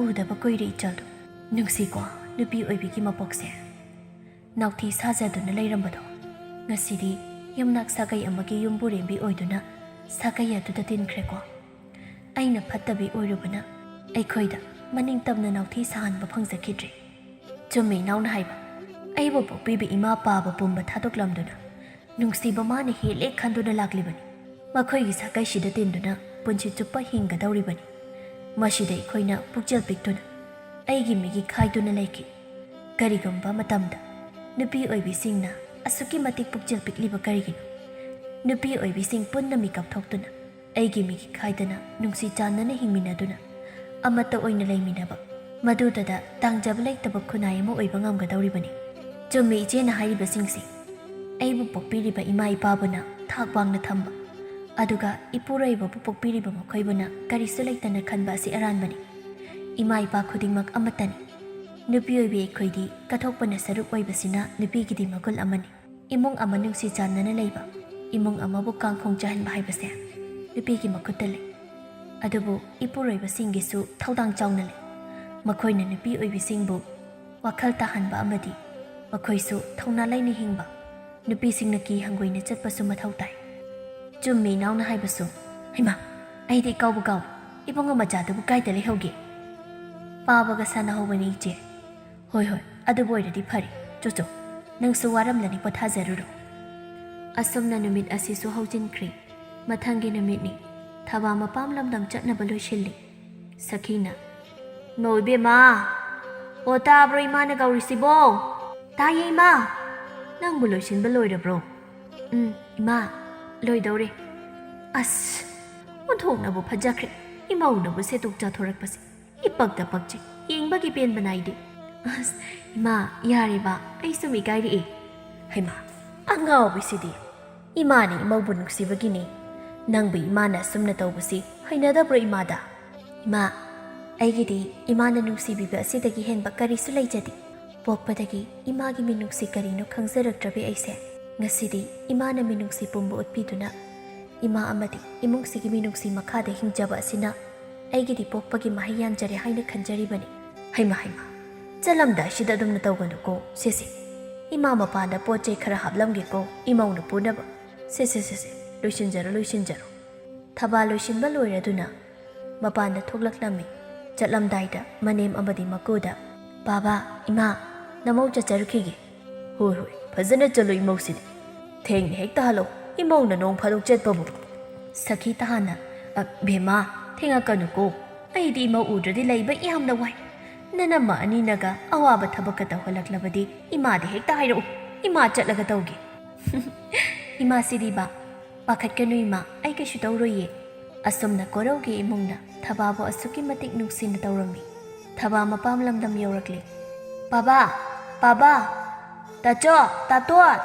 ꯎꯗꯕ ꯀꯨꯏꯔꯦ ꯏꯆꯜꯗꯣ ꯅꯨꯡꯁꯤꯀꯣ ꯅꯨꯄꯤ ꯑꯣꯏꯕꯤꯒꯤ ꯃꯄꯣꯛꯁꯦ ꯅꯥꯎꯊꯤ ꯁꯥꯖꯗꯨꯅ ꯂꯩꯔꯝꯕꯗꯣ ꯉꯁꯤꯗꯤ ꯌꯨꯝꯅꯥꯛ ꯁꯥꯒꯩ ꯑꯃꯒꯤ ꯌꯨꯝꯕꯨꯔꯦꯝꯕꯤ ꯑꯣꯏꯗꯨꯅ ꯁꯥꯒꯩ ꯑꯗꯨꯗ ꯇꯤꯟꯈ꯭ꯔꯦꯀꯣ ꯑꯩꯅ ꯐꯠꯇꯕꯤ ꯑꯣꯏꯔꯨꯕꯅ ꯑꯩꯈꯣꯏꯗ ꯃꯅꯤꯡ ꯇꯝꯅ ꯅꯥꯎꯊꯤ ꯁꯥꯍꯟꯕ ꯐꯪꯖꯈꯤꯗ꯭ꯔꯦ ꯆꯨꯝꯃꯤ ꯏꯅꯥꯎꯅ ꯍꯥꯏꯕ ꯑꯩꯕꯨ ꯄꯣꯛꯄꯤꯕ ꯏꯃꯥ ꯄꯥꯕ ꯄꯨꯝꯕ ꯊꯥꯗꯣꯛꯂꯝꯗꯨꯅ ꯅꯨꯡꯁꯤꯕ ꯃꯥꯅ ꯍꯦꯜꯂꯦ ꯈꯟꯗꯨꯅ ꯂꯥꯛꯂꯤꯕꯅꯤ ꯃꯈꯣꯏꯒꯤ ꯁꯥꯒꯩꯁꯤꯗ ꯇꯤꯟꯗꯨꯅ ꯄꯨꯟꯁꯤ ꯆꯨꯞꯄ ꯍꯤꯡꯒꯗꯧꯔꯤꯕꯅꯤ ꯃꯁꯤꯗ ꯑꯩꯈꯣꯏꯅ ꯄꯨꯛꯆꯦꯜ ꯄꯤꯛꯇꯨꯅ ꯑꯩꯒꯤ ꯃꯤꯒꯤ ꯈꯥꯏꯗꯨꯅ ꯂꯩꯈꯤ ꯀꯔꯤꯒꯨꯝꯕ ꯃꯇꯝꯗ ꯅꯨꯄꯤ ꯑꯣꯏꯕꯤꯁꯤꯡꯅ ꯑꯁꯨꯛꯀꯤ ꯃꯇꯤꯛ ꯄꯨꯛꯆꯦꯜ ꯄꯤꯛꯂꯤꯕ ꯀꯔꯤꯒꯤꯅꯣ ꯅꯨꯄꯤ ꯑꯣꯏꯕꯤꯁꯤꯡ ꯄꯨꯟꯅ ꯃꯤꯀꯞ ꯊꯣꯛꯇꯨꯅ ꯑꯩꯒꯤ ꯃꯤꯒꯤ ꯈꯥꯏꯗꯅ ꯅꯨꯡꯁꯤ ꯆꯥꯟꯅꯅ ꯍꯤꯡꯃꯤꯟꯅꯗꯨꯅ ꯑꯃꯠꯇ ꯑꯣꯏꯅ ꯂꯩꯃꯤꯟꯅꯕ ꯃꯗꯨꯗ ꯇꯥꯡꯖꯕ ꯂꯩꯇꯕ ꯈꯨꯟꯅꯥꯏ ꯑꯃ ꯑꯣꯏꯕ ꯉꯝꯒꯗꯧꯔꯤꯕꯅꯤ ꯆꯨꯝꯃꯤ ꯏꯆꯦꯅ ꯍꯥꯏꯔꯤꯕꯁꯤꯡꯁꯤ ꯑꯩꯕꯨ ꯄꯣꯛꯄꯤꯔꯤꯕ ꯏꯃꯥ ꯏꯄꯥꯕꯨꯅ ꯊꯥꯛ ꯋꯥꯡꯅ ꯊꯝꯕ ꯑꯗꯨꯒ ꯏꯄꯨꯔꯣꯏꯕꯕꯨ ꯄꯣꯛꯄꯤꯔꯤꯕ ꯃꯈꯣꯏꯕꯨꯅ ꯀꯔꯤꯁꯨ ꯂꯩꯇꯅ ꯈꯟꯕ ꯑꯁꯤ ꯑꯔꯥꯟꯕꯅꯤ ꯏꯃꯥ ꯏꯄꯥ ꯈꯨꯗꯤꯡꯃꯛ ꯑꯃꯠꯇꯅꯤ ꯅꯨꯄꯤ ꯑꯣꯏꯕꯤ ꯑꯩꯈꯣꯏꯗꯤ ꯀꯠꯊꯣꯛꯄꯅ ꯁꯔꯨꯛ ꯑꯣꯏꯕꯁꯤꯅ ꯅꯨꯄꯤꯒꯤꯗꯤ ꯃꯒꯨꯟ ꯑꯃꯅꯤ ꯏꯃꯨꯡ ꯑꯃ ꯅꯨꯡꯁꯤ ꯆꯥꯟꯅꯅ ꯂꯩꯕ ꯏꯃꯨꯡ ꯑꯃꯕꯨ ꯀꯥꯡꯈꯣꯡ ꯆꯥꯍꯟꯕ ꯍꯥꯏꯕꯁꯦ ꯅꯨꯄꯤꯒꯤ ꯃꯈꯨꯠꯇ ꯂꯩ ꯑꯗꯨꯕꯨ ꯏꯄꯨꯔꯣꯏꯕꯁꯤꯡꯒꯤꯁꯨ ꯊꯧꯗꯥꯡ ꯆꯥꯎꯅ ꯂꯩ ꯃꯈꯣꯏꯅ ꯅꯨꯄꯤ ꯑꯣꯏꯕꯤꯁꯤꯡꯕꯨ ꯋꯥꯈꯜ ꯇꯥꯍꯟꯕ ꯑꯃꯗꯤ ꯃꯈꯣꯏꯁꯨ ꯊꯧꯅꯥ ꯂꯩꯅ ꯍꯤꯡꯕ ꯅꯨꯄꯤꯁꯤꯡꯅ ꯀꯤ ꯍꯪꯒꯣꯏꯅ ꯆꯠꯄꯁꯨ ꯃꯊꯧ ꯇꯥꯏ ꯆꯨꯝꯃꯤ ꯏꯅꯥꯎꯅ ꯍꯥꯏꯕꯁꯨ ꯍꯩꯃꯥ ꯑꯩꯗꯤ ꯀꯥꯎꯕ ꯏꯕꯨꯡꯉꯣ ꯃꯆꯥꯗꯨꯕꯨ ꯀꯥꯏꯗ ꯂꯩꯍꯧꯒꯦ ꯄꯥꯕꯒ ꯁꯥꯟꯅꯍꯧꯕꯅꯤ ꯏꯆꯦ ꯍꯣꯏ ꯑꯗꯨꯕꯨ ꯑꯣꯏꯔꯗꯤ ꯐꯔꯦ ꯆꯣꯆꯣ ꯅꯪꯁꯨ ꯋꯥꯔꯝꯂꯅꯤ ꯄꯣꯊꯥꯖꯔꯨꯔꯣ ꯑꯁꯨꯝꯅ ꯅꯨꯃꯤꯠ ꯑꯁꯤꯁꯨ ꯍꯧꯖꯤꯟꯈ꯭ꯔꯦ ꯃꯊꯪꯒꯤ ꯅꯨꯃꯤꯠꯅꯤ ꯊꯕꯥ ꯃꯄꯥꯝ ꯂꯝꯗꯝ ꯆꯠꯅꯕ ꯂꯣꯏꯁꯤꯜꯂꯤ ꯁꯈꯤꯅ ꯃꯧ ꯏꯕꯦꯝꯃ ꯑꯣ ꯇꯥꯕ꯭ꯔꯣ ꯏꯃꯥꯅ ꯀꯧꯔꯤꯁꯤꯕꯣ ꯇꯥꯏꯌꯦ ꯏꯃꯥ ꯅꯪꯕꯨ ꯂꯣꯏꯁꯤꯟꯕ ꯂꯣꯏꯔꯕ꯭ꯔꯣ ꯏꯃꯥ ꯂꯣꯏꯗꯧꯔꯦ ꯑꯁ ꯑꯣꯟꯊꯣꯛꯅꯕꯨ ꯐꯖꯈ꯭ꯔꯦ ꯏꯃꯧꯅꯕꯨ ꯁꯦꯠꯇꯣꯛ ꯆꯥꯊꯣꯔꯛꯄꯁꯦ ꯏꯄꯛꯇ ꯄꯛꯆꯩ ꯌꯦꯡꯕꯒꯤ ꯄꯦꯟꯕ ꯅꯥꯏꯗꯦ ꯑꯁ ꯏꯃꯥ ꯌꯥꯔꯦꯕ ꯑꯩ ꯁꯨꯝ ꯏꯀꯥꯏꯔꯛꯑꯦ ꯍꯩꯃꯥ ꯑꯉꯥꯎꯕꯤꯁꯤꯗꯤ ꯏꯃꯥꯅ ꯏꯃꯧꯕꯨ ꯅꯨꯡꯁꯤꯕꯒꯤꯅꯤ ꯅꯪꯕꯨ ꯏꯃꯥꯅ ꯑꯁꯨꯝꯅ ꯇꯧꯕꯁꯤ ꯍꯩꯅꯗꯕ꯭ꯔꯣ ꯏꯃꯥꯗ ꯏꯃꯥ ꯑꯩꯒꯤꯗꯤ ꯏꯃꯥꯅ ꯅꯨꯡꯁꯤꯕꯤꯕ ꯑꯁꯤꯗꯒꯤ ꯍꯦꯟꯕ ꯀꯔꯤꯁꯨ ꯂꯩꯖꯗꯦ ꯄꯣꯛꯄꯗꯒꯤ ꯏꯃꯥꯒꯤ ꯃꯤꯅꯨꯡꯁꯤ ꯀꯔꯤꯅꯣ ꯈꯪꯖꯔꯛꯇ꯭ꯔꯕꯤ ꯑꯩꯁꯦ ꯉꯁꯤꯗꯤ ꯏꯃꯥꯅ ꯃꯤꯅꯨꯡꯁꯤ ꯄꯨꯝꯕ ꯎꯠꯄꯤꯗꯨꯅ ꯏꯃꯥ ꯑꯃꯗꯤ ꯏꯃꯨꯡꯁꯤꯒꯤ ꯃꯤꯅꯨꯡꯁꯤ ꯃꯈꯥꯗ ꯍꯤꯡꯖꯕ ꯑꯁꯤꯅ ꯑꯩꯒꯤꯗꯤ ꯄꯣꯛꯄꯒꯤ ꯃꯍꯩ ꯌꯥꯟꯖꯔꯦ ꯍꯥꯏꯅ ꯈꯟꯖꯔꯤꯕꯅꯤ ꯍꯩꯃꯥ ꯆꯠꯂꯝꯗꯥꯏꯁꯤꯗ ꯑꯗꯨꯝꯅ ꯇꯧꯒꯅꯨꯀꯣ ꯁꯦ ꯏꯃꯥ ꯃꯄꯥꯟꯗ ꯄꯣꯠ ꯆꯩ ꯈꯔ ꯍꯥꯞꯂꯝꯒꯦꯀꯣ ꯏꯃꯧꯅ ꯄꯨꯅꯕ ꯁꯦ ꯂꯣꯏꯁꯤꯟꯖꯔꯣ ꯊꯕꯥ ꯂꯣꯏꯁꯤꯟꯕ ꯂꯣꯏꯔꯗꯨꯅ ꯃꯄꯥꯟꯗ ꯊꯣꯛꯂꯛꯂꯝꯃꯤ ꯆꯠꯂꯝꯗꯥꯏꯗ ꯃꯅꯦꯝ ꯑꯃꯗꯤ ꯃꯀꯨꯗ ꯕꯥꯕꯥ ꯏꯃꯥ ꯅꯃꯧ ꯆꯠꯆꯔꯨꯈꯤꯒꯦ ꯍꯣꯏ ꯐꯖꯅ ꯆꯠꯂꯨ ꯏꯃꯧꯁꯤꯗꯤ ꯊꯦꯡꯅ ꯍꯦꯛ ꯇꯥꯍꯜꯂꯣ ꯏꯃꯧꯅ ꯅꯣꯡ ꯐꯥꯗꯣꯛ ꯆꯠꯄꯕꯨ ꯁꯈꯤ ꯇꯍꯥꯟꯅ ꯚꯦꯃꯥ ꯊꯦꯡꯉꯛꯀꯅꯨꯀꯣ ꯑꯩꯗꯤ ꯏꯃꯧ ꯎꯗ꯭ꯔꯗꯤ ꯂꯩꯕ ꯌꯥꯝꯅ ꯋꯥꯏ ꯅꯅꯝꯃ ꯑꯅꯤꯅꯒ ꯑꯋꯥꯕ ꯊꯕꯛꯀ ꯇꯧꯍꯜꯂꯛꯂꯕꯗꯤ ꯏꯃꯥꯗ ꯍꯦꯛꯇ ꯍꯥꯏꯔꯛꯎ ꯏꯃꯥ ꯆꯠꯂꯒ ꯇꯧꯒꯦ ꯏꯃꯥꯁꯤꯗꯤ ꯕꯥ ꯄꯥꯈꯠꯀꯅꯨ ꯏꯃꯥ ꯑꯩ ꯀꯩꯁꯨ ꯇꯧꯔꯣꯏꯌꯦ ꯑꯁꯨꯝꯅ ꯀꯣꯔꯧꯒꯤ ꯏꯃꯨꯡꯅ ꯊꯕꯥꯕꯨ ꯑꯁꯨꯛꯀꯤ ꯃꯇꯤꯛ ꯅꯨꯡꯁꯤꯅ ꯇꯧꯔꯝꯃꯤ ꯊꯕꯥ ꯃꯄꯥꯝ ꯂꯝꯗꯝ ꯌꯧꯔꯛꯂꯤ ꯕꯥꯕꯥ ꯇꯥꯆꯣ ꯇꯥꯇꯣꯟ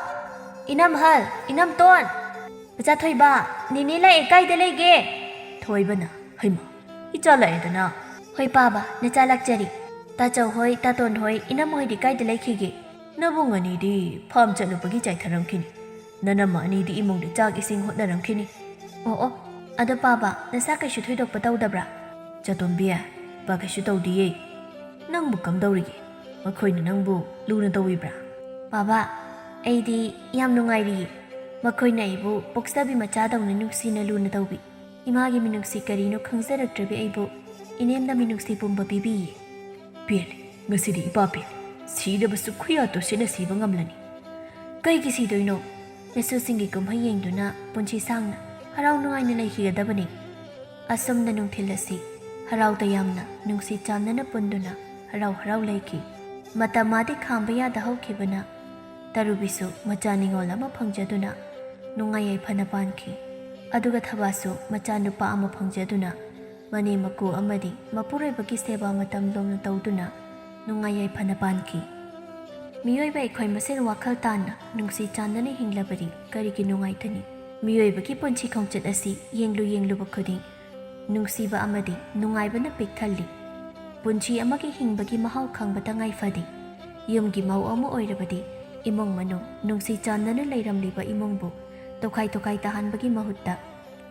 ꯏꯅꯝꯍꯜ ꯏꯅꯝꯇꯣꯟ ꯃꯆꯥ ꯊꯣꯏꯕ ꯅꯦꯅꯦ ꯂꯥꯛꯑꯦ ꯀꯥꯏꯗ ꯂꯩꯒꯦ ꯊꯣꯏꯕꯅ ꯍꯩꯃꯥ ꯏꯆꯥ ꯂꯥꯛꯑꯦꯗꯅ ꯍꯣꯏ ꯄꯥꯕ ꯅꯆꯥ ꯂꯥꯛꯆꯔꯤ ꯇꯥꯆꯧ ꯍꯣꯏ ꯇꯥꯇꯣꯟ ꯍꯣꯏ ꯏꯅꯝ ꯍꯣꯏꯗꯤ ꯀꯥꯏꯗ ꯂꯩꯈꯤꯒꯦ ꯅꯕꯨꯡ ꯑꯅꯤꯗꯤ ꯐꯥꯝ ꯆꯠꯂꯨꯕꯒꯤ ꯆꯥꯏꯊꯔꯝꯈꯤꯅꯤ ꯅꯅꯝꯃ ꯑꯅꯤꯗꯤ ꯏꯃꯨꯡꯗ ꯆꯥꯛ ꯏꯁꯤꯡ ꯍꯣꯠꯅꯔꯝꯈꯤꯅꯤ ꯑꯣ ꯑꯗꯣ ꯄꯥꯕ ꯅꯁꯥ ꯀꯩꯁꯨ ꯊꯣꯏꯗꯣꯛꯄ ꯇꯧꯗꯕ꯭ꯔꯥ ꯆꯇꯣꯝꯕꯤ ꯄꯥ ꯀꯩꯁꯨ ꯇꯧꯗꯤꯌꯦ ꯅꯪꯕꯨ ꯀꯝꯗꯧꯔꯤꯒꯦ ꯃꯈꯣꯏꯅ ꯅꯪꯕꯨ ꯂꯨꯅ ꯇꯧꯕꯤꯕ꯭ꯔꯥ ꯕꯥꯕꯥ ꯑꯩꯗꯤ ꯌꯥꯝ ꯅꯨꯡꯉꯥꯏꯔꯤꯌꯦ ꯃꯈꯣꯏꯅ ꯑꯩꯕꯨ ꯄꯣꯛꯆꯕꯤ ꯃꯆꯥꯗꯧꯅ ꯅꯨꯡꯁꯤꯅ ꯂꯨꯅ ꯇꯧꯕꯤ ꯏꯃꯥꯒꯤ ꯃꯤꯅꯨꯡꯁꯤ ꯀꯔꯤꯅꯣ ꯈꯪꯖꯔꯛꯇ꯭ꯔꯕꯤ ꯑꯩꯕꯨ ꯏꯅꯦꯝꯅ ꯃꯤꯅꯨꯡꯁꯤ ꯄꯨꯝꯕ ꯄꯤꯕꯤꯌꯦ ꯄꯦꯜꯂꯦ ꯉꯁꯤꯗꯤ ꯏꯄꯥ ꯄꯦꯜꯂꯦ ꯁꯤꯗꯕꯁꯨ ꯈꯨꯌꯥꯠꯇꯨꯁꯤꯅ ꯁꯤꯕ ꯉꯝꯂꯅꯤ ꯀꯩꯒꯤ ꯁꯤꯗꯣꯏꯅꯣ ꯅꯁꯨꯁꯤꯡꯒꯤ ꯀꯨꯝꯍꯩ ꯌꯦꯡꯗꯨꯅ ꯄꯨꯟꯁꯤ ꯁꯥꯡꯅ ꯍꯔꯥꯎ ꯅꯨꯡꯉꯥꯏꯅ ꯂꯩꯈꯤꯒꯗꯕꯅꯤ ꯑꯁꯨꯝꯅ ꯅꯨꯡꯊꯤꯜ ꯑꯁꯤ ꯍꯔꯥꯎ ꯇꯌꯥꯝꯅ ꯅꯨꯡꯁꯤ ꯆꯥꯟꯅꯅ ꯄꯨꯟꯗꯨꯅ ꯍꯔꯥꯎ ꯂꯩꯈꯤ ꯃꯇꯝ ꯃꯥꯗꯤ ꯈꯥꯝꯕ ꯌꯥꯗ ꯍꯧꯈꯤꯕꯅ ꯇꯔꯨꯕꯤꯁꯨ ꯃꯆꯥ ꯅꯤꯡꯉꯣꯜ ꯑꯃ ꯐꯪꯖꯗꯨꯅ ꯅꯨꯡꯉꯥꯏ ꯌꯥꯏꯐꯅ ꯄꯥꯟꯈꯤ ꯑꯗꯨꯒ ꯊꯕꯥꯁꯨ ꯃꯆꯥ ꯅꯨꯄꯥ ꯑꯃ ꯐꯪꯖꯗꯨꯅ ꯃꯅꯦ ꯃꯀꯨ ꯑꯃꯗꯤ ꯃꯄꯨꯔꯣꯏꯕꯒꯤ ꯁꯦꯕꯥ ꯃꯇꯝ ꯂꯣꯝꯅ ꯇꯧꯗꯨꯅ ꯅꯨꯡꯉꯥꯏ ꯌꯥꯏꯐꯅ ꯄꯥꯟꯈꯤ ꯃꯤꯑꯣꯏꯕ ꯑꯩꯈꯣꯏ ꯃꯁꯦꯟ ꯋꯥꯈꯜ ꯇꯥꯅ ꯅꯨꯡꯁꯤ ꯆꯥꯟꯅꯅ ꯍꯤꯡꯂꯕꯗꯤ ꯀꯔꯤꯒꯤ ꯅꯨꯡꯉꯥꯏꯇꯅꯤ ꯃꯤꯑꯣꯏꯕꯒꯤ ꯄꯨꯟꯁꯤ ꯈꯣꯡꯆꯠ ꯑꯁꯤ ꯌꯦꯡꯂꯨꯕ ꯈꯨꯗꯤꯡ ꯅꯨꯡꯁꯤꯕ ꯑꯃꯗꯤ ꯅꯨꯡꯉꯥꯏꯕꯅ ꯄꯤꯛ ꯊꯜꯂꯤ ꯄꯨꯟꯁꯤ ꯑꯃꯒꯤ ꯍꯤꯡꯕꯒꯤ ꯃꯍꯥꯎ ꯈꯪꯕ ꯇꯉꯥꯏ ꯐꯗꯦ ꯌꯨꯝꯒꯤ ꯃꯧ ꯑꯃ ꯑꯣꯏꯔꯕꯗꯤ ꯏꯃꯨꯡ ꯃꯅꯨꯡ ꯅꯨꯡꯁꯤ ꯆꯥꯟꯅꯅ ꯂꯩꯔꯝꯂꯤꯕ ꯏꯃꯨꯡꯕꯨ ꯇꯣꯈꯥꯏ ꯇꯥꯍꯟꯕꯒꯤ ꯃꯍꯨꯠꯇ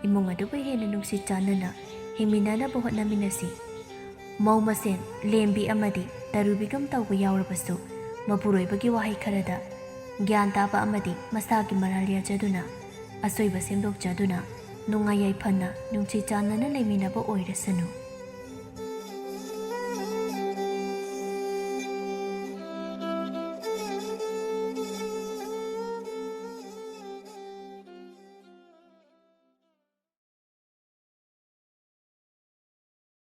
ꯏꯃꯨꯡ ꯑꯗꯨꯕꯨ ꯍꯦꯟꯅ ꯅꯨꯡꯁꯤ ꯆꯥꯟꯅꯅ ꯍꯤꯡꯃꯤꯟꯅꯅꯕ ꯍꯣꯠꯅꯃꯤꯟꯅꯁꯤ ꯃꯧ ꯃꯁꯦꯟ ꯂꯦꯝꯕꯤ ꯑꯃꯗꯤ ꯇꯔꯨꯕꯤꯒꯝ ꯇꯧꯕ ꯌꯥꯎꯔꯕꯁꯨ ꯃꯄꯨꯔꯣꯏꯕꯒꯤ ꯋꯥꯍꯩ ꯈꯔꯗ ꯒ꯭ꯌꯥꯟ ꯇꯥꯕ ꯑꯃꯗꯤ ꯃꯁꯥꯒꯤ ꯃꯔꯥꯜ ꯌꯥꯖꯗꯨꯅ ꯑꯁꯣꯏꯕ ꯁꯦꯝꯗꯣꯛꯆꯗꯨꯅ ꯅꯨꯡꯉꯥꯏ ꯌꯥꯏꯐꯅ ꯅꯨꯡꯁꯤ ꯆꯥꯟꯅꯅ ꯂꯩꯃꯤꯟꯅꯕ ꯑꯣꯏꯔꯁꯅꯨ